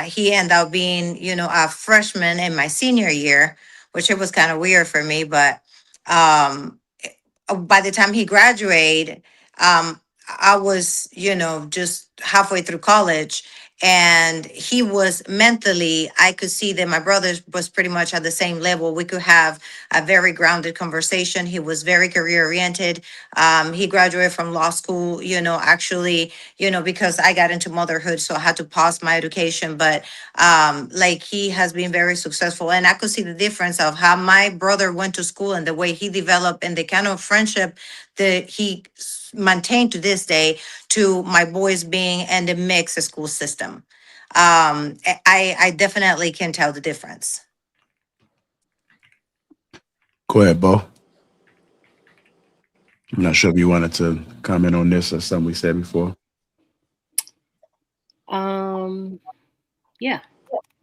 he ended up being, a freshman in my senior year, which it was kind of weird for me. But by the time he graduated, I was, just halfway through college. And he was mentally, I could see that my brother was pretty much at the same level. We could have a very grounded conversation. He was very career oriented. He graduated from law school, actually, because I got into motherhood, so I had to pause my education. But like, he has been very successful, and I could see the difference of how my brother went to school and the way he developed and the kind of friendship that he maintained to this day, to my boys being in the mixed school system. I definitely can tell the difference. Go ahead, Bo. I'm not sure if you wanted to comment on this or something we said before. Yeah,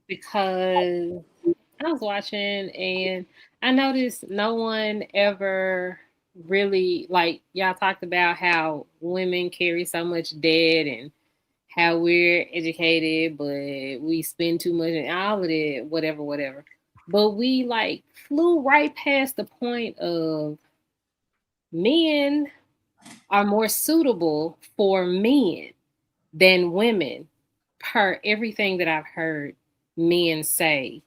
because I was watching and I noticed no one ever really, like, y'all talked about how women carry so much debt and how we're educated, but we spend too much and all of it, whatever. But we like flew right past the point of men are more suitable for men than women, per everything that I've heard men say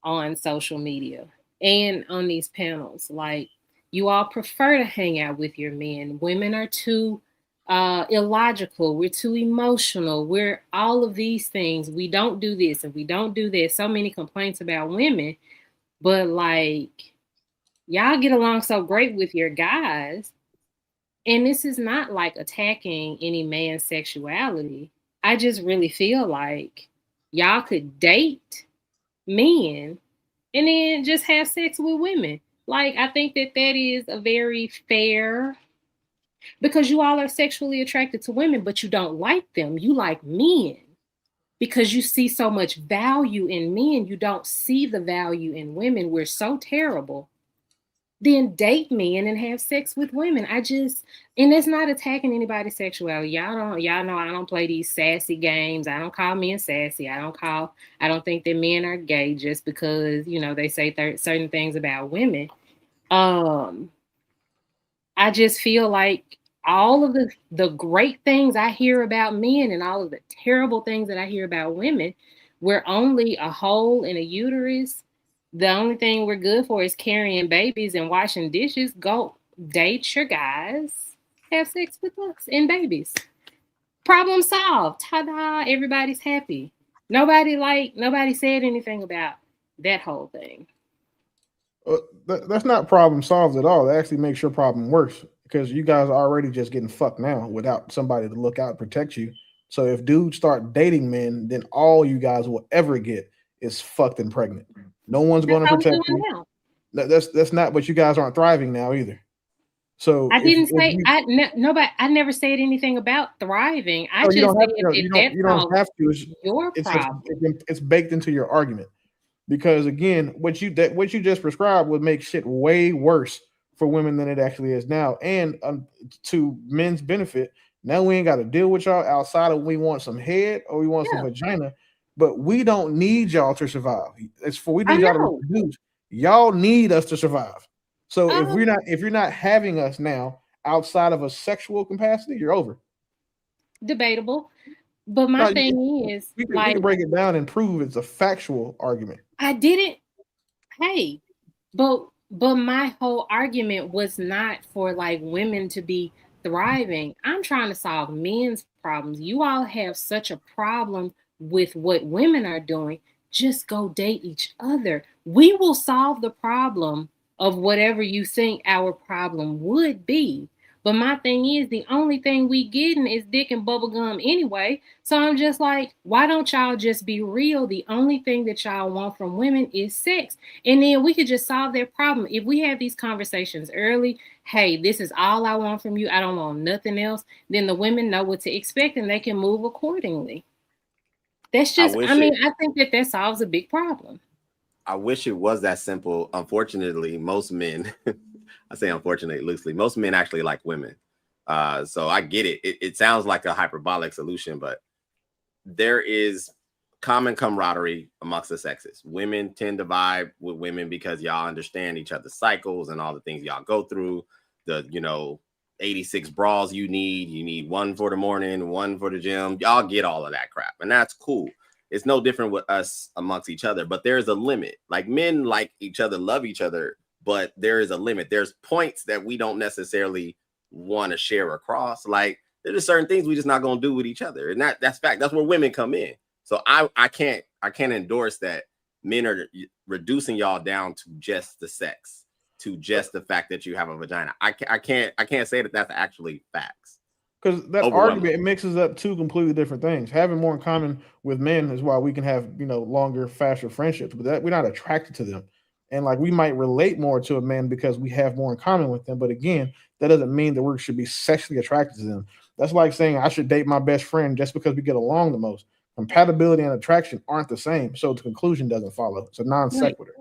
on social media and on these panels. Like, you all prefer to hang out with your men. Women are too illogical. We're too emotional. We're all of these things. We don't do this and we don't do that. So many complaints about women, but like, y'all get along so great with your guys. And this is not like attacking any man's sexuality. I just really feel like y'all could date men and then just have sex with women. Like, I think that is a very fair, because you all are sexually attracted to women, but you don't like them. You like men because you see so much value in men. You don't see the value in women. We're so terrible. Then date men and have sex with women. And it's not attacking anybody's sexuality. Y'all know I don't play these sassy games. I don't call men sassy. I don't think that men are gay just because, they say certain things about women. I just feel like all of the great things I hear about men and all of the terrible things that I hear about women, we're only a hole in a uterus. The only thing we're good for is carrying babies and washing dishes. Go date your guys, have sex with us and babies. Problem solved. Ta-da, everybody's happy. Nobody said anything about that whole thing. That's not problem solved at all. That actually makes your problem worse, because you guys are already just getting fucked now without somebody to look out and protect you. So if dudes start dating men, then all you guys will ever get is fucked and pregnant. No one's going to protect you. That's not, but you guys aren't thriving now either. So I didn't say I never said anything about thriving. I just said you don't have to. Your problem. It's baked into your argument. Because again, what you just prescribed would make shit way worse for women than it actually is now. And to men's benefit, now we ain't got to deal with y'all outside of we want some head or we want some vagina, but we don't need y'all to survive. We need y'all to reproduce. Y'all need us to survive. So if you're not having us now outside of a sexual capacity, you're over. Debatable. But my thing is, we can break it down and prove it's a factual argument. I didn't. Hey, but my whole argument was not for like women to be thriving. I'm trying to solve men's problems. You all have such a problem with what women are doing. Just go date each other. We will solve the problem of whatever you think our problem would be. But my thing is, the only thing we getting is dick and bubble gum anyway. So I'm just like, why don't y'all just be real? The only thing that y'all want from women is sex. And then we could just solve that problem. If we have these conversations early, hey, this is all I want from you, I don't want nothing else, then the women know what to expect and they can move accordingly. That's just, I think that solves a big problem. I wish it was that simple. Unfortunately, most men, I say unfortunately loosely, most men actually like women. So I get it. It sounds like a hyperbolic solution, but there is common camaraderie amongst the sexes. Women tend to vibe with women because y'all understand each other's cycles and all the things y'all go through. The 86 bras you need one for the morning, one for the gym. Y'all get all of that crap, and that's cool. It's no different with us amongst each other, but there's a limit. Like, men like each other, love each other, but there is a limit. There's points that we don't necessarily want to share across. Like, there's just certain things we just not gonna do with each other, and that's fact. That's where women come in. So I can't endorse that men are reducing y'all down to just the sex, to just the fact that you have a vagina. I can't say that that's actually facts. Because that argument, it mixes up two completely different things. Having more in common with men is why we can have, longer, faster friendships, but that we're not attracted to them. And like, we might relate more to a man because we have more in common with them. But again, that doesn't mean that we should be sexually attracted to them. That's like saying I should date my best friend just because we get along the most. Compatibility and attraction aren't the same. So the conclusion doesn't follow. It's a non sequitur.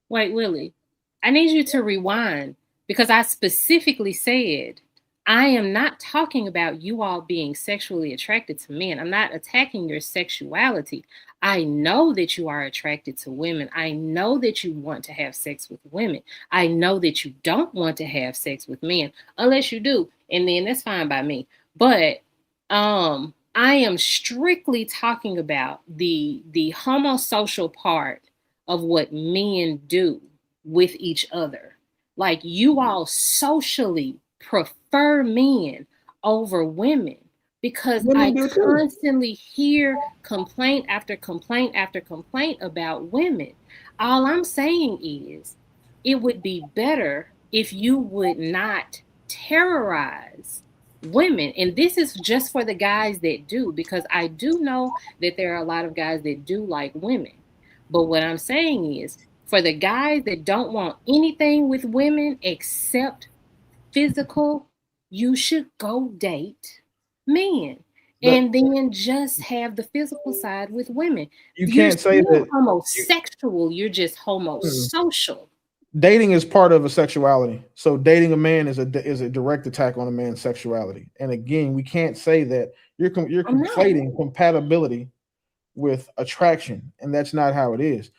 Wait, Willie, I need you to rewind, because I specifically said, I am not talking about you all being sexually attracted to men. I'm not attacking your sexuality. I know that you are attracted to women. I know that you want to have sex with women. I know that you don't want to have sex with men, unless you do. And then that's fine by me. But I am strictly talking about the homosocial part of what men do with each other. Like, you all socially prefer men over women, because I constantly hear complaint after complaint after complaint about women. All I'm saying is, it would be better if you would not terrorize women. And this is just for the guys that do, because I do know that there are a lot of guys that do like women. But what I'm saying is, for the guys that don't want anything with women except physical, you should go date men, and then just have the physical side with women. You can't say that homosexual, you're just homosocial. Dating is part of a sexuality. So dating a man is a direct attack on a man's sexuality. And again, we can't say that you're conflating compatibility with attraction, and that's not how it is.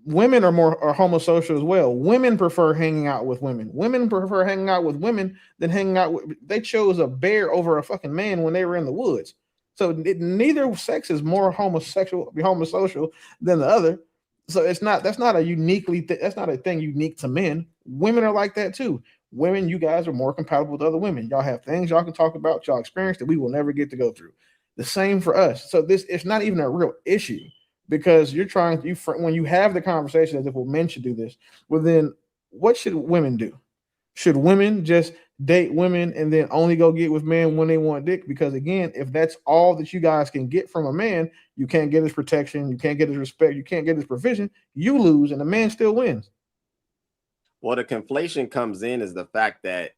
Women are homosocial as well. Women prefer hanging out with women. Women prefer hanging out with women than hanging out with. They chose a bear over a fucking man when they were in the woods. So neither sex is more homosocial than the other. So that's not a that's not a thing unique to men. Women are like that too. Women, you guys are more compatible with other women. Y'all have things y'all can talk about, y'all experience that we will never get to go through. The same for us. So it's not even a real issue. Because when you have the conversation as if men should do this, well, then what should women do? Should women just date women and then only go get with men when they want dick? Because again, if that's all that you guys can get from a man, you can't get his protection, you can't get his respect, you can't get his provision, you lose and the man still wins. Well, the conflation comes in is the fact that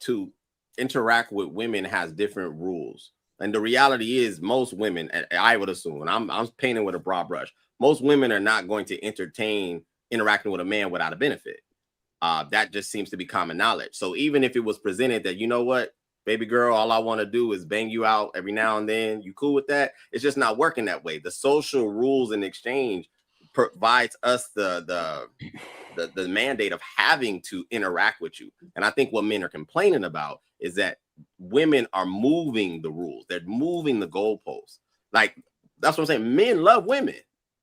to interact with women has different rules. And the reality is, most women, I would assume, and I'm painting with a broad brush, most women are not going to entertain interacting with a man without a benefit. That just seems to be common knowledge. So even if it was presented that, you know what, baby girl, all I want to do is bang you out every now and then, you cool with that? It's just not working that way. The social rules in exchange provides us the mandate of having to interact with you. And I think what men are complaining about is that women are moving the rules. They're moving the goalposts. Like, that's what I'm saying. Men love women.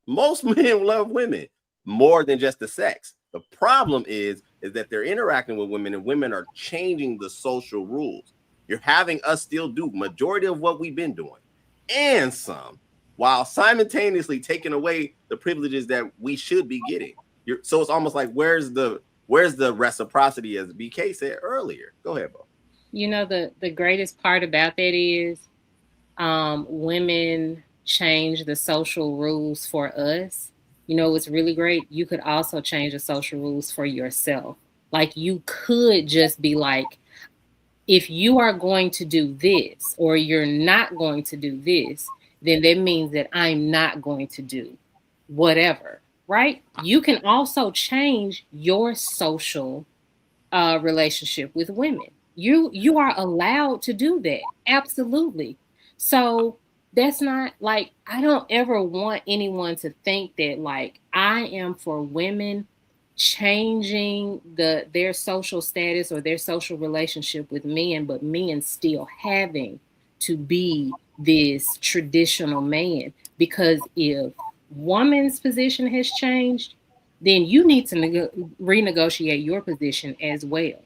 Most men love women more than just the sex. The problem is that they're interacting with women, and women are changing the social rules. You're having us still do majority of what we've been doing and some, while simultaneously taking away the privileges that we should be getting. So it's almost like, where's the reciprocity, as BK said earlier? Go ahead, Bo. You know, the greatest part about that is women change the social rules for us. You know, it's really great. You could also change the social rules for yourself. Like you could just be like, if you are going to do this or you're not going to do this, then that means that I'm not going to do whatever, right? You can also change your social relationship with women. You are allowed to do that. Absolutely. So that's not like I don't ever want anyone to think that like I am for women changing their social status or their social relationship with men, but men still having to be this traditional man. Because if woman's position has changed, then you need to renegotiate your position as well.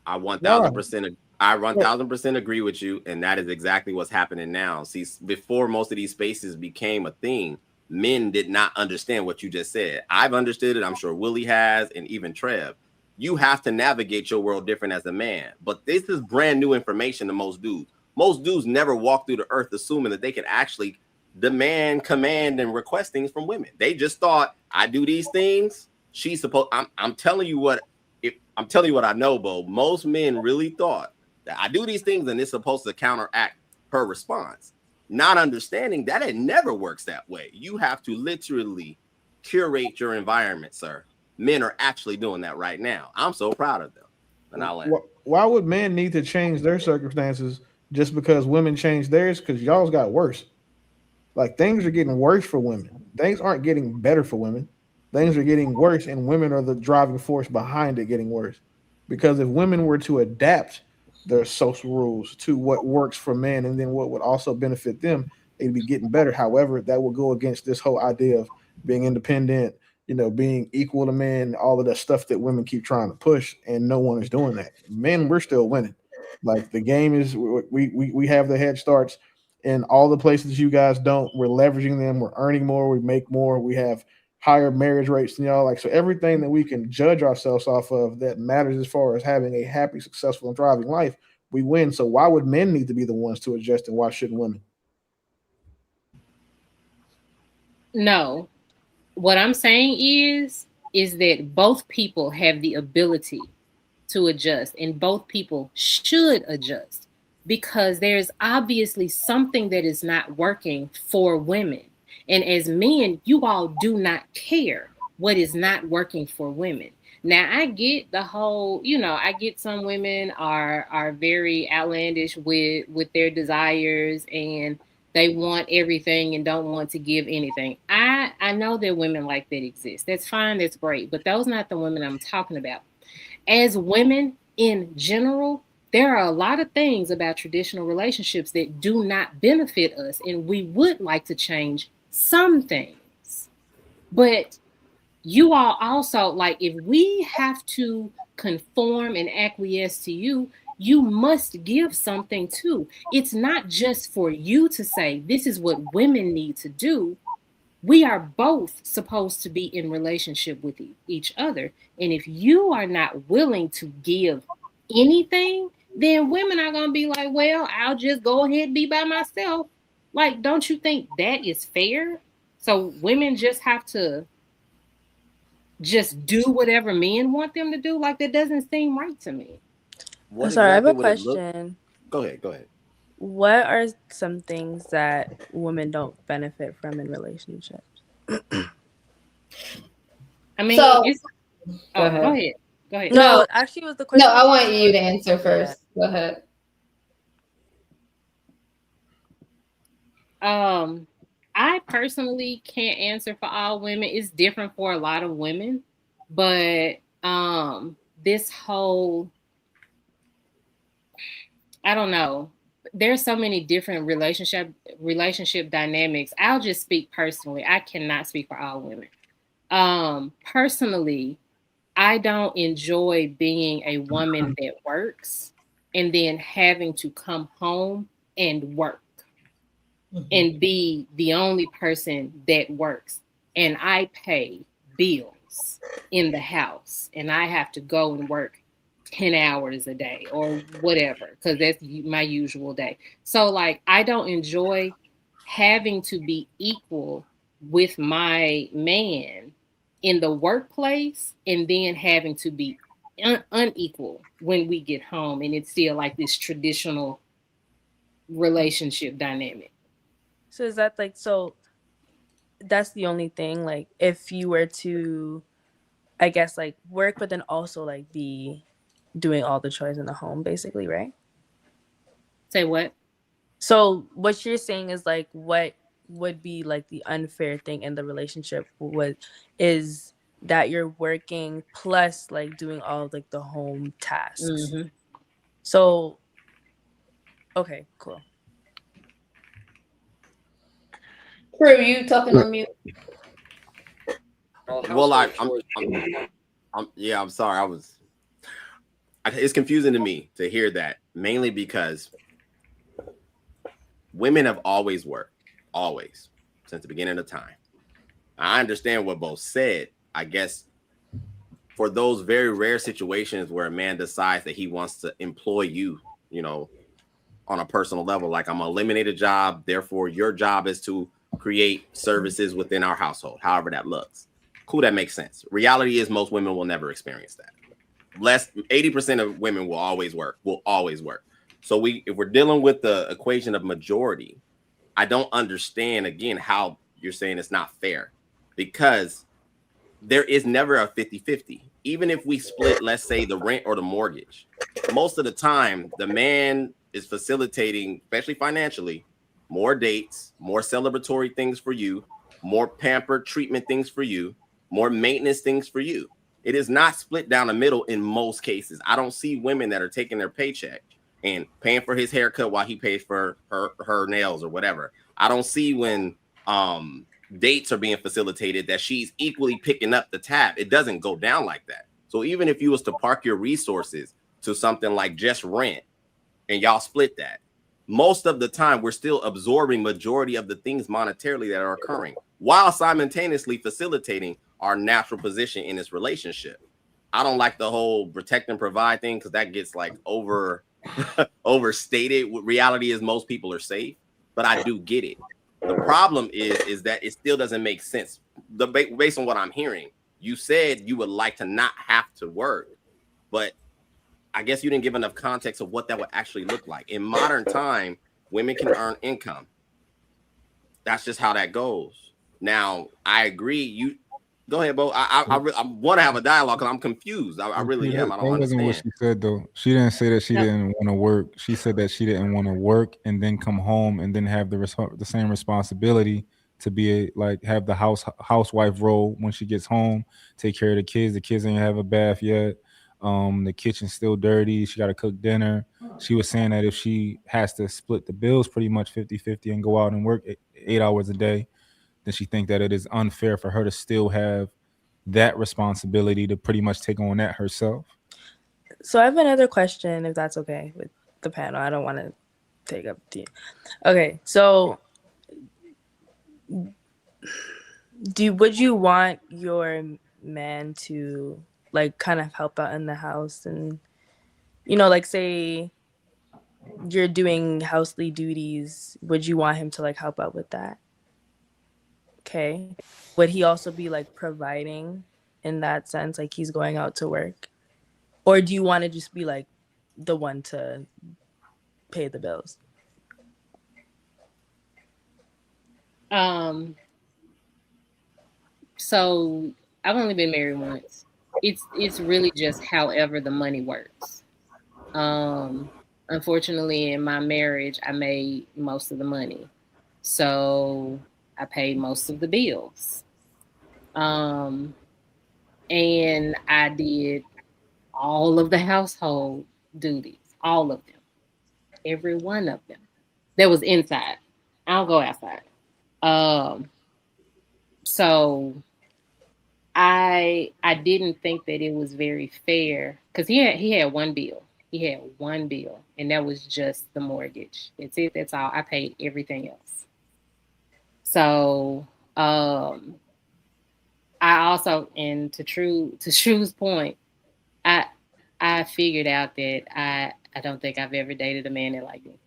I Why? 1000%, I 1000% agree with you, and that is exactly what's happening now. See, before most of these spaces became a thing, men did not understand what you just said. I've understood it. I'm sure Willie has, and even Trev. You have to navigate your world different as a man. But this is brand new information to most dudes. Most dudes never walk through the earth assuming that they can actually demand, command, and request things from women. They just thought, I do these things. She's supposed. I'm telling you what. If I'm telling you what I know, Bo, most men really thought that I do these things and it's supposed to counteract her response, not understanding that it never works that way. You have to literally curate your environment, sir. Men are actually doing that right now. I'm so proud of them. And I'll end. Why would men need to change their circumstances just because women change theirs? Because y'all's got worse. Like things are getting worse for women. Things aren't getting better for women. Things are getting worse, and women are the driving force behind it getting worse. Because if women were to adapt their social rules to what works for men and then what would also benefit them, they'd be getting better. However, that will go against this whole idea of being independent, being equal to men, all of that stuff that women keep trying to push, and no one is doing that. Men, we're still winning. Like the game is, we have the head starts in all the places you guys don't. We're leveraging them. We're earning more. We make more. We have higher marriage rates than y'all. Like so, everything that we can judge ourselves off of that matters as far as having a happy, successful, and thriving life, we win. So why would men need to be the ones to adjust, and why shouldn't women? No, what I'm saying is that both people have the ability to adjust, and both people should adjust because there's obviously something that is not working for women. And as men, you all do not care what is not working for women. Now I get the whole, I get some women are very outlandish with their desires and they want everything and don't want to give anything. I know that women like that exist. That's fine, that's great, but those are not the women I'm talking about. As women in general, there are a lot of things about traditional relationships that do not benefit us, and we would like to change some things. But you all also, like, if we have to conform and acquiesce to you, you must give something too. It's not just for you to say, this is what women need to do. We are both supposed to be in relationship with each other. And if you are not willing to give anything, then women are going to be like, well, I'll just go ahead and be by myself. Like, don't you think that is fair? So women just have to just do whatever men want them to do? Like, that doesn't seem right to me. What Sorry, I have exactly a would it look? question. Go ahead. What are some things that women don't benefit from in relationships? I mean, So- it's. Go ahead. Go ahead. No, actually, it was the question. No, I want you to answer first. Go ahead. I personally can't answer for all women. It's different for a lot of women, but this whole, I don't know. There's so many different relationship dynamics. I'll just speak personally. I cannot speak for all women. Personally, I don't enjoy being a woman that works and then having to come home and work and be the only person that works. And I pay bills in the house and I have to go and work 10 hours a day or whatever, because that's my usual day. So like I don't enjoy having to be equal with my man in the workplace and then having to be unequal when we get home, and it's still like this traditional relationship dynamic. So is that like, so that's the only thing, like if you were to, I guess, like work but then also like be doing all the chores in the home basically, right? Say what? So what you're saying is like what would be like the unfair thing in the relationship would is that you're working plus like doing all of like the home tasks. Mm-hmm. So okay, cool. True, you talking on mute? Well, I'm sorry. It's confusing to me to hear that, mainly because women have always worked, always, since the beginning of time. I understand what both said. I guess for those very rare situations where a man decides that he wants to employ you, you know, on a personal level, like I'm gonna eliminate a job, therefore your job is to create services within our household, however that looks. Cool, that makes sense. Reality is most women will never experience that. 80% of women will always work. So if we're dealing with the equation of majority, I don't understand again how you're saying it's not fair, because there is never a 50-50. Even if we split, let's say, the rent or the mortgage, most of the time the man is facilitating, especially financially, more dates, more celebratory things for you, more pampered treatment things for you, more maintenance things for you. It is not split down the middle in most cases. I don't see women that are taking their paycheck and paying for his haircut while he pays for her nails or whatever. I don't see when dates are being facilitated that she's equally picking up the tab. It doesn't go down like that. So even if you was to park your resources to something like just rent and y'all split that, most of the time we're still absorbing majority of the things monetarily that are occurring while simultaneously facilitating our natural position in this relationship. I don't like the whole protect and provide thing, because that gets like overstated. What reality is, most people are safe, but I do get it. The problem is that it still doesn't make sense. Based on what I'm hearing, you said you would like to not have to work, but I guess you didn't give enough context of what that would actually look like. In modern time, women can earn income. That's just how that goes. Now, I agree. You go ahead, Bo. I want to have a dialogue because I'm confused. I really am. I don't That wasn't what understand. she said, though. She didn't say that she didn't want to work. She said that she didn't want to work and then come home and then have the same responsibility to be have the housewife role when she gets home, take care of the kids. The kids ain't have a bath yet. The kitchen's still dirty. She got to cook dinner. She was saying that if she has to split the bills pretty much 50-50 and go out and work 8 hours a day, then she think that it is unfair for her to still have that responsibility to pretty much take on that herself. So I have another question, if that's okay with the panel. I don't want to take up the. Okay, so would you want your man to like kind of help out in the house, and like say you're doing housely duties, would you want him to like help out with that? Okay. Would he also be like providing in that sense, like he's going out to work? Or do you want to just be like the one to pay the bills? So I've only been married once. It's really just however the money works. Unfortunately, in my marriage, I made most of the money. So I paid most of the bills. And I did all of the household duties, all of them, every one of them. That was inside. I don't go outside. So I didn't think that it was very fair, because he had one bill. He had one bill, and that was just the mortgage. That's it. That's all. I paid everything else. So I also, and to True's point, I I figured out that I don't think I've ever dated a man that liked me.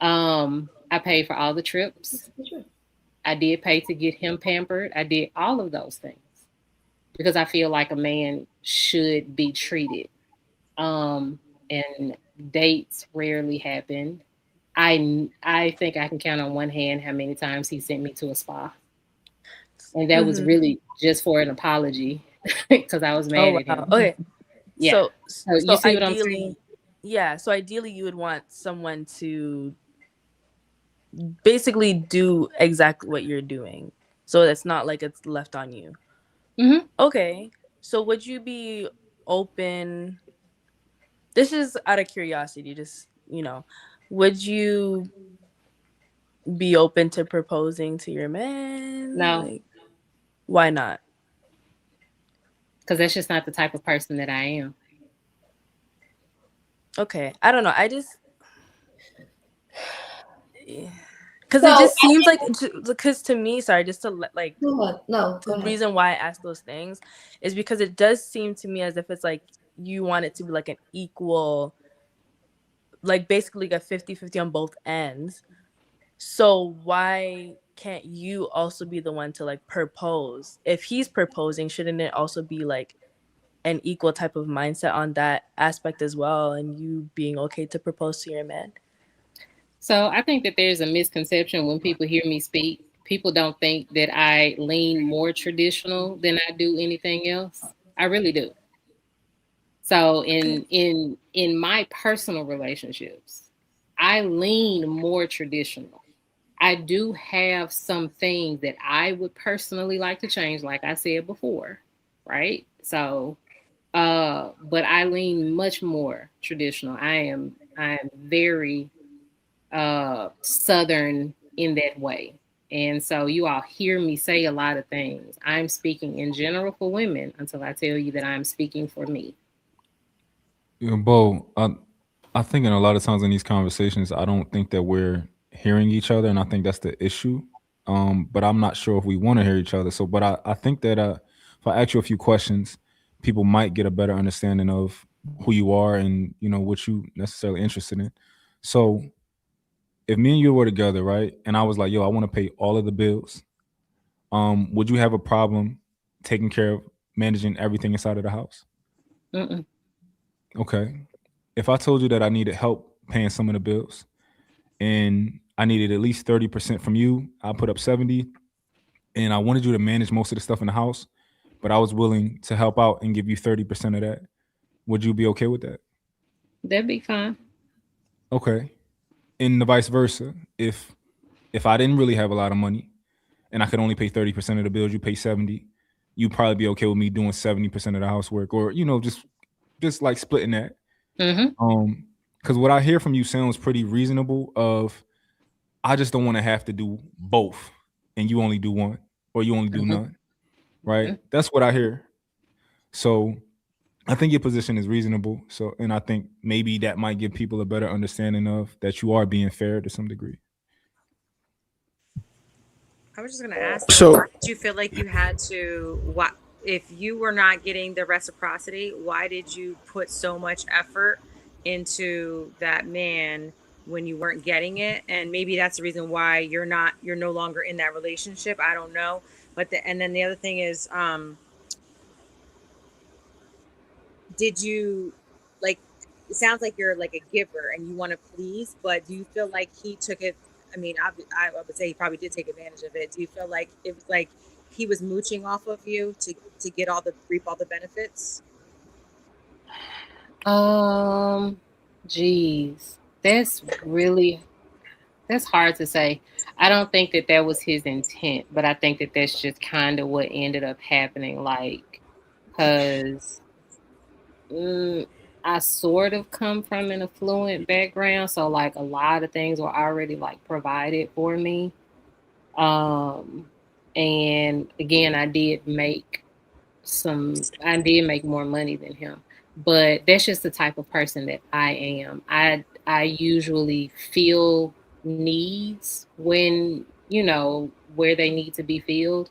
I paid for all the trips. I did pay to get him pampered. I did all of those things because I feel like a man should be treated. And dates rarely happen. I think I can count on one hand how many times he sent me to a spa, and that was really just for an apology because I was mad Oh at wow. him. Okay. Yeah. So you So see what I'm saying? ideally, yeah. So ideally, you would want someone to basically do exactly what you're doing, so it's not like it's left on you. Mm-hmm. Okay. So would you be open? This is out of curiosity, just would you be open to proposing to your man? No, Like, why not? because that's just not the type of person that I am. Okay, I don't know. I just because So it just I seems think, like because to me, sorry, just to like no, go the ahead. reason why I ask those things is because it does seem to me as if it's like you want it to be like an equal, like basically like a 50-50 on both ends. So why can't you also be the one to like propose? If he's proposing, shouldn't it also be like an equal type of mindset on that aspect as well, and you being okay to propose to your man? So I think that there's a misconception when people hear me speak. People don't think that I lean more traditional than I do anything else. I really do. So in my personal relationships, I lean more traditional. I do have some things that I would personally like to change, like I said before, right? So but I lean much more traditional. I am very Southern in that way. And so you all hear me say a lot of things. I'm speaking in general for women until I tell you that I'm speaking for me. Bo, I think in a lot of times in these conversations, I don't think that we're hearing each other, and I think that's the issue. But I'm not sure if we want to hear each other. So, but I think that if I ask you a few questions, people might get a better understanding of who you are and what you necessarily interested in. So, if me and you were together, right, and I was like, "Yo, I want to pay all of the bills," would you have a problem taking care of managing everything inside of the house? Mm-mm. Okay. If I told you that I needed help paying some of the bills and I needed at least 30% from you, I put up 70, and I wanted you to manage most of the stuff in the house, but I was willing to help out and give you 30% of that. Would you be okay with that? That'd be fine. Okay. And the vice versa. If I didn't really have a lot of money and I could only pay 30% of the bills, you pay 70, you'd probably be okay with me doing 70% of the housework, or just like splitting that. Mm-hmm. Because what I hear from you sounds pretty reasonable. Of I just don't want to have to do both, and you only do one, or you only do Mm-hmm. none. Right? Mm-hmm. That's what I hear. So I think your position is reasonable. So, and I think maybe that might give people a better understanding of that you are being fair to some degree. I was just gonna ask, So why did you feel like you had to? What if you were not getting the reciprocity? Why did you put so much effort into that man when you weren't getting it? And maybe that's the reason why you're no longer in that relationship. I don't know. And then the other thing is, did you like? It sounds like you're like a giver and you want to please, but do you feel like he took it? I mean, I would say he probably did take advantage of it. Do you feel like it was like he was mooching off of you to get reap all the benefits? Geez, that's hard to say. I don't think that that was his intent, but I think that that's just kind of what ended up happening. Like, because I sort of come from an affluent background, so like a lot of things were already like provided for me. Um, and again, I did make more money than him, but that's just the type of person that I am. I usually feel needs when, where they need to be filled.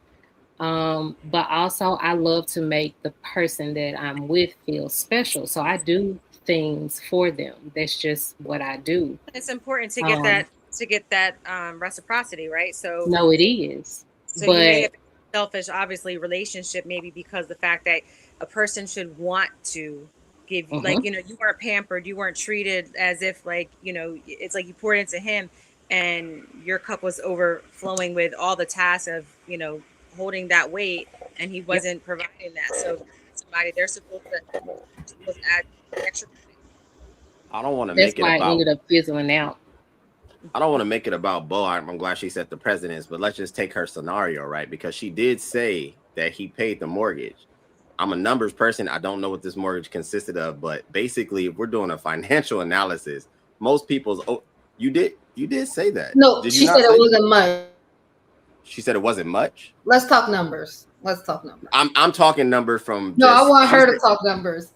But also I love to make the person that I'm with feel special. So I do things for them. That's just what I do. It's important to Um, get that reciprocity, right? So no, it is, so you may but have been selfish, obviously, relationship, maybe because the fact that a person should want to give you, like, mhm. you know, you weren't pampered, you weren't treated as if, like, you know, it's like you poured into him and your cup was overflowing with all the tasks of, you know, holding that weight, and he Yep. wasn't providing that. So somebody, they're supposed to add extra. I don't want to That's make it why I about ended up fizzling out. I don't want to make it about Bo. I'm glad she said the president's, but let's just take her scenario, right? Because she did say that he paid the mortgage. I'm a numbers person. I don't know what this mortgage consisted of, but basically, if we're doing a financial analysis, most people's you did say that. No, Did you she not said it say? wasn't much. She said it wasn't much. Let's talk numbers. Let's talk numbers. I'm talking number from No, I just want she her said to talk numbers.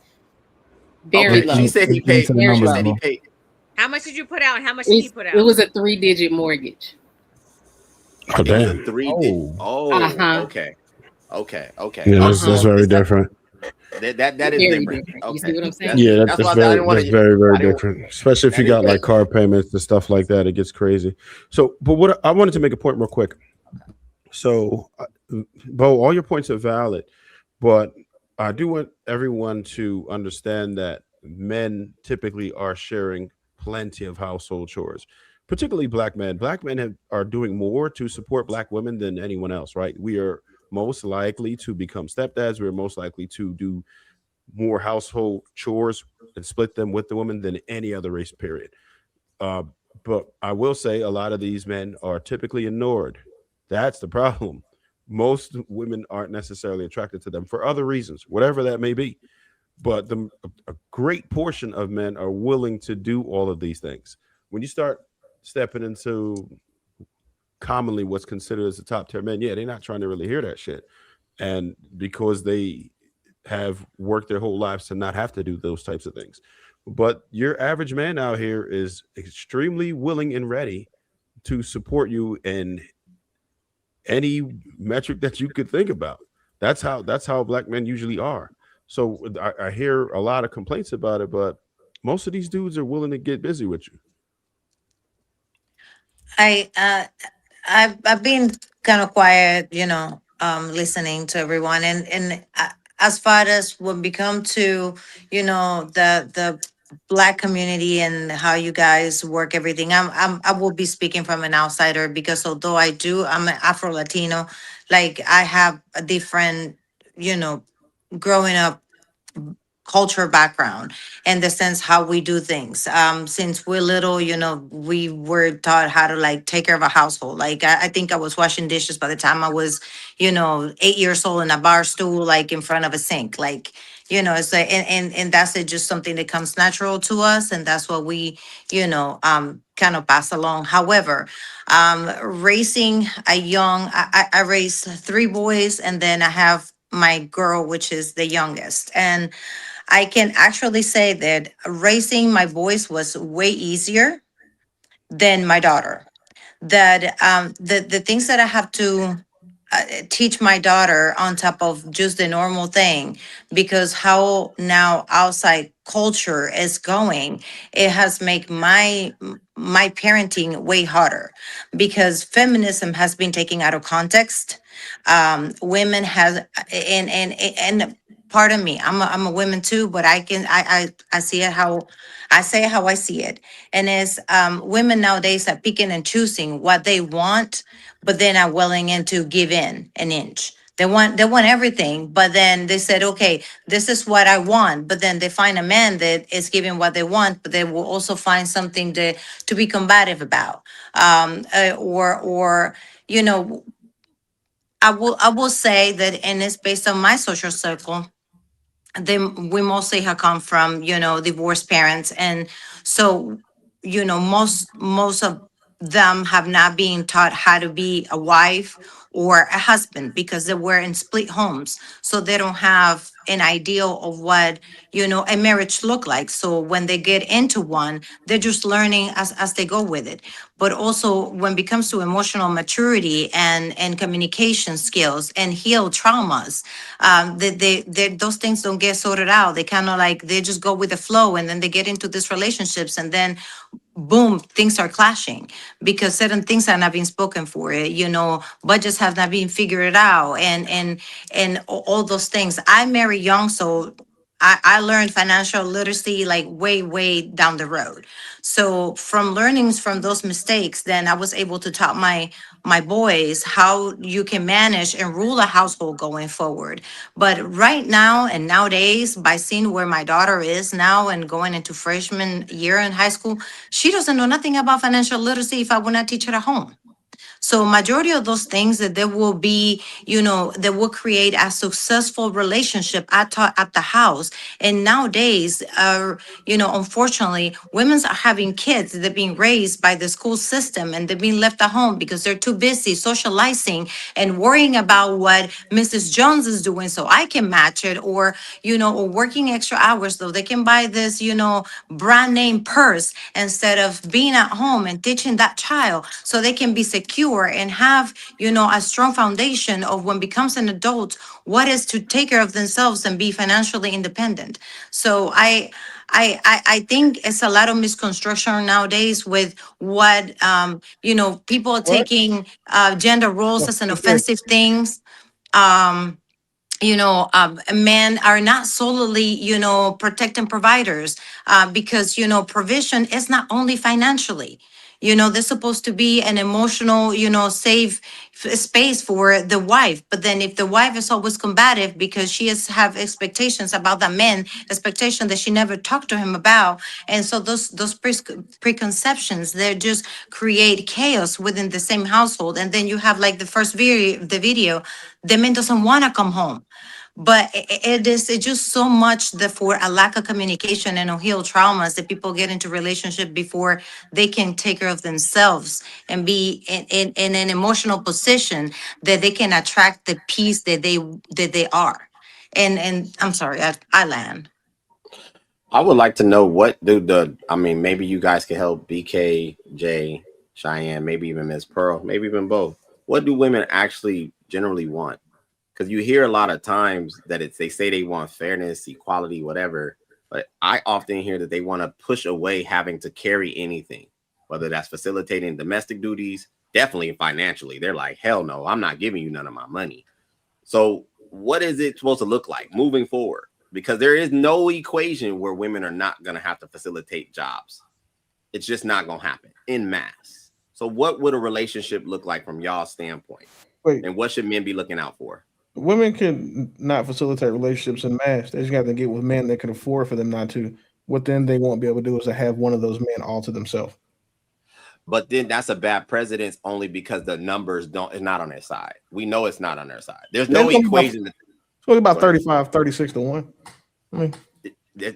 Very okay. low. She said he Look into paid. the Very She numbers, low. said he bro. paid. How much did you put out? And how much did he put It out? was a 3-digit mortgage. Oh It was a damn. 3D. Uh Oh, huh. okay, okay, okay, Yeah, Uh okay. that's huh. very different. That is Very different. different. You see Okay, what I'm that saying? Yeah, that's that's why I said I very didn't want to. very I didn't. different. Especially if you That is got like different. car payments and stuff like that, it gets crazy. So, but what I wanted to make a point real quick. So, Bo, all your points are valid, but I do want everyone to understand that men typically are sharing plenty of household chores, particularly black men. Black men are doing more to support black women than anyone else, right? We are most likely to become stepdads. We're most likely to do more household chores and split them with the woman than any other race, period. Uh, but I will say a lot of these men are typically ignored. That's the problem. Most women aren't necessarily attracted to them for other reasons, whatever that may be. But a great portion of men are willing to do all of these things. When you start stepping into commonly what's considered as the top tier men, yeah, they're not trying to really hear that shit. And because they have worked their whole lives to not have to do those types of things. But your average man out here is extremely willing and ready to support you in any metric that you could think about. That's how black men usually are. So I hear a lot of complaints about it, but most of these dudes are willing to get busy with you. I I've been kind of quiet, you know, listening to everyone, and as far as when we come to, you know, the black community and how you guys work everything, I will be speaking from an outsider because although I'm an Afro Latino, like I have a different, you know, growing up culture background and the sense how we do things. Since we're little, you know, we were taught how to like take care of a household. Like I think I was washing dishes by the time I was, you know, 8 years old in a bar stool, like in front of a sink. Like, you know, it's like and that's just something that comes natural to us. And that's what we, you know, kind of pass along. However, raising a young I raised 3 boys and then I have my girl, which is the youngest. And I can actually say that raising my boys was way easier than my daughter. That the things that I have to teach my daughter on top of just the normal thing, because how now outside culture is going, it has made my parenting way harder because feminism has been taken out of context. Women has and pardon me, I'm a woman too, but I see it how I say it how I see it. And it's women nowadays are picking and choosing what they want, but they're not willing to give in an inch. They want everything, but then they said, okay, this is what I want. But then they find a man that is giving what they want, but they will also find something to be combative about. Or you know, I will say that, and it's based on my social circle. We mostly have come from, you know, divorced parents, and so, you know, most of them have not been taught how to be a wife or a husband because they were in split homes. So they don't have an idea of what, a marriage look like. So when they get into one, they're just learning as they go with it. But also when it comes to emotional maturity and communication skills and heal traumas, those things don't get sorted out. They kind of like, they just go with the flow, and then they get into these relationships, and then boom, things are clashing because certain things are not being spoken for it. Budgets have not been figured out, and all those things. I married young, so I learned financial literacy like way down the road. So from learnings from those mistakes, then I was able to taught my boys how you can manage and rule a household going forward. But right now and nowadays, by seeing where my daughter is now and going into freshman year in high school, she doesn't know nothing about financial literacy if I would not teach her at home. So majority of those things that there will be, that will create a successful relationship at the house. And nowadays, unfortunately, women are having kids that are being raised by the school system, and they're being left at home because they're too busy socializing and worrying about what Mrs. Jones is doing so I can match it, or working extra hours so they can buy this, brand name purse instead of being at home and teaching that child so they can be secure and have, a strong foundation of when becomes an adult, what is to take care of themselves and be financially independent. So I think it's a lot of misconstruction nowadays with what, people are taking gender roles as an offensive things. Men are not solely, protecting providers, because, provision is not only financially. There's supposed to be an emotional, safe space for the wife. But then if the wife is always combative because she have expectations about the man, expectation that she never talked to him about. And so those preconceptions, they just create chaos within the same household. And then you have like the first video, the man doesn't want to come home. But it's just so much that for a lack of communication and unhealed traumas that people get into relationship before they can take care of themselves and be in an emotional position that they can attract the peace that they are. And I'm sorry, I land. I would like to know maybe you guys can help BK, Jay, Cheyenne, maybe even Miss Pearl, maybe even both. What do women actually generally want? Because you hear a lot of times that they say they want fairness, equality, whatever. But I often hear that they want to push away having to carry anything, whether that's facilitating domestic duties, definitely financially. They're like, hell no, I'm not giving you none of my money. So what is it supposed to look like moving forward? Because there is no equation where women are not going to have to facilitate jobs. It's just not going to happen en masse. So what would a relationship look like from y'all's standpoint? And what should men be looking out for? Women can not facilitate relationships in mass. They just got to get with men that can afford for them not to. What then they won't be able to do is to have one of those men all to themselves. But then that's a bad precedence only because the numbers it's not on their side. We know it's not on their side. There's no equation. It's only about 35, 36 to 1. I mean,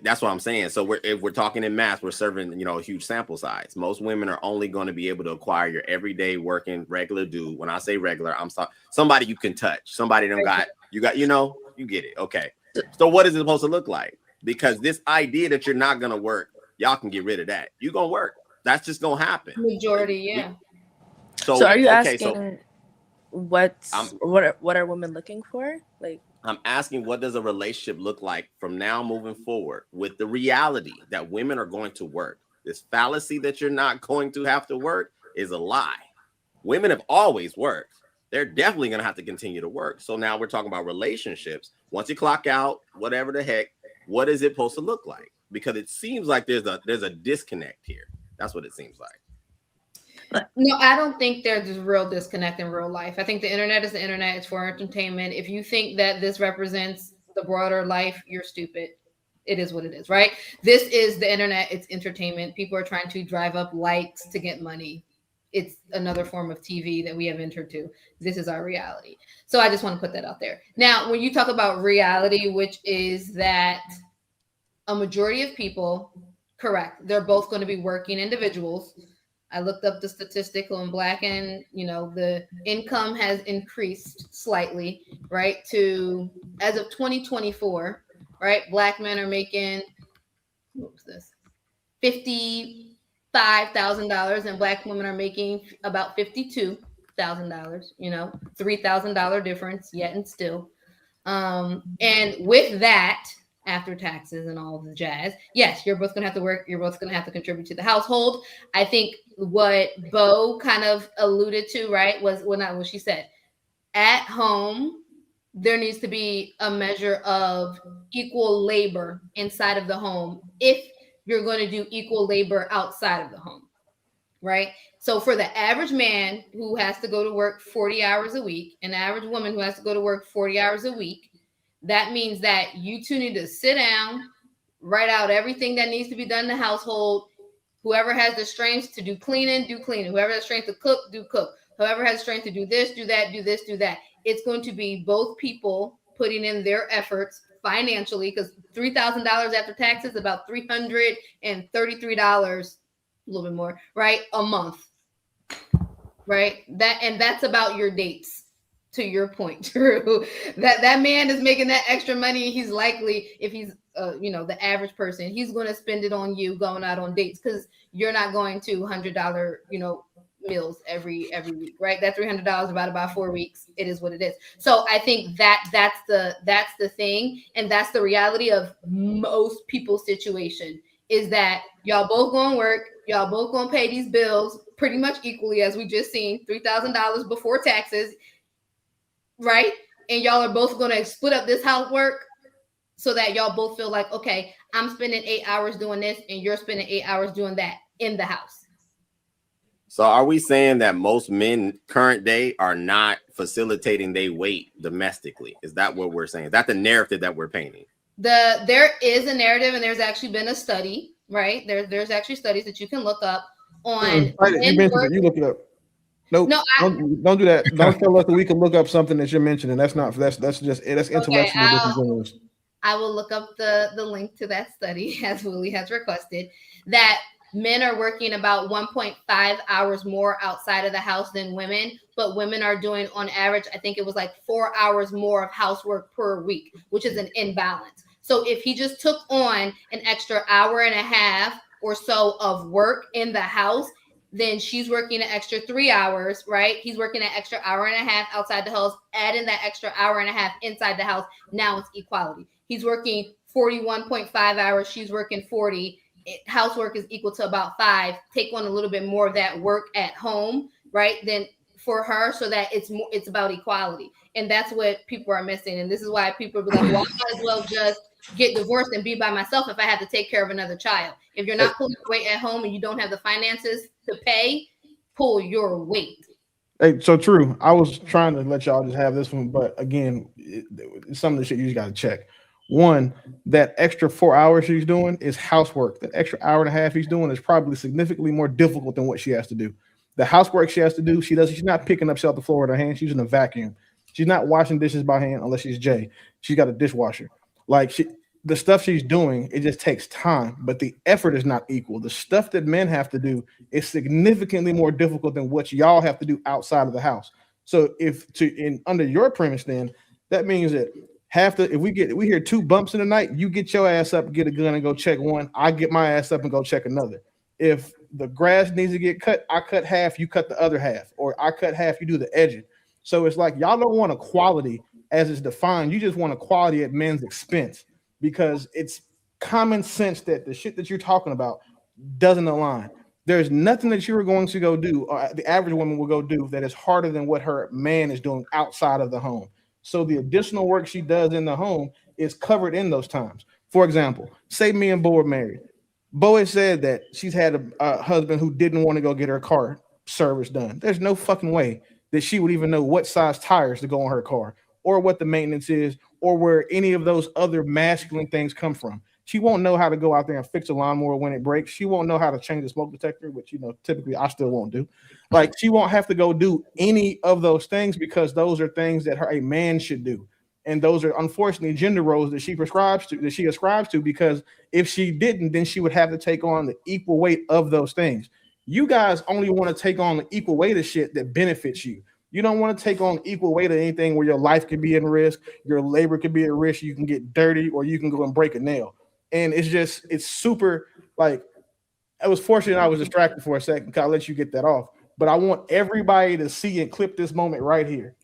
that's what I'm saying. So if we're talking in mass, we're serving, a huge sample size. Most women are only going to be able to acquire your everyday working regular dude. When I say regular, I'm somebody you can touch, somebody you get it. Okay. So what is it supposed to look like? Because this idea that you're not going to work, y'all can get rid of that. You're going to work. That's just going to happen. Majority, yeah. So are you asking what are women looking for? Like, I'm asking, what does a relationship look like from now moving forward with the reality that women are going to work? This fallacy that you're not going to have to work is a lie. Women have always worked. They're definitely going to have to continue to work. So now we're talking about relationships. Once you clock out, whatever the heck, what is it supposed to look like? Because it seems like there's a disconnect here. That's what it seems like. No, I don't think there's a real disconnect in real life. I think the internet is the internet. It's for entertainment. If you think that this represents the broader life, you're stupid. It is what it is, right? This is the internet. It's entertainment. People are trying to drive up likes to get money. It's another form of TV that we have entered to. This is our reality. So I just want to put that out there. Now, when you talk about reality, which is that a majority of people, correct, they're both going to be working individuals. I looked up the statistical in Black, and the income has increased slightly, right? To as of 2024, right? Black men are making $55,000, and Black women are making about $52,000. $3,000 difference yet and still. And with that, after taxes and all the jazz, yes, you're both gonna have to work. You're both gonna have to contribute to the household. I think what Bo kind of alluded to, right, was not what she said. At home, there needs to be a measure of equal labor inside of the home if you're going to do equal labor outside of the home, right? So for the average man who has to go to work 40 hours a week, an average woman who has to go to work 40 hours a week, that means that you two need to sit down, write out everything that needs to be done in the household. Whoever has the strength to do cleaning, do cleaning. Whoever has strength to cook, do cook. Whoever has strength to do this, do that, do this, do that. It's going to be both people putting in their efforts financially, because $3,000 after taxes, about $333, a little bit more, right? A month, right? That's about your dates. To your point, Drew, that man is making that extra money. He's likely, if he's the average person, he's going to spend it on you going out on dates, because you're not going to $100 meals every week, right? That $300 divided by 4 weeks, it is what it is. So I think that's the thing, and that's the reality of most people's situation, is that y'all both going to work, y'all both going to pay these bills pretty much equally, as we just seen, $3,000 before taxes. Right? And y'all are both going to split up this housework so that y'all both feel like, okay, I'm spending 8 hours doing this and you're spending 8 hours doing that in the house. So are we saying that most men current day are not facilitating their weight domestically? Is that what we're saying? Is that the narrative that we're painting? There is a narrative, and there's actually been a study, right? There's actually studies that you can look up on. You look it up. Nope. No, don't do that. Don't tell us that we can look up something that you're mentioning. That's intellectual. Okay, I will look up the link to that study, as Willie has requested, that men are working about 1.5 hours more outside of the house than women, but women are doing on average, I think it was like 4 hours more of housework per week, which is an imbalance. So if he just took on an extra hour and a half or so of work in the house, then she's working an extra 3 hours, right? He's working an extra hour and a half outside the house, add in that extra hour and a half inside the house. Now it's equality. He's working 41.5 hours. She's working 40. Housework is equal to about 5. Take on a little bit more of that work at home, right? Then for her, so that it's about equality. And that's what people are missing. And this is why people are like, well, I might as well just get divorced and be by myself if I have to take care of another child. If you're not pulling weight at home and you don't have the finances to pay, pull your weight. Hey, so true. I was trying to let y'all just have this one, but again, some of the shit you just got to check. One, that extra 4 hours she's doing is housework. That extra hour and a half he's doing is probably significantly more difficult than what she has to do. The housework she has to do, she's not picking up shit off the floor with her hand. She's using a vacuum. She's not washing dishes by hand unless she's Jay. She's got a dishwasher. Like the stuff she's doing, it just takes time, but the effort is not equal. The stuff that men have to do is significantly more difficult than what y'all have to do outside of the house. So under your premise, then that means that if we hear 2 bumps in the night, you get your ass up, get a gun and go check one. I get my ass up and go check another. If the grass needs to get cut, I cut half, you cut the other half, or I cut half, you do the edging. So it's like y'all don't want equality as it's defined. You just want equality at men's expense, because it's common sense that the shit that you're talking about doesn't align. There's nothing that you are going to go do, or the average woman will go do, that is harder than what her man is doing outside of the home. So the additional work she does in the home is covered in those times. For example, say me and Bo are married. Bo has said that she's had a husband who didn't want to go get her car service done. There's no fucking way that she would even know what size tires to go on her car, or what the maintenance is, or where any of those other masculine things come from. She won't know how to go out there and fix a lawnmower when it breaks. She won't know how to change the smoke detector, which, typically I still won't do. Like, she won't have to go do any of those things, because those are things that a man should do. And those are unfortunately gender roles that she ascribes to, because if she didn't, then she would have to take on the equal weight of those things. You guys only want to take on the equal weight of shit that benefits you. You don't want to take on equal weight of anything where your life could be in risk, your labor could be at risk, you can get dirty, or you can go and break a nail. And it's super like, I was fortunate I was distracted for a second because I'll let you get that off. But I want everybody to see and clip this moment right here.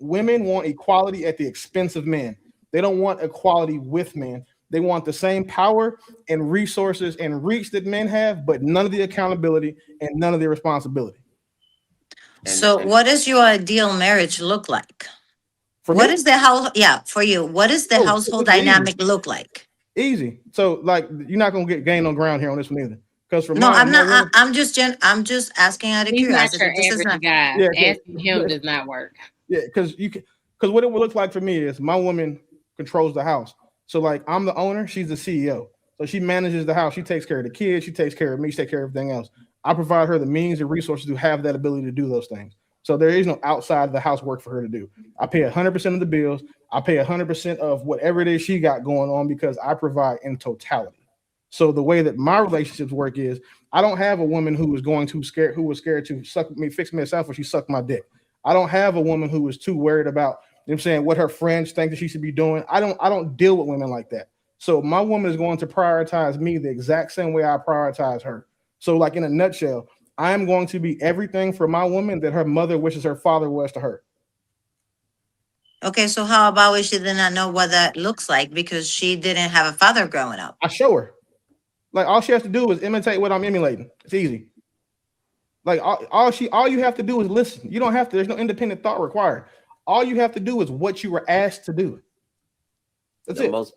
Women want equality at the expense of men. They don't want equality with men. They want the same power and resources and reach that men have, but none of the accountability and none of the responsibility. So what does your ideal marriage look like? For What me? is the house? Yeah, for you. What does the Oh, household it's easy. dynamic look like? Easy. So like you're not gonna get gain on ground here on this one either. Because for No, my, I'm my not. woman- I'm just asking out of He's not curiosity. your This is average not. guy. Yeah, 'cause- Asking him does not work. Yeah, because what it would look like for me is my woman controls the house. So like I'm the owner, she's the CEO. So she manages the house. She takes care of the kids. She takes care of me. She takes care of everything else. I provide her the means and resources to have that ability to do those things. So there is no outside of the house work for her to do. I pay 100% of the bills. I pay 100% of whatever it is she got going on because I provide in totality. So the way that my relationships work is I don't have a woman who was scared to fix me herself, or she sucked my dick. I don't have a woman who was too worried about, you know what I'm saying, what her friends think that she should be doing. I don't deal with women like that. So my woman is going to prioritize me the exact same way I prioritize her. So like in a nutshell, I am going to be everything for my woman that her mother wishes her father was to her. Okay, so how about if she did not know what that looks like because she didn't have a father growing up? I show her. Like all she has to do is imitate what I'm emulating. It's easy. Like all you have to do is listen. You don't have to. There's no independent thought required. All you have to do is what you were asked to do. That's it. The most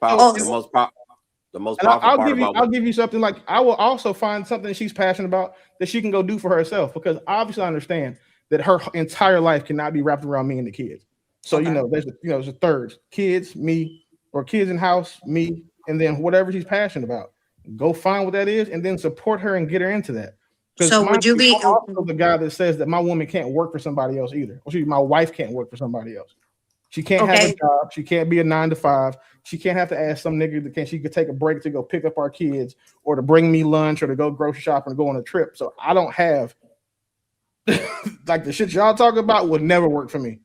And powerful part about I'll give you something. Like I will also find something she's passionate about that she can go do for herself, because obviously I understand that her entire life cannot be wrapped around me and the kids. So there's a third: kids, me, or kids in house, me, and then whatever she's passionate about. Go find what that is, and then support her and get her into that. So would you be I'm also the guy that says that my woman can't work for somebody else either? Or my wife can't work for somebody else. She can't have a job. She can't be a 9 to 5. She can't have to ask some nigga that she could take a break to go pick up our kids, or to bring me lunch, or to go grocery shopping, or go on a trip. So I don't have like the shit y'all talk about would never work for me.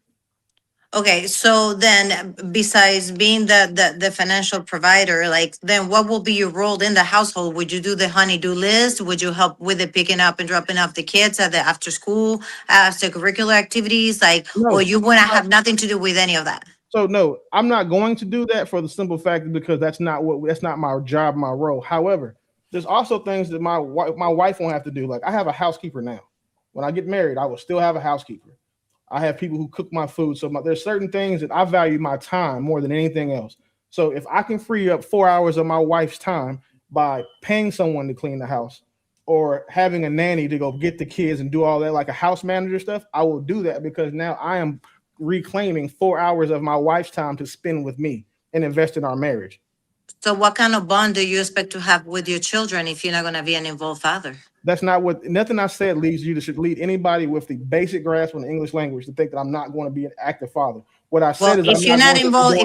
Okay, so then besides being the financial provider, like then what will be your role in the household? Would you do the honey-do list? Would you help with the picking up and dropping off the kids at the after school, extracurricular activities? Like, or you wouldn't have nothing to do with any of that? So no, I'm not going to do that for the simple fact because that's not my job, my role. However, there's also things that my wife won't have to do. Like I have a housekeeper now. When I get married, I will still have a housekeeper. I have people who cook my food. So there's certain things that I value my time more than anything else. So if I can free up 4 hours of my wife's time by paying someone to clean the house, or having a nanny to go get the kids and do all that, like a house manager stuff, I will do that, because now I am reclaiming 4 hours of my wife's time to spend with me and invest in our marriage. So what kind of bond do you expect to have with your children if you're not going to be an involved father? That's not nothing I said leads you to should lead anybody with the basic grasp on the English language to think that I'm not going to be an active father. What I said is, if you're not involved,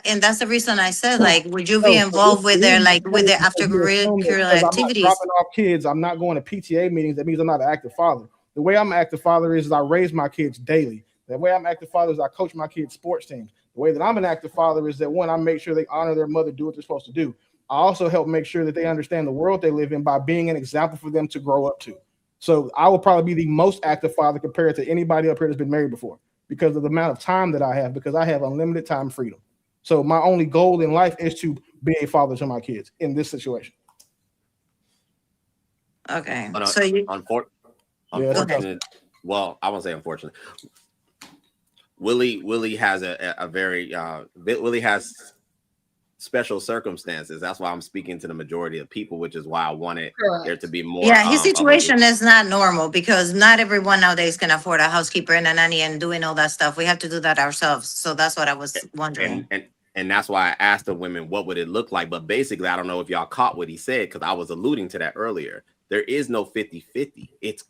and that's the reason I said, like, would you be involved with their after-curricular activities? I'm not dropping off kids. I'm not going to PTA meetings. That means I'm not an active father. The way I'm an active father is I raise my kids daily. The way I'm an active father is I coach my kids' sports teams. The way that I'm an active father is that, one, I make sure they honor their mother, do what they're supposed to do. I also help make sure that they understand the world they live in by being an example for them to grow up to. So I will probably be the most active father compared to anybody up here that's been married before, because of the amount of time that I have, because I have unlimited time freedom. So my only goal in life is to be a father to my kids in this situation. Okay. So unfortunate. Well, I won't say unfortunate. Willie has Willie has special circumstances. That's why I'm speaking to the majority of people, which is why I wanted there to be more. Yeah, his situation is not normal, because not everyone nowadays can afford a housekeeper and a nanny and doing all that stuff. We have to do that ourselves. So that's what I was wondering. And that's why I asked the women, what would it look like? But basically, I don't know if y'all caught what he said, because I was alluding to that earlier. There is no 50-50. It's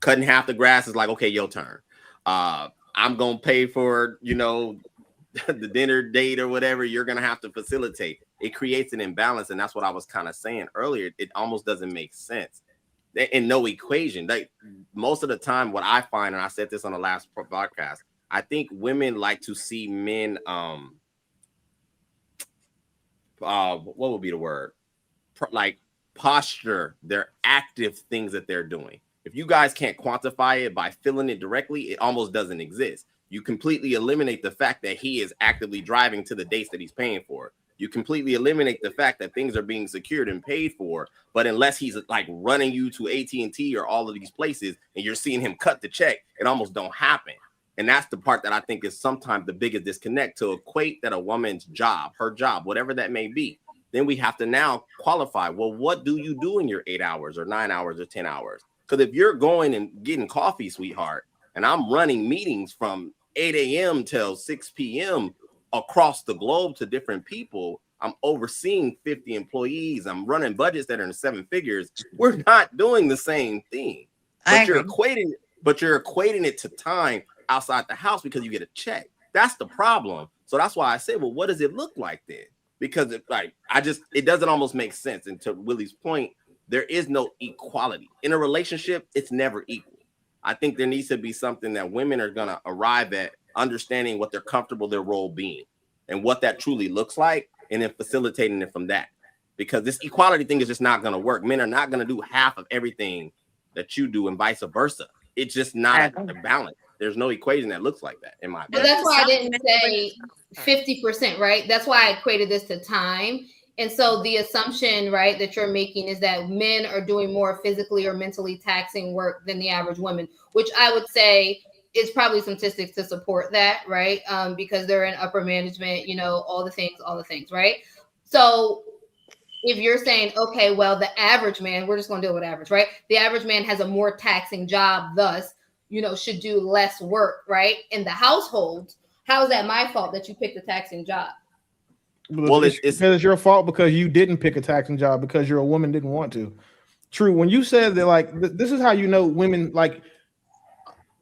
cutting half the grass is like, okay, your turn. I'm going to pay for, the dinner date or whatever. You're going to have to facilitate. It creates an imbalance. And that's what I was kind of saying earlier. It almost doesn't make sense. and no equation. Like most of the time, what I find, and I said this on the last podcast, I think women like to see men. What would be the word? Like posture, their active things that they're doing. If you guys can't quantify it by feeling it directly, it almost doesn't exist. You completely eliminate the fact that he is actively driving to the dates that he's paying for. You completely eliminate the fact that things are being secured and paid for. But unless he's like running you to AT&T or all of these places and you're seeing him cut the check, it almost don't happen. And that's the part that I think is sometimes the biggest disconnect, to equate that a woman's job, her job, whatever that may be. Then we have to now qualify. Well, what do you do in your 8 hours or 9 hours or 10 hours? Because if you're going and getting coffee, sweetheart, and I'm running meetings from 8 a.m. till 6 p.m. across the globe to different people, I'm overseeing 50 employees, I'm running budgets that are in 7 figures. We're not doing the same thing. But you're equating it to time outside the house because you get a check. That's the problem. So that's why I say, well, what does it look like then? Because it doesn't almost make sense. And to Willie's point, there is no equality in a relationship. It's never equal. I think there needs to be something that women are going to arrive at, understanding what they're comfortable their role being and what that truly looks like, and then facilitating it from that. Because this equality thing is just not going to work. Men are not going to do half of everything that you do and vice versa. It's just not a balance. There's no equation that looks like that in my opinion. But that's why I didn't say 50%, right? That's why I equated this to time. And so the assumption, right, that you're making is that men are doing more physically or mentally taxing work than the average woman, which I would say is probably some statistics to support that, right? Because they're in upper management, all the things, right? So if you're saying, okay, well, the average man, we're just going to deal with average, right? The average man has a more taxing job, thus, should do less work, right? In the household, how is that my fault that you picked a taxing job? Well, it's your fault because you didn't pick a taxing job because you're a woman, didn't want to. True. When you said that, like, this is how women, like,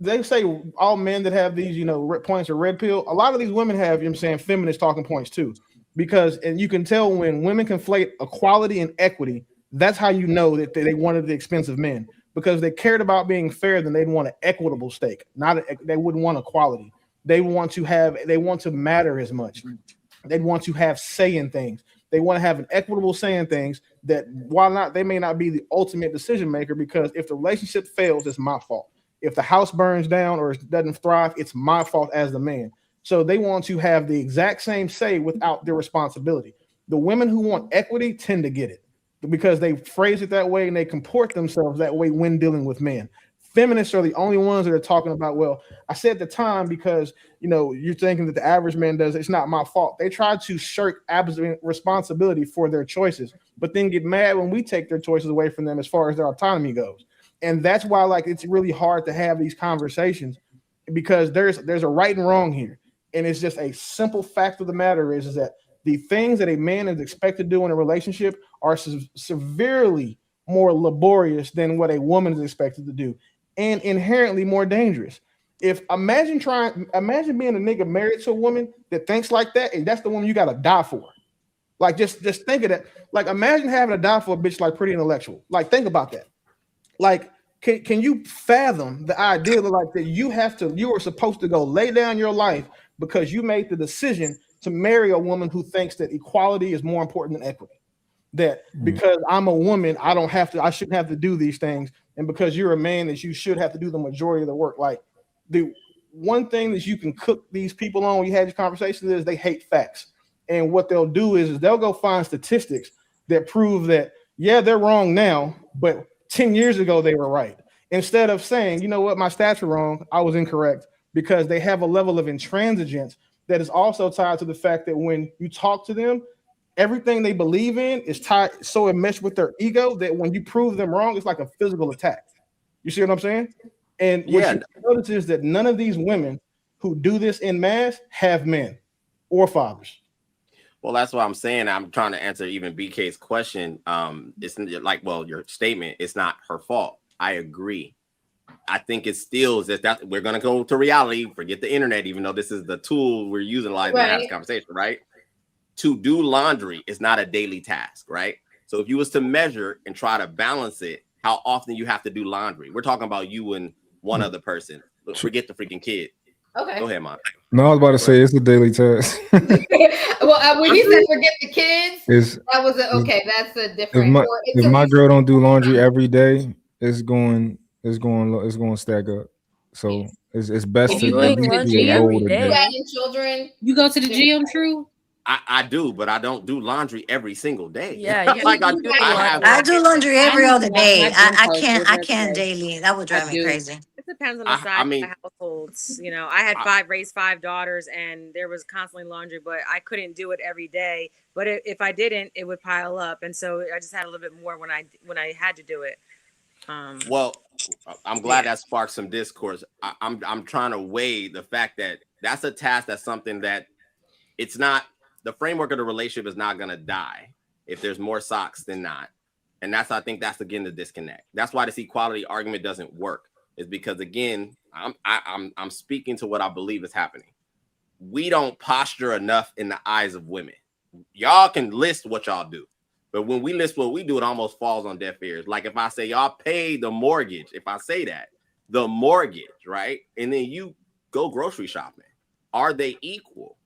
they say all men that have these, points are red pill. A lot of these women have, feminist talking points too. And you can tell when women conflate equality and equity, that's how you know that they wanted the expensive men, because they cared about being fair, then they'd want an equitable stake. They wouldn't want equality. They want to matter as much. They'd want to have say in things. They want to have an equitable say in things that they may not be the ultimate decision maker, because if the relationship fails, it's my fault. If the house burns down or doesn't thrive, it's my fault as the man. So they want to have the exact same say without their responsibility. The women who want equity tend to get it because they phrase it that way and they comport themselves that way when dealing with men. Feminists are the only ones that are talking about, well, I said the time because, you're thinking that the average man does, it's not my fault. They try to shirk absolute responsibility for their choices, but then get mad when we take their choices away from them as far as their autonomy goes. And that's why, like, it's really hard to have these conversations, because there's a right and wrong here. And it's just a simple fact of the matter is that the things that a man is expected to do in a relationship are severely more laborious than what a woman is expected to do, and inherently more dangerous. Imagine being a nigga married to a woman that thinks like that, and that's the woman you gotta die for. Like, just think of that. Like, imagine having to die for a bitch like Pretty Intellectual. Like, think about that. Like, can you fathom the idea that you are supposed to go lay down your life because you made the decision to marry a woman who thinks that equality is more important than equity? That because I'm a woman, I shouldn't have to do these things. And because you're a man, that you should have to do the majority of the work. Like, the one thing that you can cook these people on when you have these conversations is they hate facts. And what they'll do is they'll go find statistics that prove that, yeah, they're wrong now, but 10 years ago they were right. Instead of saying, you know what, my stats are wrong, I was incorrect, because they have a level of intransigence that is also tied to the fact that when you talk to them, everything they believe in is tied so enmeshed with their ego that when you prove them wrong, it's like a physical attack. You see what I'm saying? And what you notice is that none of these women who do this en masse have men or fathers. Well, that's what I'm saying. I'm trying to answer even BK's question. It's like, well, your statement, it's not her fault. I agree. I think it still is that we're going to go to reality, forget the internet, even though this is the tool we're using to have this conversation, right? To do laundry is not a daily task, right? So if you was to measure and try to balance it, how often you have to do laundry. We're talking about you and one other person. Forget the freaking kid. Okay. Go ahead, Mom. No, I was about to say it's a daily task. Well, when you said forget the kids, It's- that was okay. That's a different. if my girl don't do laundry every day, it's going to stack up. So it's best If to you at doing least do laundry a every load a day, day. having children, you go to the gym, True? I do, but I don't do laundry every single day. Yeah, you like I do do. I do laundry every I other need to wash day. my gym I clothes can't every other day. daily. That would drive me do. crazy. It depends on the size of the households. You know, I had raised 5 daughters, and there was constantly laundry, but I couldn't do it every day. But if I didn't, it would pile up, and so I just had a little bit more when I had to do it. Well, I'm glad that sparked some discourse. I'm trying to weigh the fact that that's a task. That's something that it's not. The framework of the relationship is not going to die if there's more socks than not. And I think that's again the disconnect. That's why this equality argument doesn't work. Is because again, I'm speaking to what I believe is happening. We don't posture enough in the eyes of women. Y'all can list what y'all do, but when we list what we do, it almost falls on deaf ears. Like if I say y'all pay the mortgage, if I say that the mortgage, right, and then you go grocery shopping, are they equal?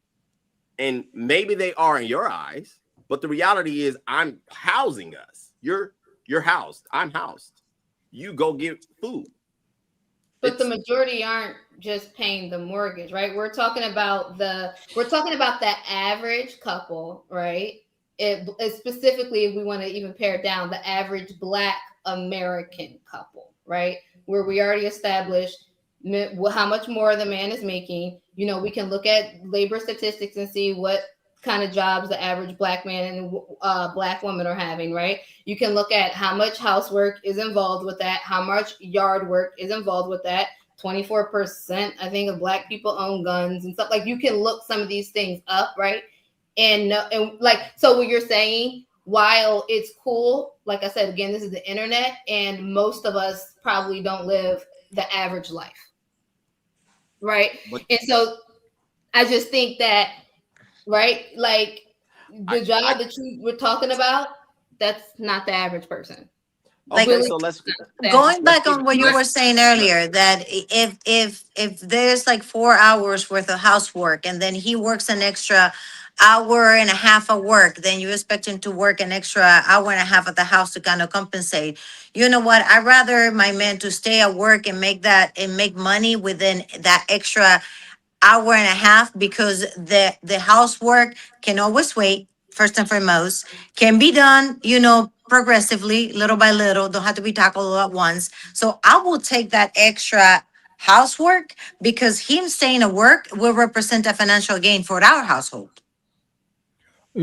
And maybe they are in your eyes, but the reality is I'm housing us. You're housed. I'm housed. You go get food. But the majority aren't just paying the mortgage, right? We're talking about the average couple, right? It specifically, if we want to even pare it down, the average Black American couple, right? Where we already established how much more the man is making. You know, we can look at labor statistics and see what kind of jobs the average Black man and Black woman are having, right? You can look at how much housework is involved with that, how much yard work is involved with that. 24%, I think, of Black people own guns and stuff. Like, you can look some of these things up, right? And like, so what you're saying, while it's cool, like I said, again, this is the internet, and most of us probably don't live the average life, right? And so I just think that, right, like the job that you were talking about, that's not the average person. Like, Okay, so let's going back on what you were saying earlier, that if there's like 4 hours worth of housework and then he works an extra hour and a half of work, then you expect him to work an extra hour and a half at the house to kind of compensate. You know what? I'd rather my man to stay at work and make money within that extra hour and a half, because the housework can always wait. First and foremost, can be done, progressively, little by little. Don't have to be tackled all at once. So I will take that extra housework, because him staying at work will represent a financial gain for our household.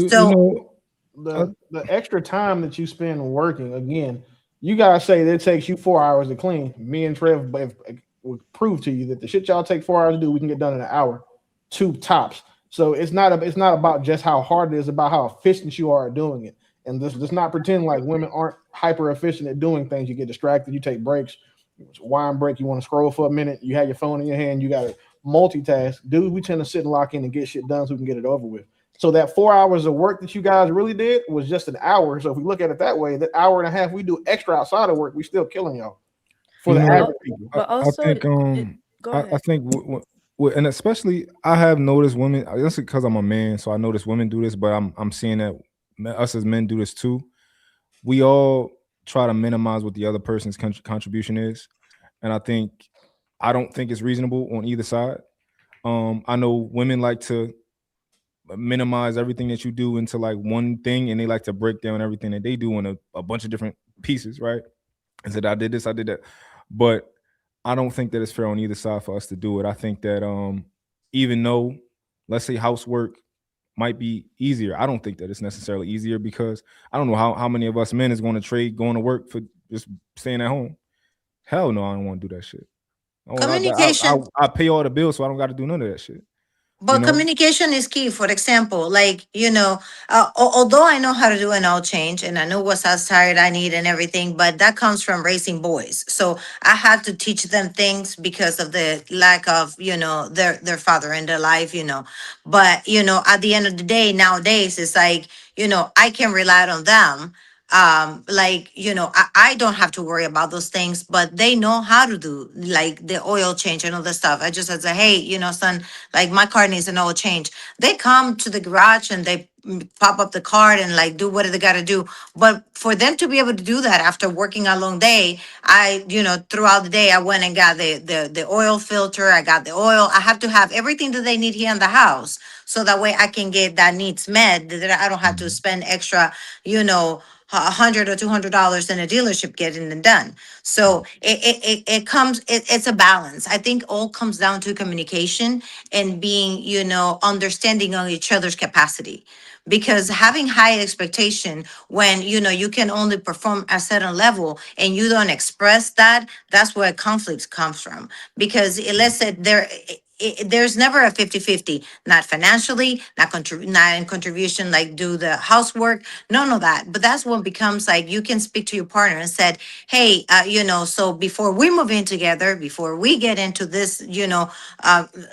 So the extra time that you spend working, again, you guys say that it takes you 4 hours to clean. Me and Trev would prove to you that the shit y'all take 4 hours to do, we can get done in an hour, 2 tops. So it's not about just how hard it is, about how efficient you are at doing it. And let's not pretend like women aren't hyper efficient at doing things. You get distracted, you take breaks, wine break, you want to scroll for a minute, you have your phone in your hand, you got to multitask. Dude, we tend to sit and lock in and get shit done so we can get it over with. So that 4 hours of work that you guys really did was just an hour. So if we look at it that way, that hour and a half we do extra outside of work, we still killing y'all for the average people. But also, I think and especially I have noticed women. That's because I'm a man, so I notice women do this. But I'm seeing that us as men do this too. We all try to minimize what the other person's contribution is, and I don't think it's reasonable on either side. I know women like to minimize everything that you do into like one thing, and they like to break down everything that they do in a bunch of different pieces, right? And said, I did this, I did that. But I don't think that it's fair on either side for us to do it. I think that even though, let's say, housework might be easier, I don't think that it's necessarily easier, because I don't know how many of us men is going to trade going to work for just staying at home. Hell no, I don't want to do that shit. Communication. I pay all the bills, so I don't got to do none of that shit. But communication is key. For example, like, although I know how to do an oil change and I know what size tire I need and everything, but that comes from raising boys. So I had to teach them things because of the lack of, their father in their life, But, at the end of the day, nowadays, it's like, I can rely on them. Like, I don't have to worry about those things, but they know how to do like the oil change and all the stuff. I just had to say, hey, son, like my car needs an oil change. They come to the garage and they pop up the card and like do what they got to do. But for them to be able to do that after working a long day, throughout the day, I went and got the oil filter. I got the oil. I have to have everything that they need here in the house. So that way I can get that needs met, that I don't have to spend extra, $100 or $200 in a dealership getting it done. So it's a balance. I think all comes down to communication and being, understanding on each other's capacity. Because having high expectation when you can only perform a certain level and you don't express that, that's where conflict comes from. Because let's say there's never a 50-50, not financially, not in contribution, like do the housework, none of that. But that's when becomes like you can speak to your partner and said, hey, so before we move in together, before we get into this,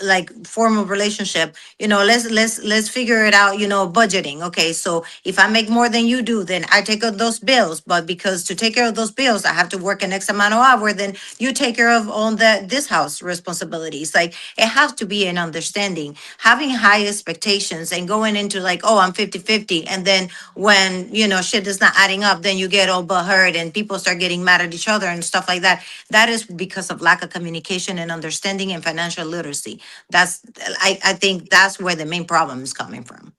like formal relationship, let's figure it out, budgeting. Okay, so if I make more than you do, then I take out those bills. But because to take care of those bills, I have to work an X amount of hours, then you take care of all this house responsibilities. Like it has to be an understanding, having high expectations and going into like, oh, I'm 50-50. And then when, shit is not adding up, then you get all but hurt and people start getting mad at each other and stuff like that. That is because of lack of communication and understanding and financial literacy. I think that's where the main problem is coming from.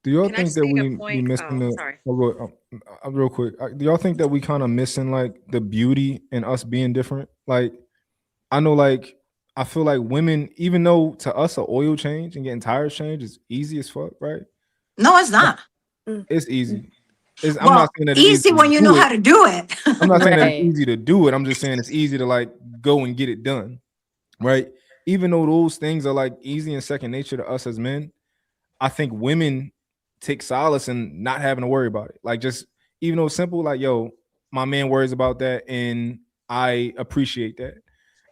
Do y'all Can I think just that make a we point? missing Oh, the sorry. real quick? Do y'all think that we kind of missing like the beauty in us being different? Like, I know, like I feel like women, even though to us a oil change and getting tires changed is easy as fuck, right? No, it's not. It's easy. I'm not Well, saying that it's easy easy to when you know do it. how to do it. I'm not saying that it's Right. easy to do it. I'm just saying it's easy to like go and get it done, right? Even though those things are like easy and second nature to us as men, I think women take solace in not having to worry about it. Like just even though it's simple, like yo, my man worries about that, and I appreciate that.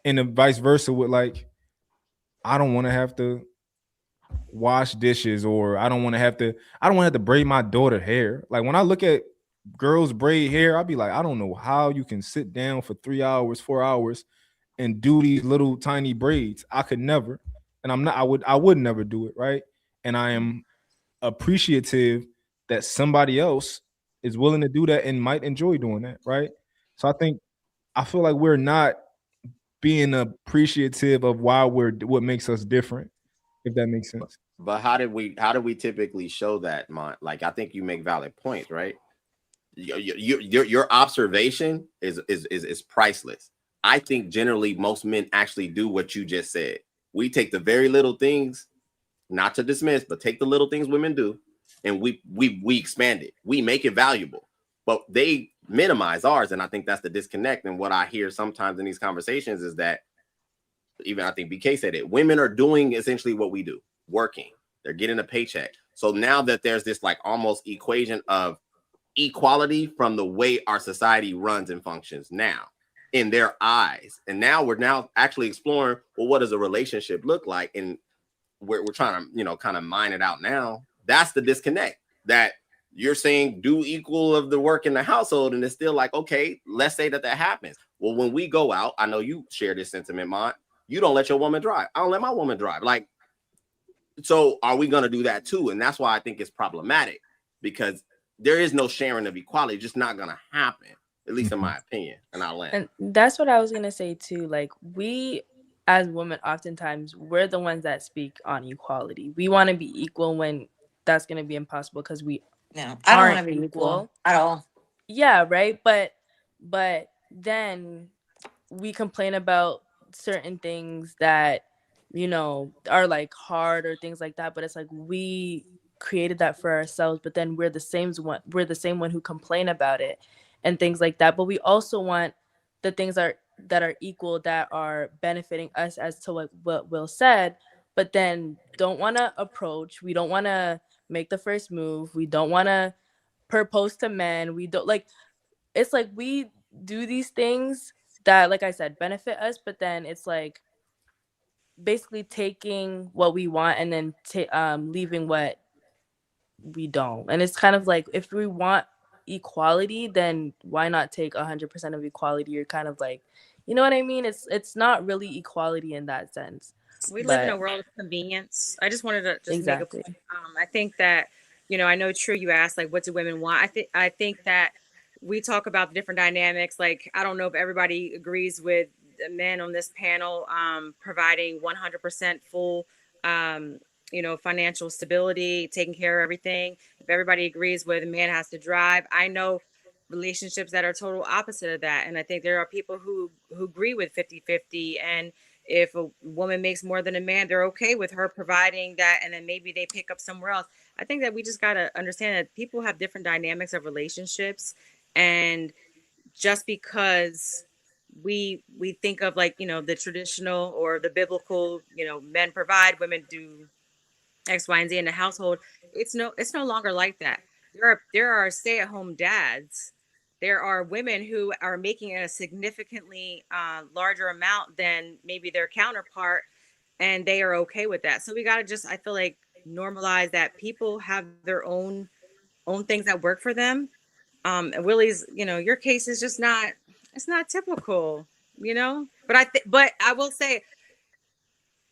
And the vice versa with like, I don't want to have to wash dishes, or I don't want to have to braid my daughter hair. Like when I look at girls braid hair, I'll be like, I don't know how you can sit down for 3 hours, 4 hours and do these little tiny braids. I could never. And I would never do it, right? And I am appreciative that somebody else is willing to do that and might enjoy doing that, right? So I feel like we're not being appreciative of what makes us different, if that makes sense. But how did we typically show that, like I think you make valid points, right? Your observation is priceless. I think generally most men actually do what you just said. We take the very little things, not to dismiss, but take the little things women do, and we expand it. We make it valuable, but they minimize ours, and I think that's the disconnect. And what I hear sometimes in these conversations is that, even I think BK said it, women are doing essentially what we do, working. They're getting a paycheck. So now that there's this like almost equation of equality from the way our society runs and functions now in their eyes, and now we're actually exploring, well, what does a relationship look like? And we're trying to kind of mine it out now. That's the disconnect, that you're saying do equal of the work in the household, and it's still like, okay, let's say that happens. Well, when we go out, I know you share this sentiment, Mont, you don't let your woman drive, I don't let my woman drive. Like, so are we going to do that too? And that's why I think it's problematic, because there is no sharing of equality. It's just not going to happen, at least in my opinion. And I'll land. And that's what I was going to say too. Like, we as women, oftentimes we're the ones that speak on equality. We want to be equal when that's going to be impossible, because we I don't want to be equal at all. Yeah, right. But then we complain about certain things that are like hard or things like that, but it's like we created that for ourselves, but then we're the same one who complain about it and things like that. But we also want the things that are equal, that are benefiting us, as to what Will said, but then don't want to approach, we don't want to make the first move, we don't want to propose to men, we don't like, it's like we do these things that, like I said, benefit us, but then it's like basically taking what we want and then leaving what we don't. And it's kind of like, if we want equality, then why not take 100% of equality? You're kind of like, you know what I mean? It's not really equality in that sense. We live in a But world of convenience. I just wanted to just make a exactly. point. I think that, I know, True, you asked like, what do women want? I think that we talk about the different dynamics. Like, I don't know if everybody agrees with the men on this panel providing 100% full, financial stability, taking care of everything. If everybody agrees with a man has to drive, I know relationships that are total opposite of that. And I think there are people who agree with 50-50. And if a woman makes more than a man, they're okay with her providing that, and then maybe they pick up somewhere else. I think that we just got to understand that people have different dynamics of relationships, and just because we think of, like, the traditional or the biblical, men provide, women do X, Y, and Z in the household, it's no longer like that. There are stay-at-home dads. There are women who are making a significantly larger amount than maybe their counterpart, and they are okay with that. So we got to just, I feel like, normalize that people have their own things that work for them. And Willie's, your case is just not, it's not typical, but I will say,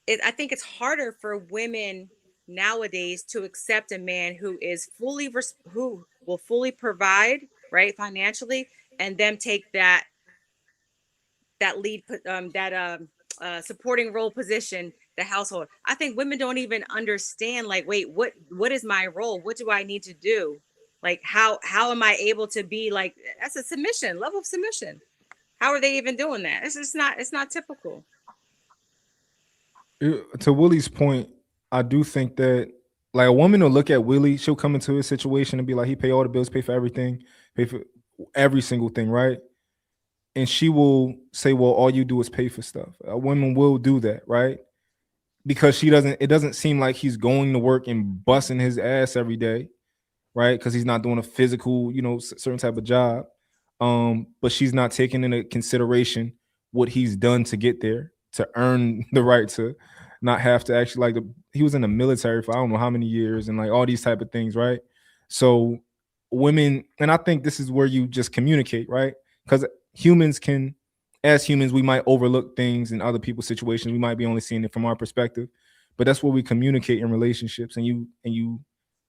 I think it's harder for women nowadays to accept a man who is who will fully provide, right, financially, and then take that lead, supporting role position, the household. I think women don't even understand, like, wait, what is my role? What do I need to do? Like, how am I able to be like, that's a submission, level of submission. How are they even doing that? It's not typical. To Willie's point, I do think that, like, a woman will look at Willie, she'll come into his situation and be like, he pay all the bills, pay for everything, pay for every single thing, right? And she will say, well, all you do is pay for stuff. A woman will do that, right? Because it doesn't seem like he's going to work and busting his ass every day, right? Because he's not doing a physical, certain type of job. But she's not taking into consideration what he's done to get there, to earn the right to not have to actually, he was in the military for I don't know how many years, and like all these type of things, right? So women, and I think this is where you just communicate, right? Because as humans, we might overlook things in other people's situations. We might be only seeing it from our perspective, but that's where we communicate in relationships. And you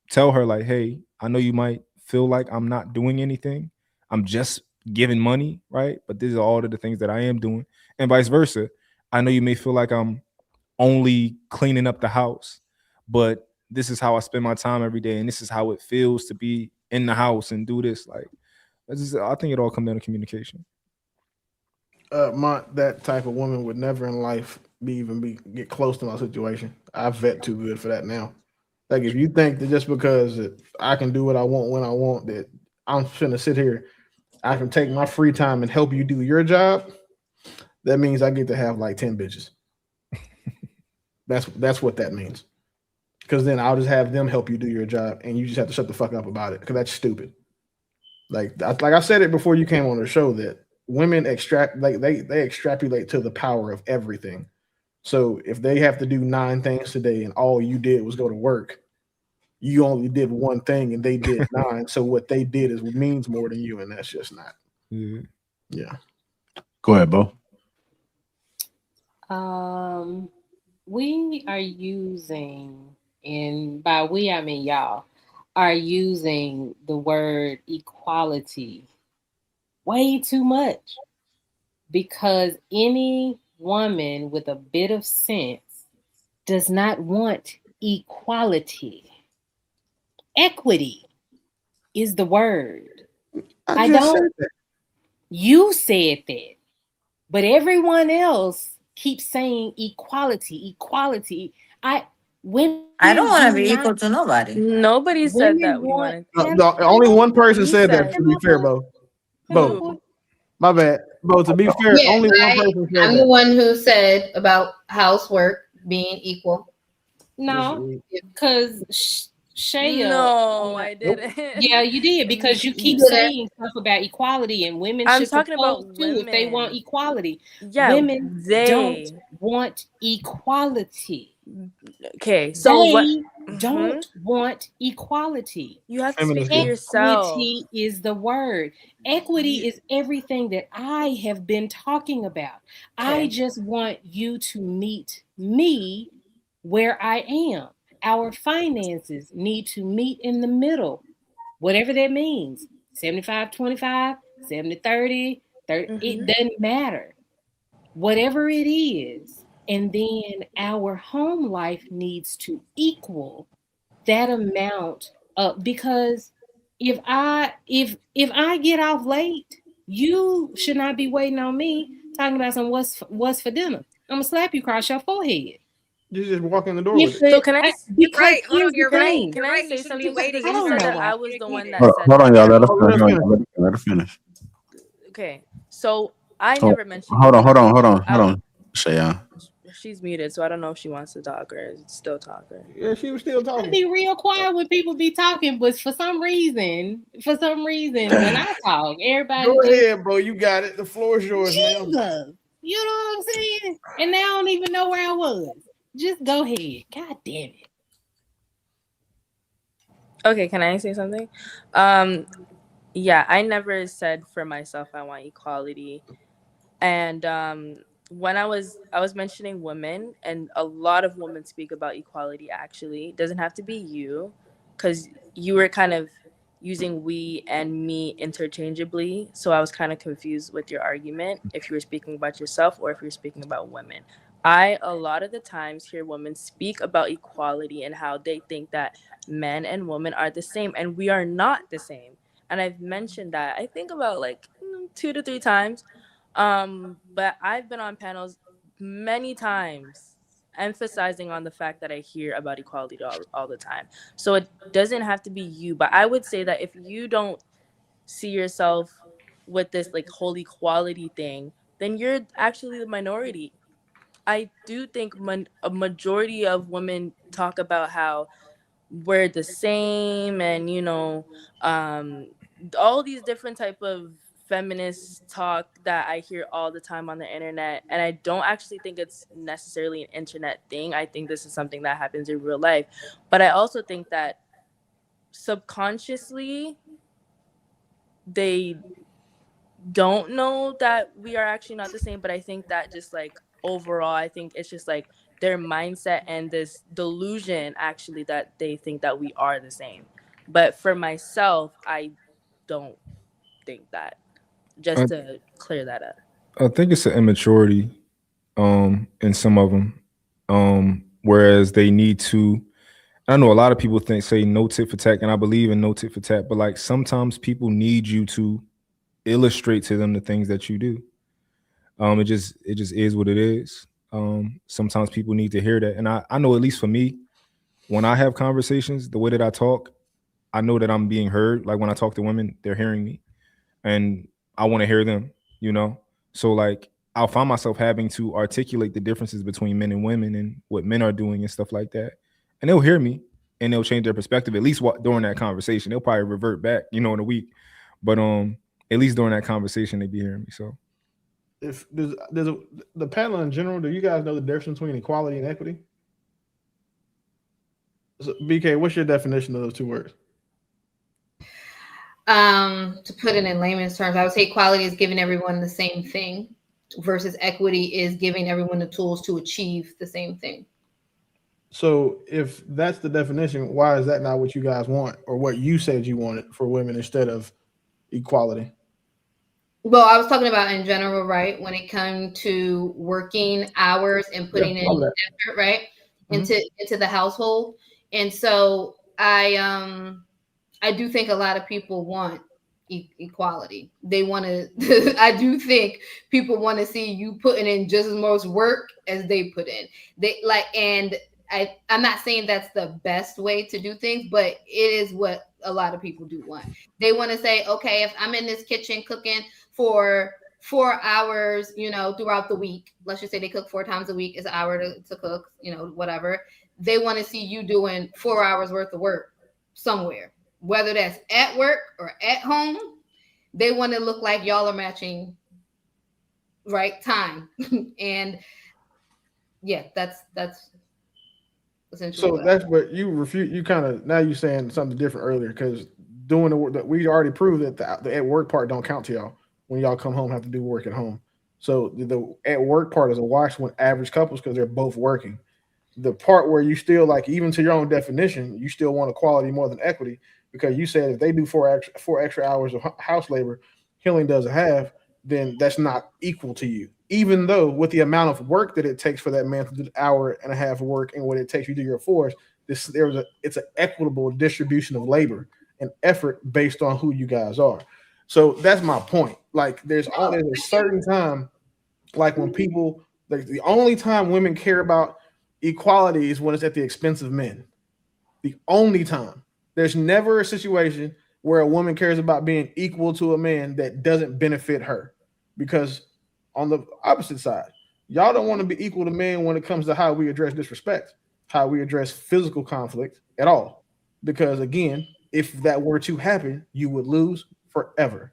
tell her, like, hey, I know you might feel like I'm not doing anything. I'm just giving money, right? But these are all of the things that I am doing, and vice versa. I know you may feel like I'm only cleaning up the house, but this is how I spend my time every day, and this is how it feels to be in the house and do this. Like, I think it all comes down to communication. That type of woman would never in life get close to my situation. I vet too good for that now. Like, if you think that just because I can do what I want when I want, that I'm finna sit here, I can take my free time and help you do your job, that means I get to have like 10 bitches. That's what that means. Because then I'll just have them help you do your job, and you just have to shut the fuck up about it, because that's stupid. Like I said it before you came on the show, that women they extrapolate to the power of everything. So if they have to do 9 things today and all you did was go to work, you only did one thing and they did 9. So what they did means more than you, and that's just not. Mm-hmm. Yeah. Go ahead, Bo. We are using, and by we I mean y'all, are using the word equality way too much, because any woman with a bit of sense does not want equality. Equity is the word. I don't. You said that, but everyone else keeps saying equality. I don't want to be equal to nobody. Nobody said that we wanted. Only one person said that, to be fair, Bo. My bad. Bo, to be fair, only one person said I'm that. the one who said about housework being equal. No, because Shaya. No, I didn't. Yeah, you did, because you keep did it. saying stuff about equality, and women I'm should talking propose about too if they want women. equality. Yeah, Women don't want equality. Okay, so what? They don't want equality. You have to Feminist speak for girl. yourself. Equity is the word. Equity is everything that I have been talking about. I Okay. just want you to meet me where I am. Our finances need to meet in the middle, whatever that means. 75-25, 70-30, 30, it doesn't matter. Whatever it is. And then our home life needs to equal that amount because if I get off late, you should not be waiting on me talking about some what's for dinner. I'm gonna slap you across your forehead. You just walk in the door with it. So can I? Because Right. Hold on. here's the You're Can I? right. thing. Can You're I right. You say shouldn't be something? waiting. Because you I said don't know that why. I was the one that Hold said hold that. on, y'all. Let earlier. her finish. Okay, so I Oh, never mentioned. hold on, I- Shayan. She's muted, so I don't know if she wants to talk or still talking. Yeah, she was still I talking. be real quiet when people be talking, but for some reason, when I talk, everybody Go just ahead, bro. You got it. The floor is yours, ma'am. Jesus. You know what I'm saying? And now I don't even know where I was. Just go ahead. God damn it. Okay, can I say something? Yeah, I never said for myself I want equality. And when I was mentioning women, and a lot of women speak about equality. Actually, it doesn't have to be you, because you were kind of using we and me interchangeably, so I was kind of confused with your argument, if you were speaking about yourself or if you were speaking about women. I a lot of the times hear women speak about equality and how they think that men and women are the same, and we are not the same. And I've mentioned that, I think, about like 2 to 3 times. But I've been on panels many times emphasizing on the fact that I hear about equality all the time. So it doesn't have to be you, but I would say that if you don't see yourself with this like whole equality thing, then you're actually the minority. I do think a majority of women talk about how we're the same, and all these different type of feminist talk that I hear all the time on the internet. And I don't actually think it's necessarily an internet thing. I think this is something that happens in real life. But I also think that subconsciously they don't know that we are actually not the same. But I think that just like overall, I think it's just like their mindset and this delusion actually that they think that we are the same. But for myself, I don't think that. I, Just to clear that up. I think it's an immaturity, in some of them, whereas they need to. I know a lot of people say no tit for tat, and I believe in no tit for tat, but like sometimes people need you to illustrate to them the things that you do. It just is what it is. Sometimes people need to hear that, and I know, at least for me, when I have conversations, the way that I talk, I know that I'm being heard. Like when I talk to women, they're hearing me, and I want to hear them. So like I'll find myself having to articulate the differences between men and women and what men are doing and stuff like that, and they'll hear me and they'll change their perspective. At least during that conversation, they'll probably revert back, in a week, but at least during that conversation, they be hearing me. So. If the panel in general, do you guys know the difference between equality and equity? So, BK, what's your definition of those two words? To put it in layman's terms, I would say equality is giving everyone the same thing, versus equity is giving everyone the tools to achieve the same thing. So if that's the definition, why is that not what you guys want, or what you said you wanted for women instead of equality? Well, I was talking about in general, right? When it comes to working hours and putting in effort, right, into the household. And so I do think a lot of people want equality. They want to. I do think people want to see you putting in just as much work as they put in. And I'm not saying that's the best way to do things, but it is what a lot of people do want. They want to say, okay, if I'm in this kitchen cooking for 4 hours, throughout the week, let's just say they cook 4 times a week, is an hour to cook, whatever. They want to see you doing 4 hours worth of work somewhere, whether that's at work or at home. They want to look like y'all are matching right time. And yeah, that's essentially So that's what you refute. You kind of now you saying something different earlier because doing the work that we already proved that the at work part don't count to y'all when y'all come home and have to do work at home. So the at work part is a wash when average couples because they're both working. The part where you still like even to your own definition, you still want equality more than equity because you said if they do four extra hours of house labor, Healing doesn't have, then that's not equal to you. Even though with the amount of work that it takes for that man to do an hour and a half of work and what it takes you to do your fours, it's an equitable distribution of labor and effort based on who you guys are. So that's my point. Like there's a certain time, like when people like the only time women care about equality is when it's at the expense of men. The only time. There's never a situation where a woman cares about being equal to a man that doesn't benefit her. Because on the opposite side, y'all don't want to be equal to men when it comes to how we address disrespect, how we address physical conflict at all. Because again, if that were to happen, you would lose forever.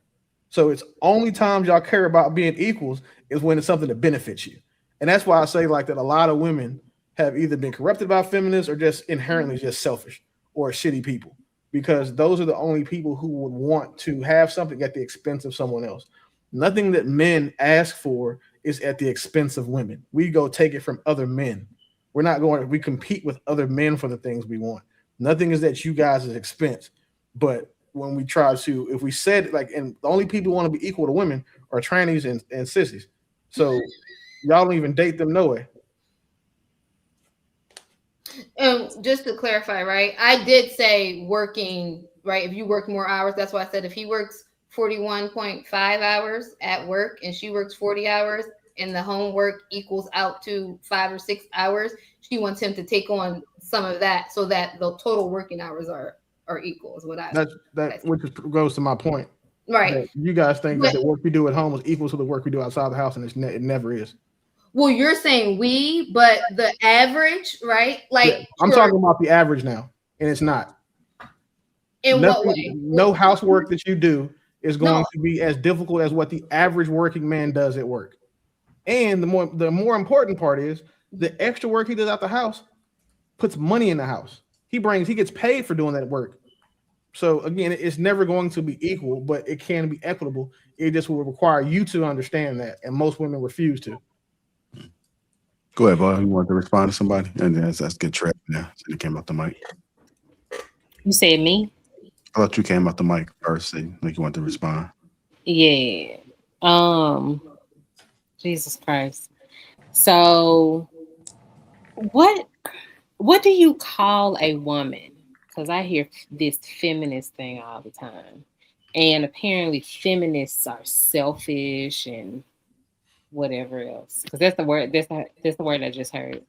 So it's only times y'all care about being equals is when it's something that benefits you. And that's why I say like that a lot of women have either been corrupted by feminists or just inherently just selfish or shitty people, because those are the only people who would want to have something at the expense of someone else. Nothing that men ask for is at the expense of women. We go take it from other men. We compete with other men for the things we want. Nothing is at you guys' expense. But when we try to, if we said like, and the only people who want to be equal to women are trannies and sissies. So y'all don't even date them no way. And just to clarify, right? I did say working, right? If you work more hours, that's why I said if he works 41.5 hours at work and she works 40 hours and the homework equals out to 5 or 6 hours, she wants him to take on some of that so that the total working hours are equal is what I which goes to my point. Right. You guys think that the work we do at home is equal to the work we do outside the house, and it never is. Well, you're saying we, but the average, right? Like yeah, I'm talking about the average now, and it's not. In what way? No housework that you do is going to be as difficult as what the average working man does at work. And the more important part is the extra work he does out the house puts money in the house. He gets paid for doing that work. So again, it's never going to be equal, but it can be equitable. It just will require you to understand that, and most women refuse to. Go ahead, Bob. You want to respond to somebody? And then let's get trapped now. So you came off the mic. You said me? I thought you came off the mic first. So like you want to respond. Yeah. Jesus Christ. So what do you call a woman? Because I hear this feminist thing all the time. And apparently feminists are selfish and whatever else. Because that's the word I just heard.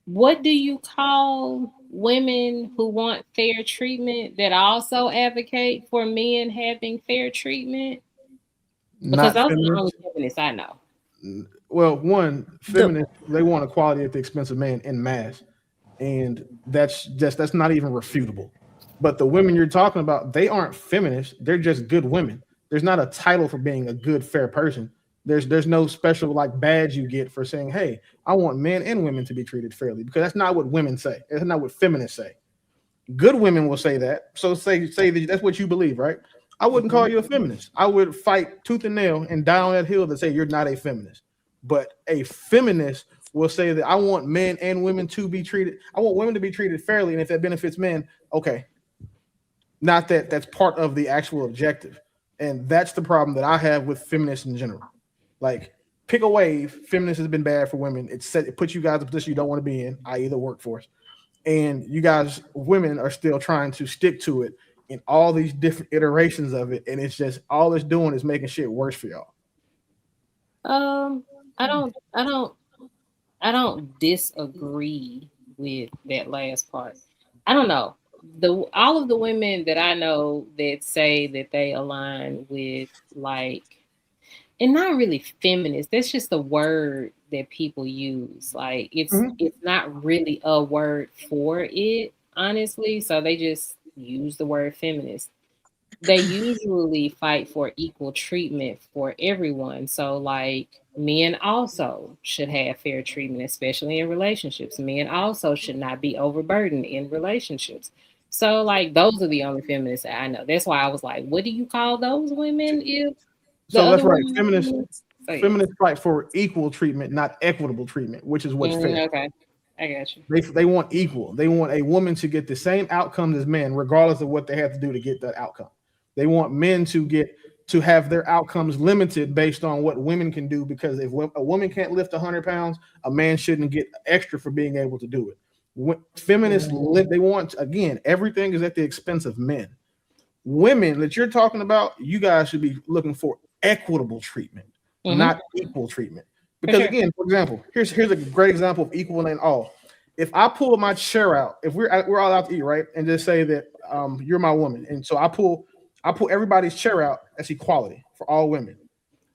What do you call women who want fair treatment that also advocate for men having fair treatment? Because those are the only feminists I know. Well, one, feminists, they want equality at the expense of men en masse. And that's not even refutable. But the women you're talking about, they aren't feminists. They're just good women. There's not a title for being a good, fair person. There's no special like badge you get for saying, hey, I want men and women to be treated fairly, because that's not what women say. That's not what feminists say. Good women will say that. So say that that's what you believe, right? I wouldn't call you a feminist. I would fight tooth and nail and die on that hill to say you're not a feminist. But a feminist will say that I want men and women to be treated. I want women to be treated fairly, and if that benefits men, okay. Not that that's part of the actual objective. And that's the problem that I have with feminists in general. Like, pick a wave. Feminist has been bad for women. It puts you guys in a position you don't want to be in, i.e. the workforce. And you guys, women, are still trying to stick to it in all these different iterations of it. And it's just all it's doing is making shit worse for y'all. I don't disagree with that last part. I don't know. All of the women that I know that say that they align with like, and not really feminist, that's just the word that people use. Like it's not really a word for it, honestly. So they just use the word feminist, they usually fight for equal treatment for everyone. So like men also should have fair treatment, especially in relationships. Men also should not be overburdened in relationships. So like those are the only feminists that I know. That's why I was like, what do you call those women if the So other that's right. women are Feminists feminists? So, yeah. feminists fight for equal treatment, not equitable treatment, which is what's fair. Okay, I got you. They want equal. They want a woman to get the same outcome as men, regardless of what they have to do to get that outcome. They want men to have their outcomes limited based on what women can do, because if a woman can't lift 100 pounds, a man shouldn't get extra for being able to do it. Feminists they want, again, everything is at the expense of men. Women that you're talking about, you guys should be looking for equitable treatment, not equal treatment. Because again, for example, here's a great example of equal and all. If I pull my chair out, if we're all out to eat, right, and just say that you're my woman, and so I pull everybody's chair out, that's equality for all women.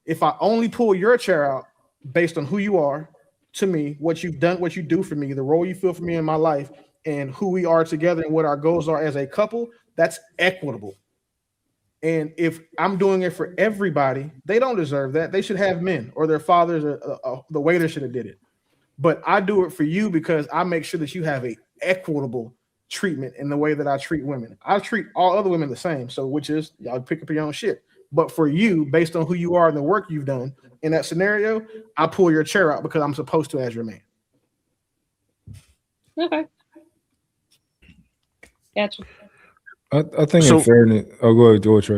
If I only pull your chair out based on who you are to me, what you've done, what you do for me, the role you fill for me in my life, and who we are together and what our goals are as a couple, that's equitable. And if I'm doing it for everybody, they don't deserve that. They should have men or their fathers, or the waiter should have did it. But I do it for you because I make sure that you have a equitable treatment in the way that I treat women. I treat all other women the same. So which is y'all pick up your own shit. But for you, based on who you are and the work you've done in that scenario, I pull your chair out because I'm supposed to as your man. Okay. Gotcha. I think in fairness, go ahead, George.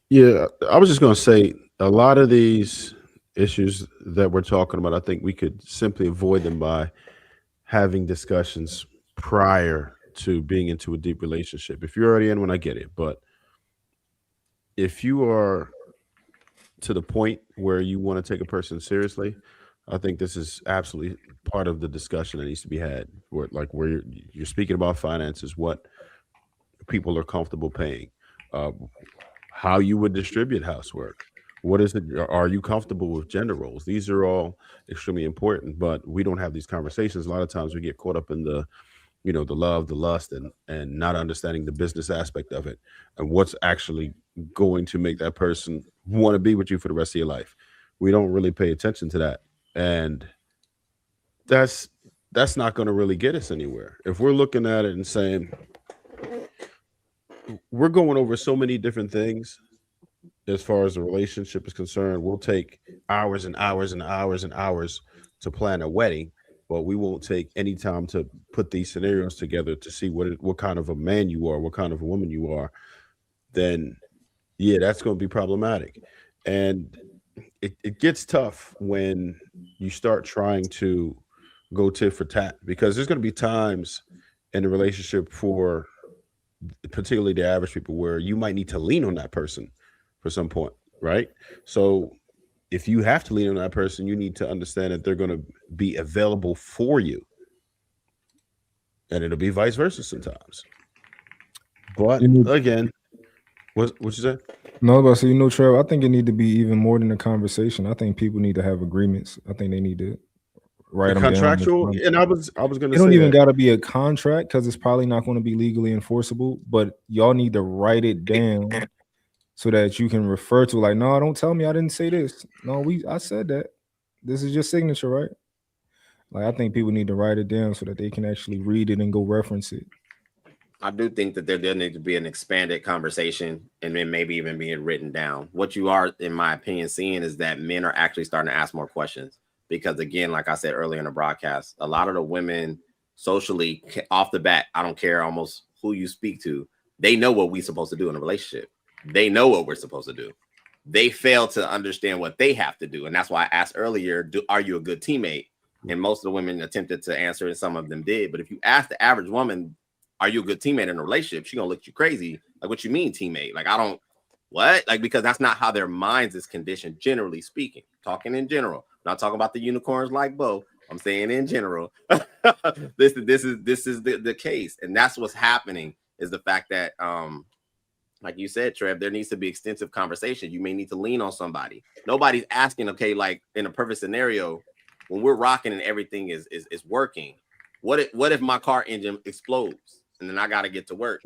Yeah, I was just going to say a lot of these issues that we're talking about, I think we could simply avoid them by having discussions prior to being into a deep relationship. If you're already in one, I get it. But if you are to the point where you want to take a person seriously, I think this is absolutely part of the discussion that needs to be had. Where you're speaking about finances, what people are comfortable paying, how you would distribute housework. What is it? Are you comfortable with gender roles? These are all extremely important, but we don't have these conversations. A lot of times we get caught up in the love, the lust, and not understanding the business aspect of it and what's actually going to make that person want to be with you for the rest of your life. We don't really pay attention to that. And that's not going to really get us anywhere. If we're looking at it and saying, we're going over so many different things as far as the relationship is concerned, we'll take hours and hours and hours and hours to plan a wedding, but we won't take any time to put these scenarios together to see what kind of a man you are, what kind of a woman you are. Then, yeah, that's going to be problematic. And it gets tough when you start trying to go tit for tat, because there's going to be times in the relationship for particularly the average people where you might need to lean on that person for some point, right? So if you have to lean on that person, you need to understand that they're going to be available for you, and it'll be vice versa sometimes. But again, what you say? No, but so Trev, I think it need to be even more than a conversation. I think people need to have agreements. I think they need to write them contractual down. And I was going to say it don't even got to be a contract, because it's probably not going to be legally enforceable. But y'all need to write it down so that you can refer to, like, no, don't tell me I didn't say this. No, I said that. This is your signature, right? Like, I think people need to write it down so that they can actually read it and go reference it. I do think that there needs to be an expanded conversation, and then maybe even being written down. What you are, in my opinion, seeing is that men are actually starting to ask more questions. Because again, like I said earlier in the broadcast, a lot of the women socially off the bat, I don't care almost who you speak to, they know what we're supposed to do in a relationship. They know what we're supposed to do. They fail to understand what they have to do. And that's why I asked earlier, are you a good teammate? And most of the women attempted to answer, and some of them did. But if you ask the average woman, are you a good teammate in a relationship? She's going to look at you crazy. Like, what you mean teammate? Like, what? Like, because that's not how their minds is conditioned, generally speaking, talking in general. I'm not talking about the unicorns like Bo. I'm saying in general, this is the case. And that's what's happening, is the fact that, like you said, Trev, there needs to be extensive conversation. You may need to lean on somebody. Nobody's asking, okay, like in a perfect scenario, when we're rocking and everything is working, what if my car engine explodes? and then I got to get to work.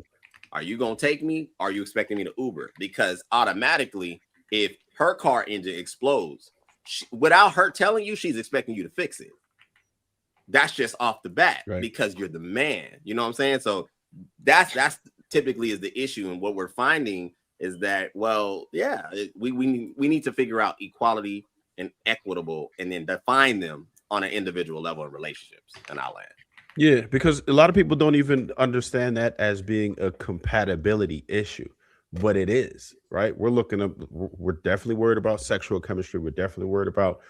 Are you going to take me? Or are you expecting me to Uber? Because automatically, if her car engine explodes, without her telling you, she's expecting you to fix it. That's just off the bat, right? Because you're the man. You know what I'm saying? So that's typically is the issue. And what we're finding is that, well, yeah, we need to figure out equality and equitable and then define them on an individual level in relationships. And I'll add. Yeah, because a lot of people don't even understand that as being a compatibility issue, but it is, right? We're definitely worried about sexual chemistry. We're definitely worried about,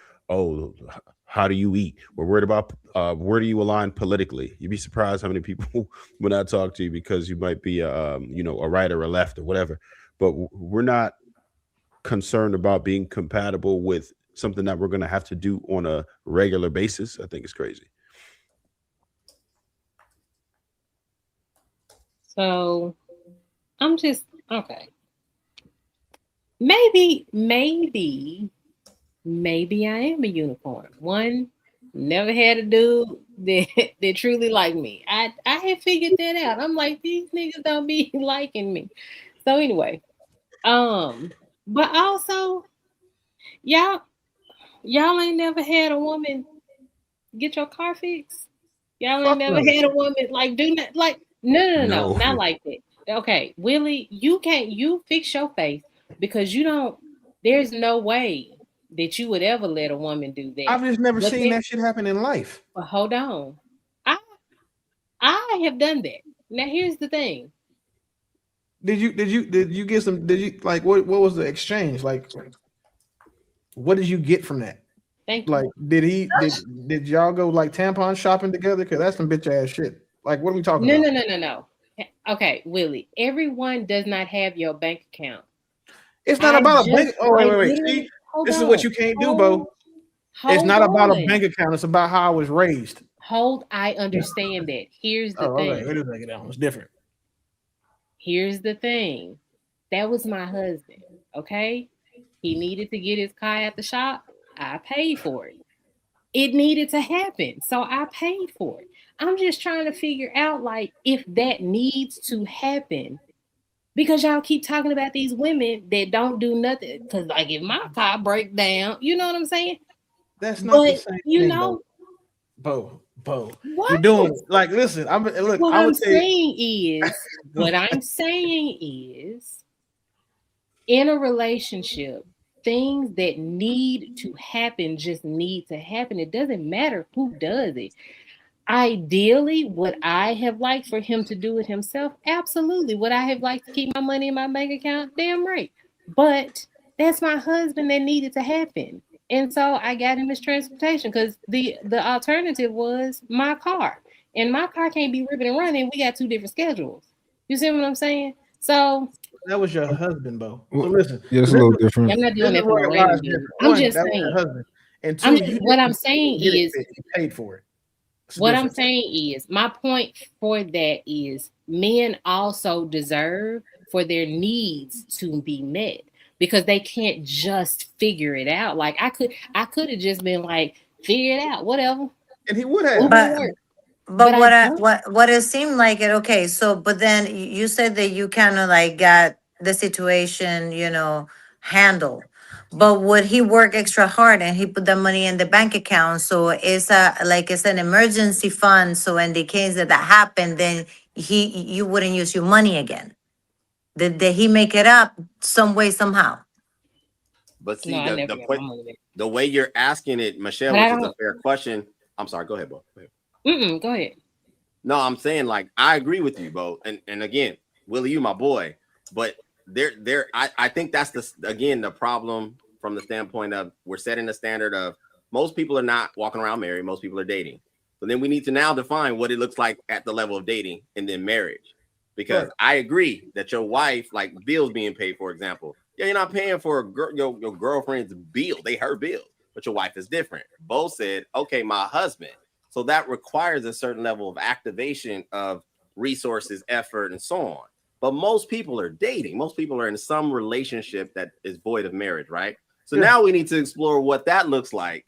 how do you eat? We're worried about where do you align politically? You'd be surprised how many people when I talk to you because you might be a right or a left or whatever, but we're not concerned about being compatible with something that we're going to have to do on a regular basis. I think it's crazy. So I'm just okay. Maybe I am a unicorn. One, never had a dude that truly liked me. I had figured that out. I'm like, these niggas don't be liking me. So anyway, but also, y'all ain't never had a woman get your car fixed. Y'all ain't never had a woman like do that. Like no, not like that. Okay, Willie, you fix your face because there's no way that you would ever let a woman do that. I've just never seen that shit happen in life. But hold on. I have done that. Now here's the thing. Did you get some? Did you like what was the exchange? Like, what did you get from that? Thank you. Like, did y'all go like tampon shopping together? Because that's some bitch ass shit. Like, what are we talking about? No. Okay, Willie, everyone does not have your bank account. It's not about a bank. Oh, wait. See, this is what you can't do, Bo. It's not about a bank account. It's about how I was raised. I understand that. Here's the thing. Okay. It is like that. It's different. Here's the thing. That was my husband. Okay, he needed to get his car at the shop. I paid for it. It needed to happen, so I paid for it. I'm just trying to figure out, like, if that needs to happen, because y'all keep talking about these women that don't do nothing. Because, like, if my car breaks down, you know what I'm saying? That's not the same you thing, know, Bo. what? You're doing like, listen. What I'm saying is, in a relationship, things that need to happen just need to happen. It doesn't matter who does it. Ideally, would I have liked for him to do it himself? Absolutely. Would I have liked to keep my money in my bank account? Damn right. But that's my husband that needed to happen. And so I got him his transportation because the alternative was my car. And my car can't be ripping and running. We got two different schedules. You see what I'm saying? So that was your husband, Bo. So listen, yeah, it's a little different. I'm not doing that for a random dude. I'm just saying. And two, what I'm saying is you paid for it. What I'm saying is, my point for that is men also deserve for their needs to be met because they can't just figure it out. Like I could have just been like, figure it out, whatever. And he would have. But what it seemed like it, okay, so but then you said that you kind of like got the situation, handled. But would he work extra hard and he put the money in the bank account? So it's an emergency fund. So in the case that happened, then you wouldn't use your money again. Did he make it up some way, somehow? But see, the way you're asking it, Michelle, which is a fair question. I'm sorry, go ahead, Bo. Go ahead. No, I'm saying, like, I agree with you, Bo. And again, Willie, you my boy. But I think that's the problem from the standpoint of we're setting the standard of most people are not walking around married. Most people are dating. So then we need to now define what it looks like at the level of dating and then marriage. Because I agree that your wife, like bills being paid, for example. Yeah, you're not paying for your girlfriend's bill. Her bill. But your wife is different. Bo said, okay, my husband. So that requires a certain level of activation of resources, effort, and so on. But most people are dating. Most people are in some relationship that is void of marriage, right? So now we need to explore what that looks like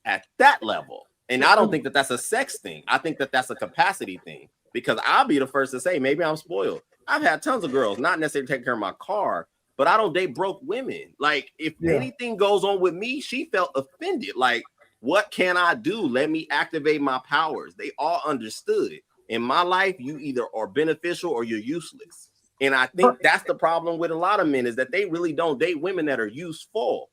at that level. And I don't think that that's a sex thing. I think that that's a capacity thing, because I'll be the first to say, maybe I'm spoiled. I've had tons of girls, not necessarily taking care of my car, but I don't date broke women. Like, if anything goes on with me, she felt offended. Like, what can I do? Let me activate my powers. They all understood. In my life, you either are beneficial or you're useless. And I think that's the problem with a lot of men, is that they really don't date women that are useful.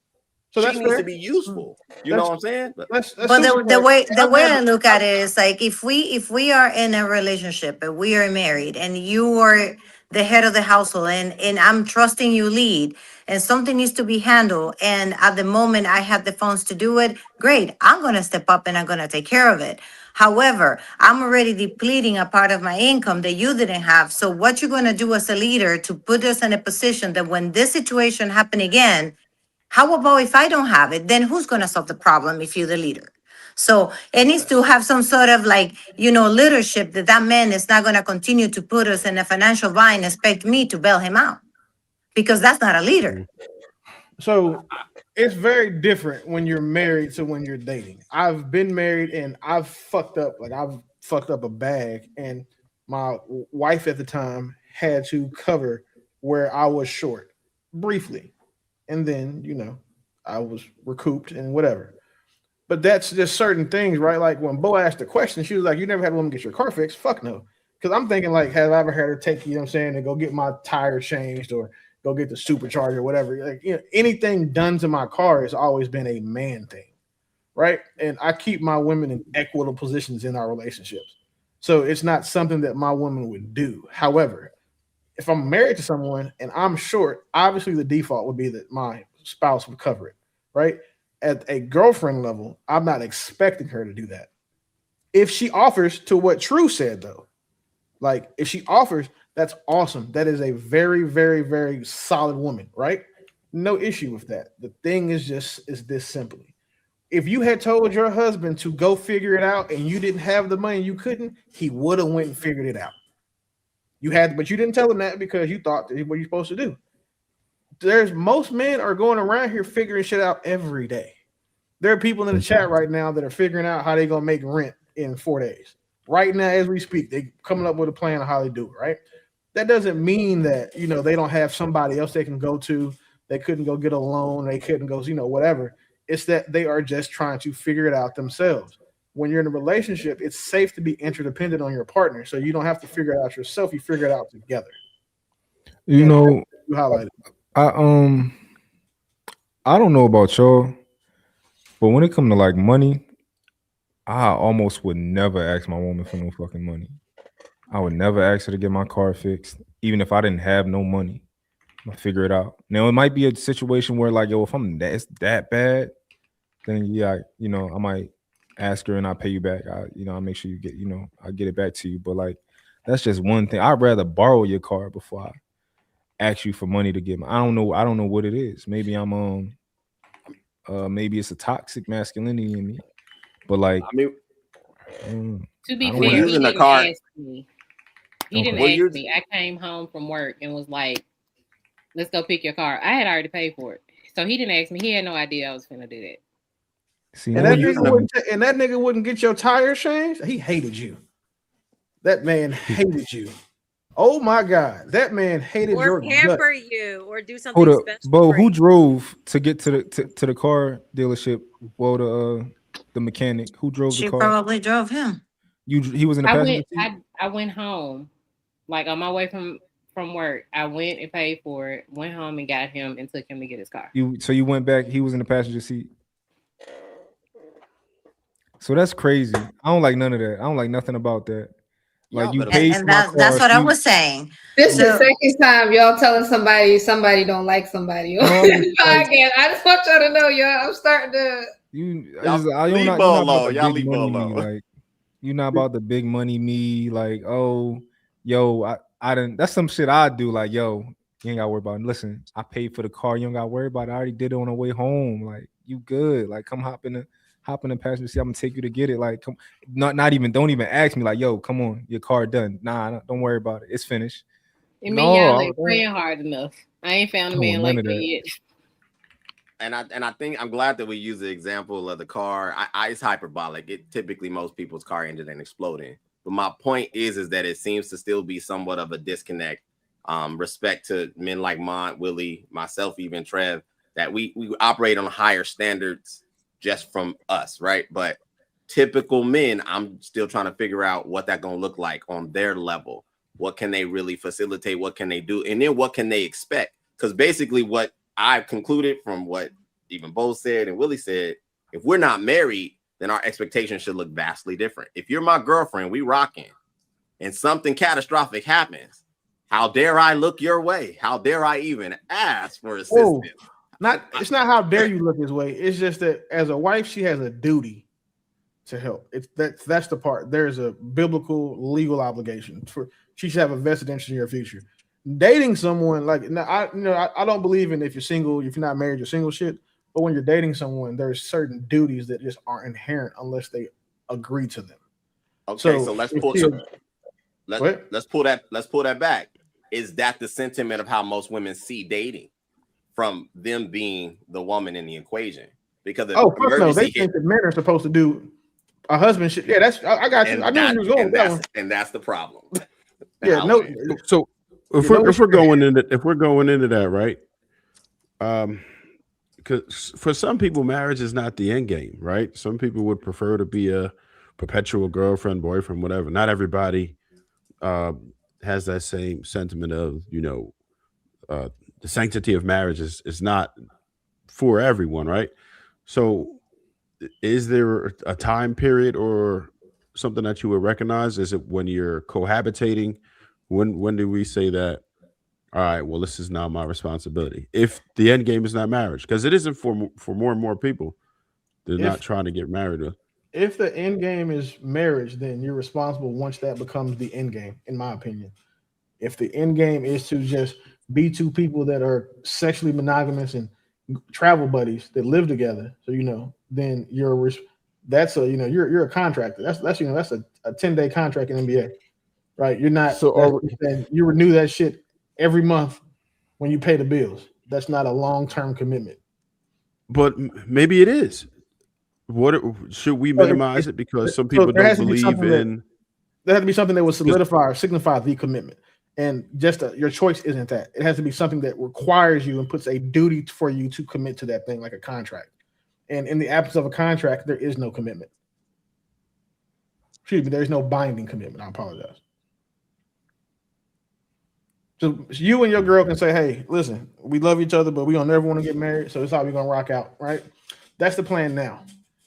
So she needs to be useful. You know what I'm saying? But the way I look at it is like, if we are in a relationship and we are married and you are the head of the household, and I'm trusting you lead, and something needs to be handled, and at the moment I have the funds to do it, great, I'm gonna step up and I'm gonna take care of it. However, I'm already depleting a part of my income that you didn't have. So what you're gonna do as a leader to put us in a position that when this situation happen again, how about if I don't have it? Then who's going to solve the problem if you're the leader? So it needs to have some sort of like, leadership, that man is not going to continue to put us in a financial bind and expect me to bail him out, because that's not a leader. So it's very different when you're married to when you're dating. I've been married and I've fucked up a bag, and my wife at the time had to cover where I was short briefly. And then, I was recouped and whatever. But that's just certain things, right? Like when Bo asked the question, she was like, "You never had a woman get your car fixed?" Fuck no. Because I'm thinking like, have I ever had her take, and go get my tire changed or go get the supercharger or whatever? Like, anything done to my car has always been a man thing, right? And I keep my women in equitable positions in our relationships. So it's not something that my woman would do. However, if I'm married to someone and I'm short, obviously the default would be that my spouse would cover it, right? At a girlfriend level, I'm not expecting her to do that. If she offers to what True said, though, like if she offers, that's awesome. That is a very, very, very solid woman, right? No issue with that. The thing is this simply. If you had told your husband to go figure it out and you didn't have the money, you couldn't, he would have went and figured it out. But you didn't tell him that because you thought that what you're supposed to do. Most men are going around here figuring shit out every day. There are people in the chat right now that are figuring out how they're gonna make rent in 4 days. Right now, as we speak, they're coming up with a plan of how they do it, right? That doesn't mean that they don't have somebody else they can go to. They couldn't go get a loan, they couldn't go, whatever. It's that they are just trying to figure it out themselves. When you're in a relationship, it's safe to be interdependent on your partner. So you don't have to figure it out yourself. You figure it out together. You highlighted. I don't know about y'all, but when it comes to like money, I almost would never ask my woman for no fucking money. I would never ask her to get my car fixed, even if I didn't have no money. I'll figure it out. Now it might be a situation where like, if it's that bad, then I might ask her and I'll pay you back. I'll make sure you get, I'll get it back to you. But like, that's just one thing. I'd rather borrow your car before I ask you for money to get I don't know what it is. Maybe I'm maybe it's a toxic masculinity in me. But like, to be fair, he didn't ask me. He didn't ask me. I came home from work and was like, "Let's go pick your car." I had already paid for it, so he didn't ask me. He had no idea I was going to do that. See, and that nigga wouldn't get your tire changed. He hated you. That man hated you. Oh my God, that man hated your or pamper gut. you or do something special. Bo, who drove to get to the car dealership? Well, the mechanic who drove the car. She probably drove him. He was in the passenger seat? I went home, like on my way from work. I went and paid for it. Went home and got him and took him to get his car. So you went back. He was in the passenger seat. So that's crazy. I don't like none of that. I don't like nothing about that. Like you paid for my car. That's what I was saying. This is the second time y'all telling somebody don't like somebody on the podcast. I just want y'all to know, y'all. I'm starting to. Leave Bo alone. Y'all leave Bo alone. Like you're not about the big money me. Like I didn't. That's some shit I do. Like you ain't gotta worry about it. Listen, I paid for the car. You don't gotta worry about it. I already did it on the way home. Like you good. Like come hop in the passenger seat. I'm gonna take you to get it. Like come, don't even ask me. Like come on, your car done. Nah, don't worry about it. It's finished. Y'all ain't praying hard enough. I ain't found a man like that yet. and I think I'm glad that we use the example of the car. It's hyperbolic. It typically most people's car engine ain't exploding. But my point is that it seems to still be somewhat of a disconnect. Respect to men like Mont, Willie, myself, even Trev, that we operate on higher standards just from us, right? But typical men, I'm still trying to figure out what that's gonna look like on their level. What can they really facilitate? What can they do? And then what can they expect? Because basically what I've concluded from what even Bo said and Willie said, if we're not married, then our expectations should look vastly different. If you're my girlfriend, we rocking, and something catastrophic happens, how dare I look your way? How dare I even ask for assistance? It's not how dare you look his way. It's just that as a wife, she has a duty to help. That's the part. There's a biblical legal obligation for she should have a vested interest in your future. Dating someone I don't believe in if you're single, if you're not married, you're single shit. But when you're dating someone, there's certain duties that just aren't inherent unless they agree to them. Okay, so let's pull that back. Is that the sentiment of how most women see dating, from them being the woman in the equation? Because they think that men are supposed to do a husband shit. Yeah, I got you. I knew you was going with that one. And that's the problem. Yeah, no. So if we're going into that, right? Because for some people, marriage is not the end game, right? Some people would prefer to be a perpetual girlfriend, boyfriend, whatever. Not everybody has that same sentiment of, the sanctity of marriage is not for everyone, right? So is there a time period or something that you would recognize? Is it when you're cohabitating? When do we say that, all right, well, this is now my responsibility? If the end game is not marriage, because it isn't for more and more people. They're not trying to get married. If the end game is marriage, then you're responsible once that becomes the end game, in my opinion. If the end game is to just be two people that are sexually monogamous and travel buddies that live together, so then you're a contractor. That's a 10-day contract in NBA, right? You're not. So you renew that shit every month when you pay the bills. That's not a long-term commitment. But maybe it is. What should we minimize it because some people don't believe in? There has to be something that will solidify or signify the commitment, and just your choice isn't that. It has to be something that requires you and puts a duty for you to commit to that thing, like a contract. And in the absence of a contract, there is no commitment. Excuse me, there is no binding commitment. I apologize. So you and your girl can say, "Hey, listen, we love each other, but we don't never want to get married, so it's how we're gonna rock out," right? That's the plan now.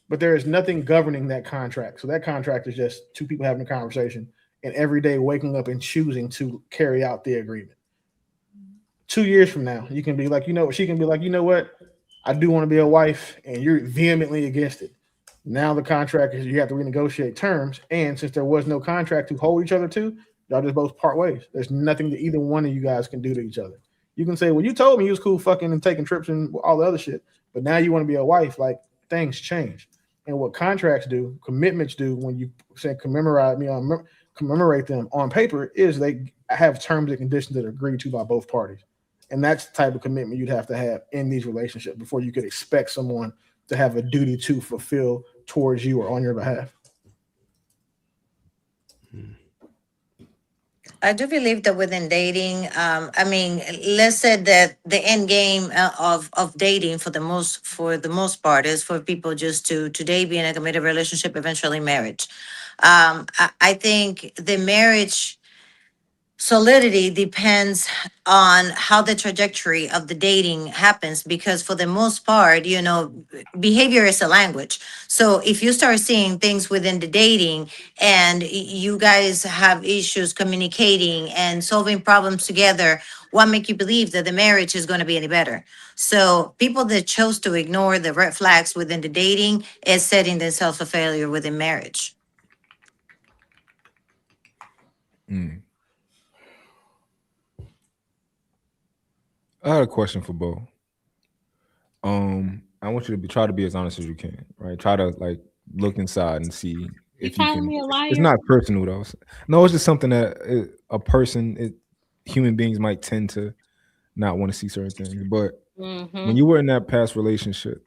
But there is nothing governing that contract. So that contract is just two people having a conversation and every day waking up and choosing to carry out the agreement. 2 years from now, you can be like, she can be like, what? I do want to be a wife, and you're vehemently against it. Now the contract is you have to renegotiate terms. And since there was no contract to hold each other to, y'all just both part ways. There's nothing that either one of you guys can do to each other. You can say, well, you told me you was cool fucking and taking trips and all the other shit, but now you want to be a wife. Like, things change. And what contracts do, commitments do, when you say commemorate them on paper, is they have terms and conditions that are agreed to by both parties. And that's the type of commitment you'd have to have in these relationships before you could expect someone to have a duty to fulfill towards you or on your behalf. I do believe that within dating, let's say that the end game of dating for the most part is for people just to today be in a committed relationship, eventually marriage. I think the marriage solidity depends on how the trajectory of the dating happens, because for the most part, behavior is a language. So if you start seeing things within the dating and you guys have issues communicating and solving problems together, what make you believe that the marriage is going to be any better? So people that chose to ignore the red flags within the dating is setting themselves a failure within marriage. I had a question for Bo. I want you to try to be as honest as you can, right? Try to look inside and see if you can. Me a liar? It's not personal though. No, it's just something that human beings might tend to not want to see certain things. But when you were in that past relationship,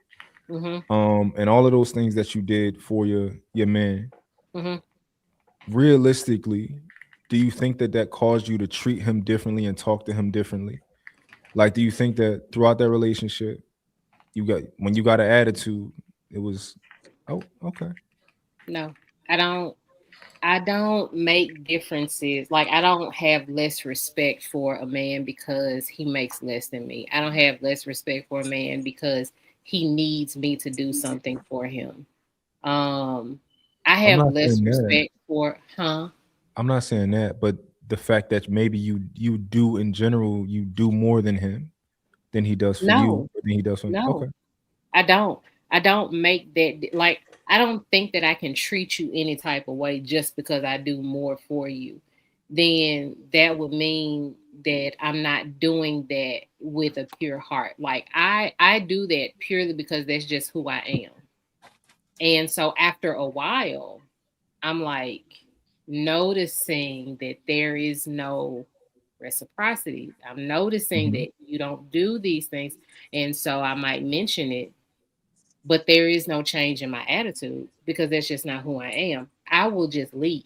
Mm-hmm. and all of those things that you did for your man, Mm-hmm. realistically, do you think that caused you to treat him differently and talk to him differently? Like, do you think that throughout that relationship, when you got an attitude, it was, oh, okay. No, I don't make differences. Like, I don't have less respect for a man because he makes less than me. I don't have less respect for a man because he needs me to do something for him. I I'm have not less saying that. respect for, I'm not saying that, but the fact that maybe you do in general, you do more than him than he does for you, No, than he does for him. no. Okay. I don't. I don't make that like I don't think that I can treat you any type of way just because I do more for you. Then that would mean that I'm not doing that with a pure heart. Like I do that purely because that's just who I am. And so after a while, I'm like noticing that there is no reciprocity. I'm noticing Mhm. that you don't do these things. And so I might mention it, but there is no change in my attitude because that's just not who I am. I will just leave.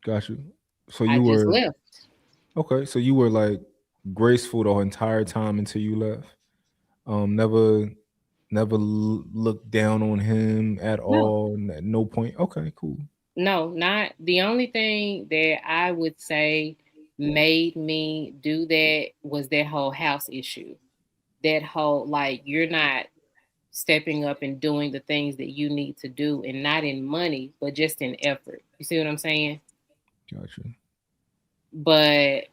Got you. So I you just were left. okay. So you were like graceful the entire time until you left. Never looked down on him at No, all. At no point. Okay, cool. no, not the only thing that I would say made me do that was that whole house issue. That whole, like, you're not stepping up and doing the things that you need to do, and not in money, but just in effort. You see what I'm saying? Got you. But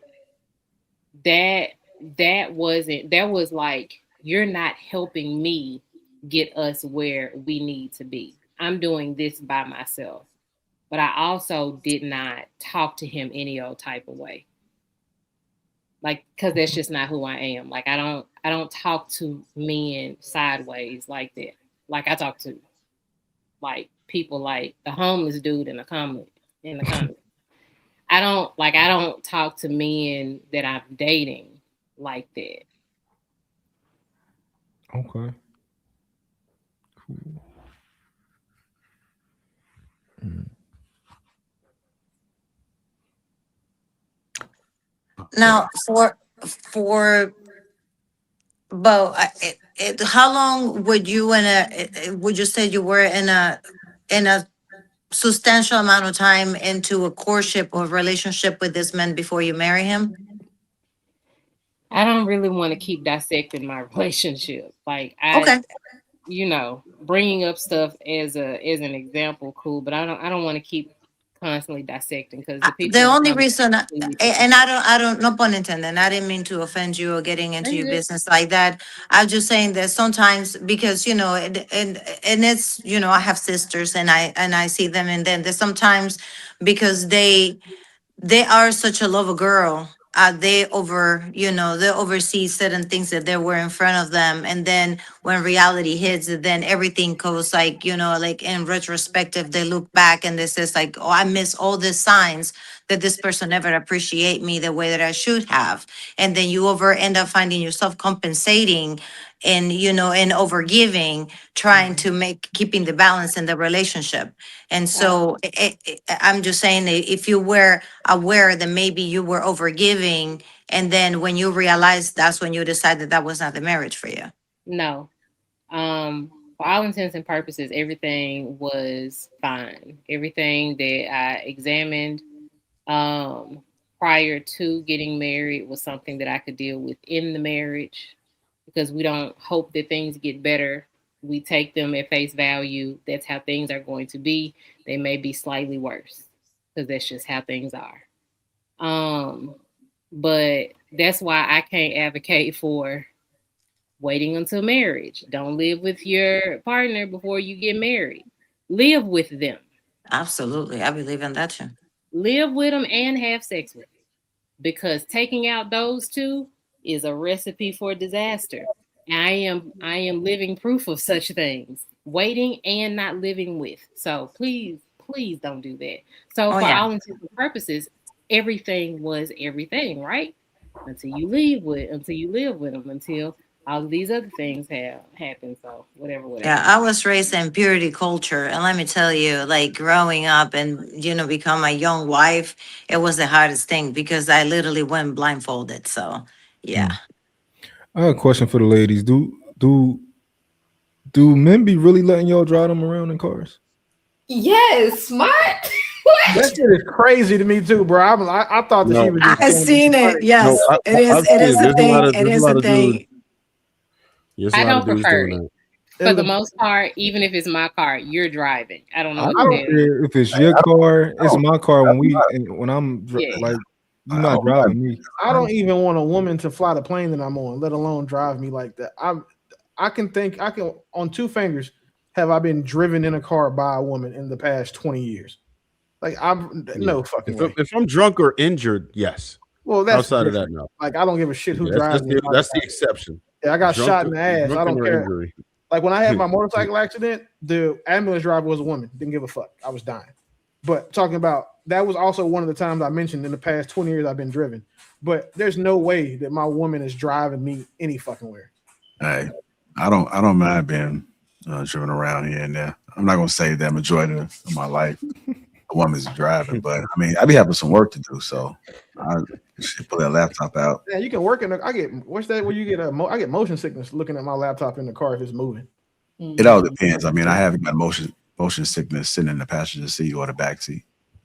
that that was like, you're not helping me get us where we need to be. I'm doing this by myself. But I also did not talk to him any old type of way. Like, because that's just not who I am. Like, I don't talk to men sideways like that. Like, I talk to like people like the homeless dude in the comment. I don't talk to men that I'm dating like that. Okay. Cool. Now, for Bo, how long would you would you say you were in a substantial amount of time into a courtship or relationship with this man before you marry him? I don't really want to keep dissecting my relationship. Like, Okay. bringing up stuff as an example, cool, but I don't want to keep constantly dissecting because the The people in the only comments reason, completely and different. I don't, no pun intended, I didn't mean to offend you or getting Are into you your good? business like that. I'm just saying that sometimes because, and it's, I have sisters and I see them, and then there's sometimes because they are such a love girl. They oversee certain things that they were in front of them. And then when reality hits, then everything goes like, like in retrospective, they look back and this is like, oh, I miss all the signs that this person never appreciate me the way that I should have. And then you end up finding yourself compensating and, and overgiving, trying to keeping the balance in the relationship. And so I'm just saying that if you were aware that maybe you were overgiving, and then when you realized, that's when you decided that was not the marriage for you. No. For all intents and purposes, everything was fine. Everything that I examined prior to getting married was something that I could deal with in the marriage, because we don't hope that things get better. We take them at face value. That's how things are going to be. They may be slightly worse because that's just how things are. Um, but that's why I can't advocate for waiting until marriage. Don't live with your partner before you get married. Live with them. Absolutely. I believe in that too. Live with them and have sex with them. Because taking out those two is a recipe for disaster. I am living proof of such things. Waiting and not living with. So please don't do that. So Oh, for yeah. all intents and purposes, everything was everything, right? Until you live with them, until all of these other things have happened. So whatever. Yeah, I was raised in purity culture, and let me tell you, like growing up and become a young wife, it was the hardest thing because I literally went blindfolded. So yeah. I have a question for the ladies. Do men be really letting y'all drive them around in cars? Yes, smart. That shit is crazy to me too, bro. I thought that she was just I've saying seen it. Yes, it is. I've It seen is a There's a lot thing. of It there's a is lot a of dudes. thing. There's a I lot don't of dudes prefer doing it. that. For the most part, even if it's my car, you're driving. I don't know I what don't to tell you. care if it's your car. It's my car. When I'm Yeah. like, you're not driving me. I don't even want a woman to fly the plane that I'm on, let alone drive me like that. I can on two fingers have I been driven in a car by a woman in the past 20 years. Like no fucking way. If I'm drunk or injured, yes. Well, that's outside of that, different. no. Like I don't give a shit who Yeah, drives me. that's the exception. Yeah, I got Drunk shot in the ass. I drunken don't or care. injury. Like when I had my motorcycle accident, the ambulance driver was a woman. Didn't give a fuck. I was dying. But talking about that was also one of the times I mentioned in the past 20 years I've been driven. But there's no way that my woman is driving me any fucking where. Hey, I don't mind being driven around here and there. I'm not gonna say that majority of my life a woman's driving, but I mean I be having some work to do, so I should pull that laptop out. Yeah, you can work in. I get what's that? Where you get I get motion sickness looking at my laptop in the car if it's moving. It all depends. I mean, I haven't got motion sickness sitting in the passenger seat or the back seat.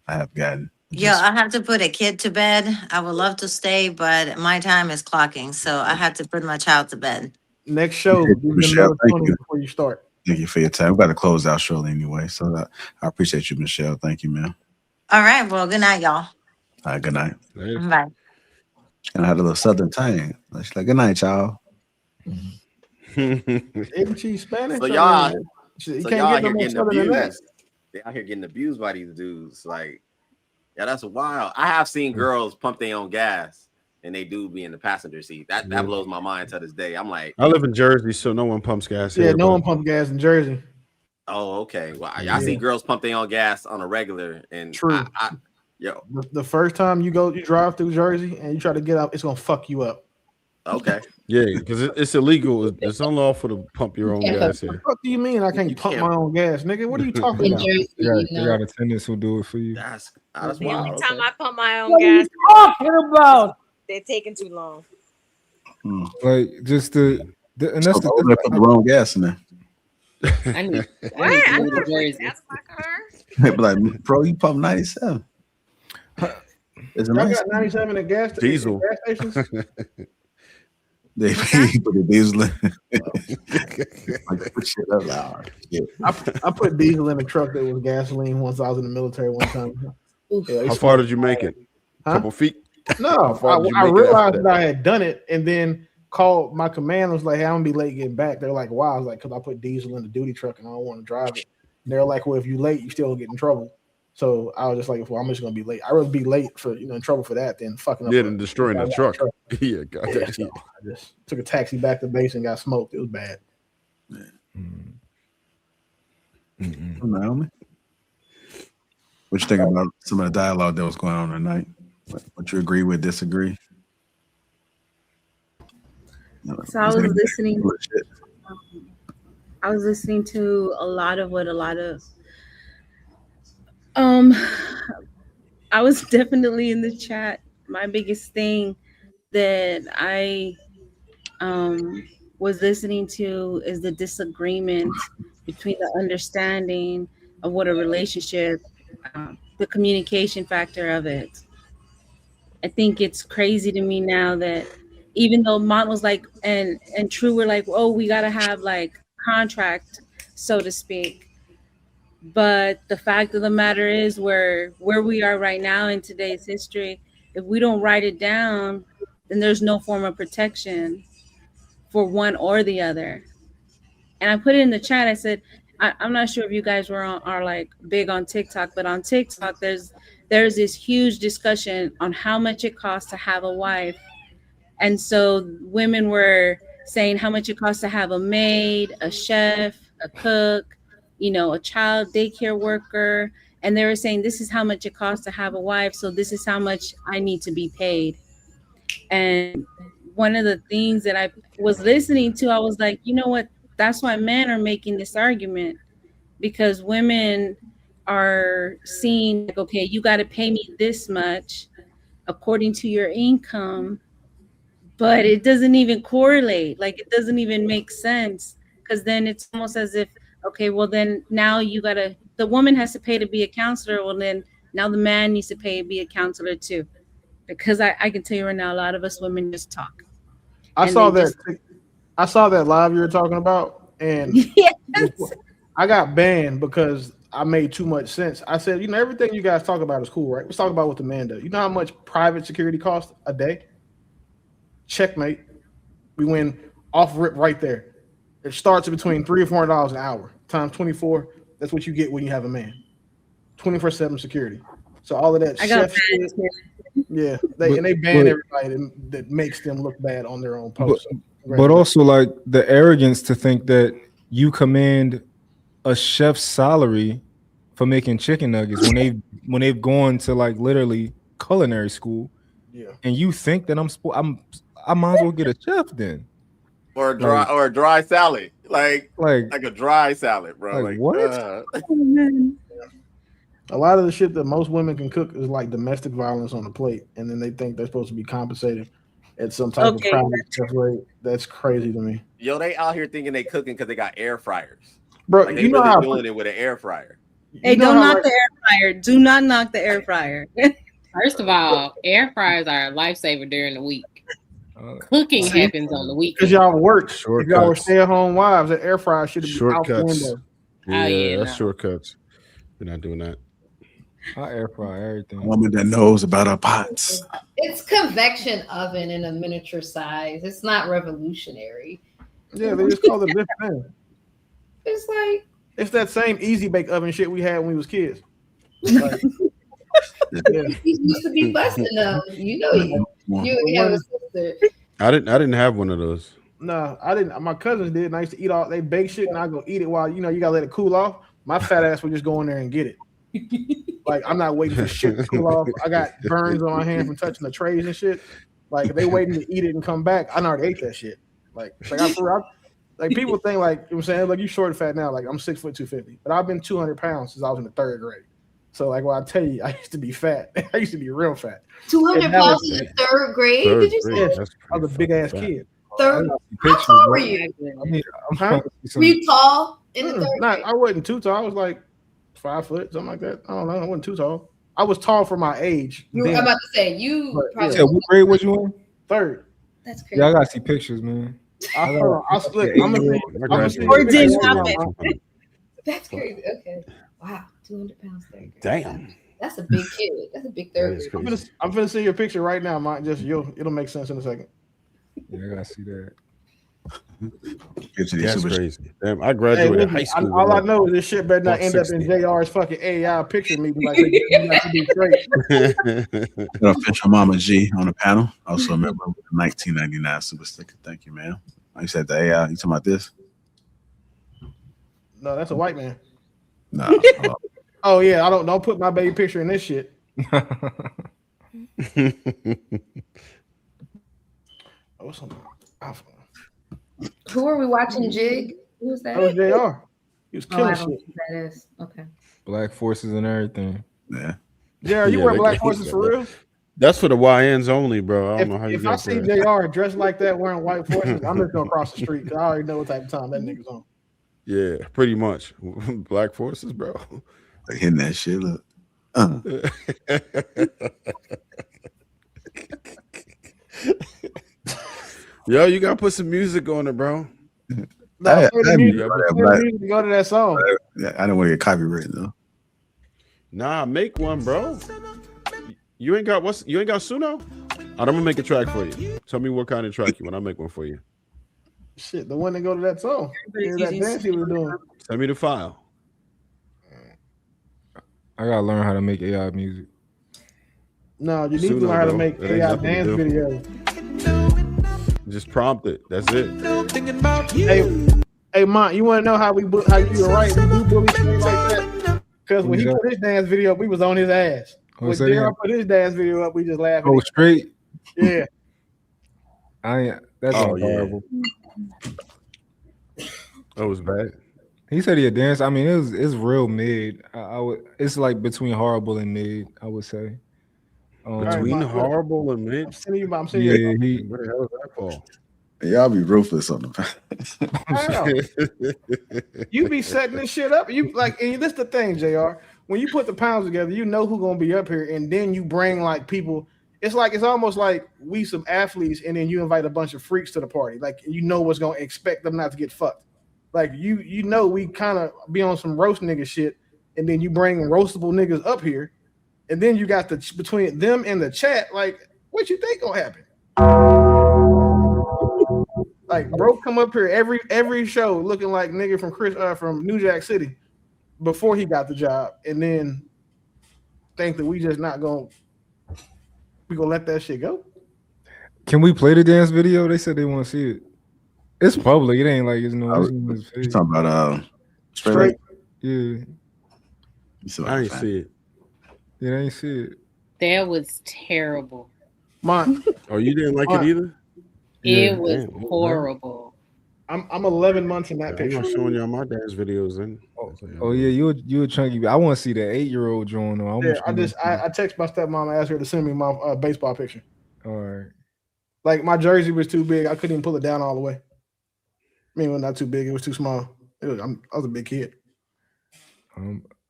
I have gotten. Yeah, I have to put a kid to bed. I would love to stay, but my time is clocking, so I have to put my child to bed. Next show, Michelle, thank you. before you start. Thank you for your time. We've got to close out shortly anyway, so I appreciate you, Michelle. Thank you, man. All right. Well, good night, y'all. All right, good night. Bye. She kind of had a little southern tang. She's like, good night, y'all. Isn't she Spanish? So y'all, you so can't y'all get no here more getting southern than that. abused. They out here getting abused by these dudes. Like, yeah, that's wild. I have seen girls pump their own gas and they do be in the passenger seat. That blows my mind to this day. I'm like, I live in Jersey, so no one pumps gas Yeah, here. no but- one pump gas in Jersey. oh, okay. Well, I see girls pump their own gas on a regular, and True. The first time you drive through Jersey and you try to get out, it's gonna fuck you up. Okay. Yeah, because it's illegal. It's unlawful to pump your own gas here. What do you mean I can't pump my own gas, nigga? What are you talking about? You got attendants who do it for you. That's The wild. only time I pump my own What are gas, you talking about? they're taking too long. Like just and that's So they put the wrong gas in there. I need I to go never to Jersey. That's my car. They be like, bro, you pump 97. Is it Y'all nice? got 97 at gas Diesel. gas stations? They put the diesel in. Like, put shit up loud. Yeah. I put diesel in a truck that was gasoline once I was in the military one time. Yeah, How far did you make it? A couple feet? No, far did you I make it realized after that I had done it and then called my command, was like, hey, I'm gonna be late getting back. They're like, why? I was like, because I put diesel in the duty truck and I don't want to drive it. And they're like, well, if you're late, you still get in trouble. So I was just like, well, I'm just gonna be late. I'd rather be late for in trouble for that than fucking up. Yeah, than destroying the truck. Yeah, Yeah, goddamn. so I just took a taxi back to base and got smoked. It was bad. Naomi, what you think about some of the dialogue that was going on tonight? What you agree with, disagree? So I was listening. I was listening to a lot of I was definitely in the chat. My biggest thing that I was listening to is the disagreement between the understanding of what a relationship, the communication factor of it. I think it's crazy to me now that even though Mont was like, and True were like, oh, we gotta have like contract, so to speak. But the fact of the matter is where we are right now in today's history, if we don't write it down, then there's no form of protection for one or the other. And I put it in the chat. I said, I'm not sure if you guys are like big on TikTok, but on TikTok, there's this huge discussion on how much it costs to have a wife. And so women were saying how much it costs to have a maid, a chef, a cook, a child daycare worker. And they were saying, this is how much it costs to have a wife. So this is how much I need to be paid. And one of the things that I was listening to, I was like, you know what? That's why men are making this argument, because women are seeing like, okay, you got to pay me this much according to your income, but it doesn't even correlate. Like it doesn't even make sense, because then it's almost as if, okay, well then now the woman has to pay to be a counselor. Well then now the man needs to pay to be a counselor too, because I can tell you right now, a lot of us women just talk. I saw that live you were talking about, and yes. I got banned because I made too much sense. I said, everything you guys talk about is cool, right? Let's talk about what the man does. You know how much private security costs a day? Checkmate. We win off rip right there. It starts between $300 or $400 an hour times 24. That's what you get when you have a man. 24/7 security. So all of that chef shit. Yeah, they ban everybody that makes them look bad on their own post. But also like the arrogance to think that you command a chef's salary for making chicken nuggets when they've gone to like literally culinary school. Yeah. And you think that I might as well get a chef then. Or a dry salad. Like a dry salad, bro. Like what? A lot of the shit that most women can cook is like domestic violence on the plate, and then they think they're supposed to be compensated at some type of private rate. That's crazy to me. Yo, they out here thinking they cooking because they got air fryers. Bro, like they really doing it with an air fryer. Hey, don't knock the air fryer. Do not knock the air fryer. First of all, air fryers are a lifesaver during the week. Cooking happens on the weekend. Because y'all work. Shortcuts. If y'all were stay-at-home wives, the air fryer should have been out the Shortcuts. window. Yeah, that's shortcuts. We're not doing that. I air fry everything. A woman that knows about her pots. It's convection oven in a miniature size. It's not revolutionary. Yeah, they just call it a different thing. It's like It's that same easy bake oven shit we had when we was kids. Like, you used to be busting them. You have a sister. I didn't have one of those. No, I didn't. My cousins did, and I used to eat all they bake shit, and I go eat it while you gotta let it cool off. My fat ass would just go in there and get it. Like I'm not waiting for shit to cool off. I got burns on my hand from touching the trays and shit. Like if they waiting to eat it and come back, I already ate that shit. Like people think like you know what I'm saying, like you short and fat now. Like I'm 6 foot 250, but I've been 200 pounds since I was in the 3rd grade. So like when I tell you, I used to be fat. I used to be real fat. 200 pounds in the 3rd grade? Did you say? Yes, I was a big ass kid. Third. How tall were you? Were you tall in the 3rd grade? I wasn't too tall. I was like 5 foot, something like that. I don't know. I wasn't too tall. I was tall for my age. I'm about to say you. Probably What grade was you in? 3rd. That's crazy. Yeah, I gotta see pictures, man. I'll split. I'm gonna see. Or didn't happen. That's crazy. Okay. Wow. 200 pounds. 3rd grade. Damn. That's a big kid. That's a big 3rd grade. I'm gonna see your picture right now, Mike. It'll make sense in a second. Yeah, I gotta see that. That's crazy. Damn, I graduated high school. All I know is this shit better not end up in JR's fucking AI picture meeting like they be straight. Official Mama G on the panel. Also a member of the 1999 Super Sticker. Thank you, man. You said the AI. You talking about this? No, that's a white man. No. Oh yeah, don't put my baby picture in this shit. Who are we watching? Jig? Who was that? That was JR. He was killing I shit. don't know who that is. Okay. Black forces and everything. Yeah. JR, you wear black forces for real? That's for the YNs only, bro. I don't know how you If I got see that. JR dressed like that wearing white forces, I'm just gonna cross the street because I already know what type of time that nigga's on. Yeah, pretty much. Black forces, bro. Like hitting that shit. Look. Yo, you gotta put some music on it, bro. Go to that song. Yeah, I don't want to get copyrighted though. Nah, make one, bro. You ain't got Suno? I'm gonna make a track for you. Tell me what kind of track you want. I'll make one for you. Shit, the one that go to that song. Yeah, that dance he was doing. Send me the file. I gotta learn how to make AI music. No, you need to learn how to make AI dance videos. Just prompt it. That's it. Hey, Mont, you want to know how you were right? We do bully shit like that because when he put his dance video up, we was on his ass. When Darryl put his dance video up, we just laughed. Oh, straight. Yeah. That's Oh yeah, horrible. that was bad. He said he a dance. I mean, it's real mid. I would. It's like between horrible and mid. I would say. All right, Between look, horrible and I'm mid. sending you. I'm sending Yeah, you. Where the hell is that ball? Y'all be ruthless on the. Hell, you be setting this shit up. You like, and this the thing, Jr. When you put the pounds together, you know who's gonna be up here, and then you bring like people. It's almost like we some athletes, and then you invite a bunch of freaks to the party. Like you know what's gonna expect them not to get fucked. Like you know we kind of be on some roast nigga shit, and then you bring roastable niggas up here, and then you got the between them and the chat. Like what you think gonna happen? Like bro, come up here every show looking like nigga from New Jack City before he got the job, and then think that we just not gonna let that shit go. Can we play the dance video? They said they want to see it. It's public. It ain't like it's no. You talking about straight? Yeah. I ain't see it. Yeah, I ain't see it. That was terrible. Oh, you didn't like it either? It was horrible. I'm 11 months in that I'm picture. not showing y'all my dance videos then. Oh yeah, you a chunky. I want to see the 8-year-old drawing. Yeah, I text my stepmom and asked her to send me my baseball picture. All right. Like my jersey was too big. I couldn't even pull it down all the way. I mean, well, not too big. It was too small. I was a big kid.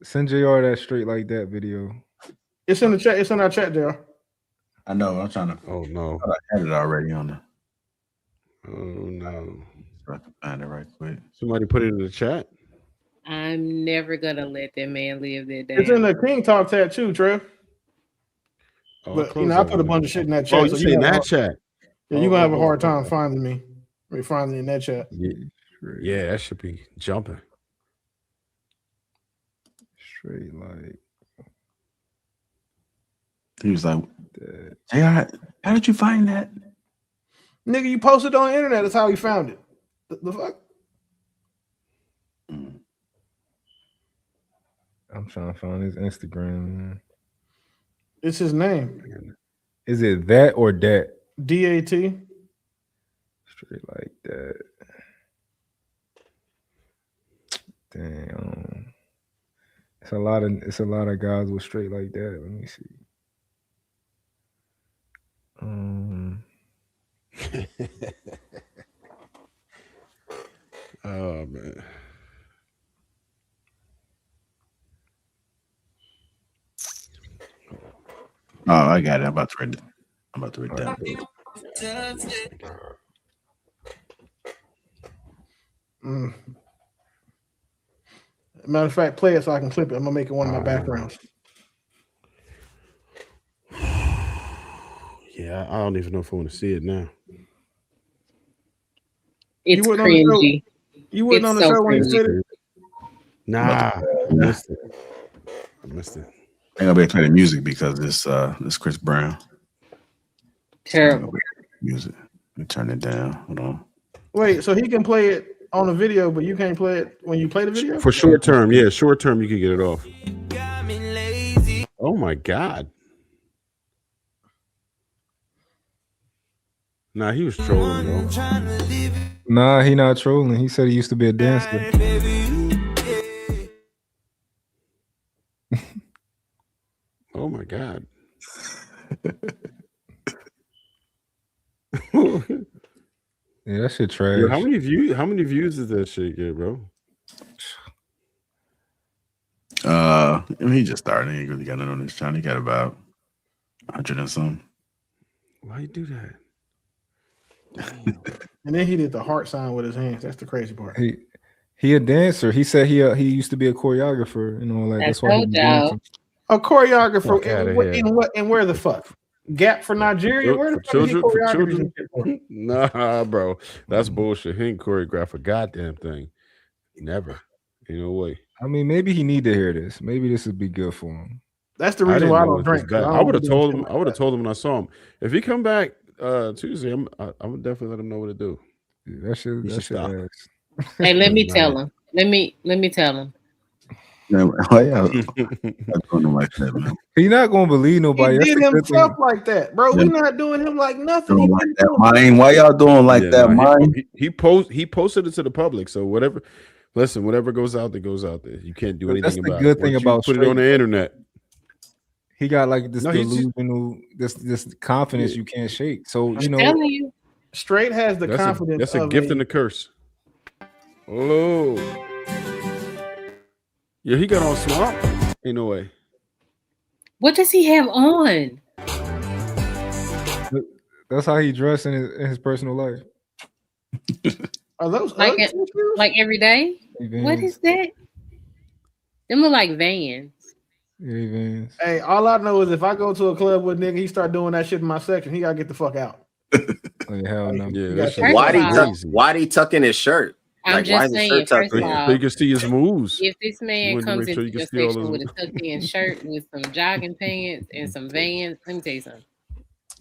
Send JR that straight like that video. It's in the chat. It's in our chat, JR. I know. I'm trying to. Oh no, I had it already on the. Oh no. I can find it right quick. Somebody put it in the chat. I'm never gonna let that man live that day. It's in the King Talk chat too, Trev. Oh, But I put a bunch of shit in that chat. Oh, you say in that chat? Yeah, you're gonna have a hard time finding me. Finding in that chat. Yeah, that should be jumping. Straight like. He was like, "Hey, how did you find that?" Nigga, you posted on the internet. That's how he found it. The fuck? I'm trying to find his Instagram. Man. It's his name. Is it that or dat? DAT. Straight like that. Damn. It's a lot of guys with straight like that. Let me see. Oh man. Oh, I got it. I'm about to read it down. Matter of fact, play it so I can clip it. I'm gonna make it one of my backgrounds. Yeah, I don't even know if I want to see it now. It's cringy. You wasn't on the show when you said it? Nah, I missed it. I ain't gonna be able to play the music because this Chris Brown. Terrible music. Let me turn it down. Hold on. Wait, so he can play it on the video, but you can't play it when you play the video? For short term, yeah, short term you can get it off. Oh my god. Nah, he was trolling, bro. Nah, he not trolling. He said he used to be a dancer. Oh my god. Yeah, that shit trash. Yo, how many views does that shit get, bro? I mean, he just started. He ain't really got it on his channel. He got about 100 and something. Why you do that? And then he did the heart sign with his hands. That's the crazy part. He a dancer. He said he used to be a choreographer and all that. That's why he was dancing. A choreographer in where the fuck? Gap for Nigeria? Where the fuck is he choreography? Nah, bro. That's bullshit. He ain't choreograph a goddamn thing. Never. Ain't no way. I mean, maybe he need to hear this. Maybe this would be good for him. That's the reason why I don't drink. I would have told him. I would have told him when I saw him. If he come back Tuesday, I would definitely let him know what to do. Yeah, that shit. Hey, let me tell him. Let me tell him. Man, why y'all not doing him like that, man? He not gonna believe He nobody. That's did the good himself thing. like that, bro. Yeah. We not doing him like nothing. Doing He like didn't that, do it. mine. Why y'all doing like Yeah, that, nah, mine? he posted it to the public. So whatever, listen, whatever goes out there goes out there. You can't do But that's anything the about good it. thing Once you about put it on straight. the internet. He got like this No, he's just- delusional, this confidence Yeah. you can't shake. So you I'm know, telling you. Straight has the confidence. That's a gift and a curse. Oh, yeah, he got on smart. Ain't no way. What does he have on? that's how he dressed in his personal life. Are those Like Ugg it, shoes? like every day? Hey, What Vans. is that? Them look like Vans. Hey, Vans. Hey, all I know is if I go to a club with nigga, he start doing that shit in my section, he gotta get the fuck out. Oh, hell no. Yeah, You that's got Why'd he tuck in his shirt? I'm Like, why just is his saying, shirt tucked first of in? all, so you can see his moves. if this man wanted to comes make sure into you can your see all section his- with a tucked in shirt with some jogging pants and some Vans, let me tell you something.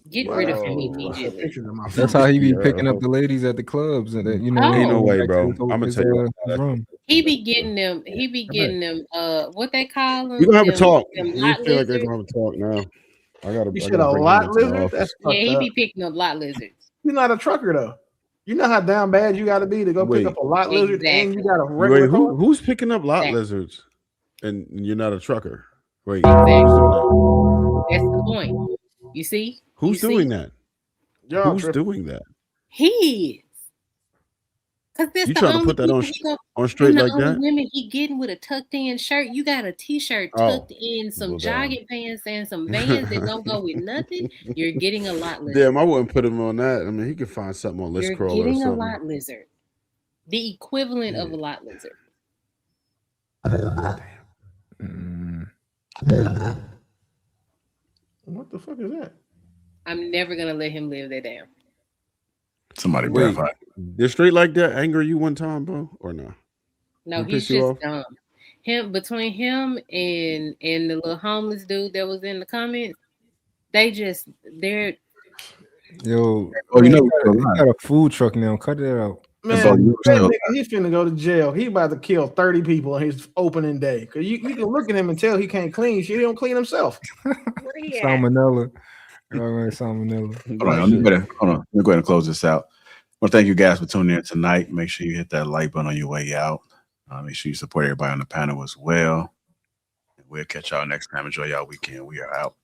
Get rid of him immediately. That's how he be picking up the ladies at the clubs and you know. Ain't no way, back to bro. his- I'm gonna his, tell you. his room. He be getting them. He be getting them. What they call them? You gonna have a them, talk. Them You lot feel like lizards. I'm gonna have a talk now. I gotta. You I said gotta a bring him lot into the lizard? office. That's Yeah, fucked he up. be picking up lot lizards. You're not a trucker though. You know how down bad you gotta be to go Wait. pick up a lot lizard and you got a Wait, regular car? who's picking up lot Exactly. lizards? And you're not a trucker. Wait, Exactly. who's doing that? That's the point. You see? Who's You doing see? that? Y'all Who's tripping. doing that? He is. Cause that's You the trying to only put that on people he go, on straight and the like only that? women he getting with a tucked in shirt. You got a t-shirt Oh, tucked in, some well, damn. jogging pants and some Vans that don't go with nothing. You're getting a lot lizard. Damn, I wouldn't put him on that. I mean, he could find something on List You're Crawler or getting a something. lot lizard. The equivalent of a lot lizard. What the fuck is that? I'm never gonna let him live that down. Somebody Wait, verify. did straight like that anger you one time, bro, or no? No, He he's piss you just off? dumb. Him between him and the little homeless dude that was in the comments, they're Yo, Oh, you know, he got a food truck now. Cut it out. Man, So you that still- nigga, he's finna go to jail. He about to kill 30 people on his opening day. Cause you can look at him and tell he can't clean shit. He don't clean himself. Where he at? Salmonella. All right, salmonella. Hold on, let me go ahead and close this out. Well, thank you guys for tuning in tonight. Make sure you hit that like button on your way out. Make sure you support everybody on the panel as well. We'll catch y'all next time. Enjoy y'all weekend. We are out.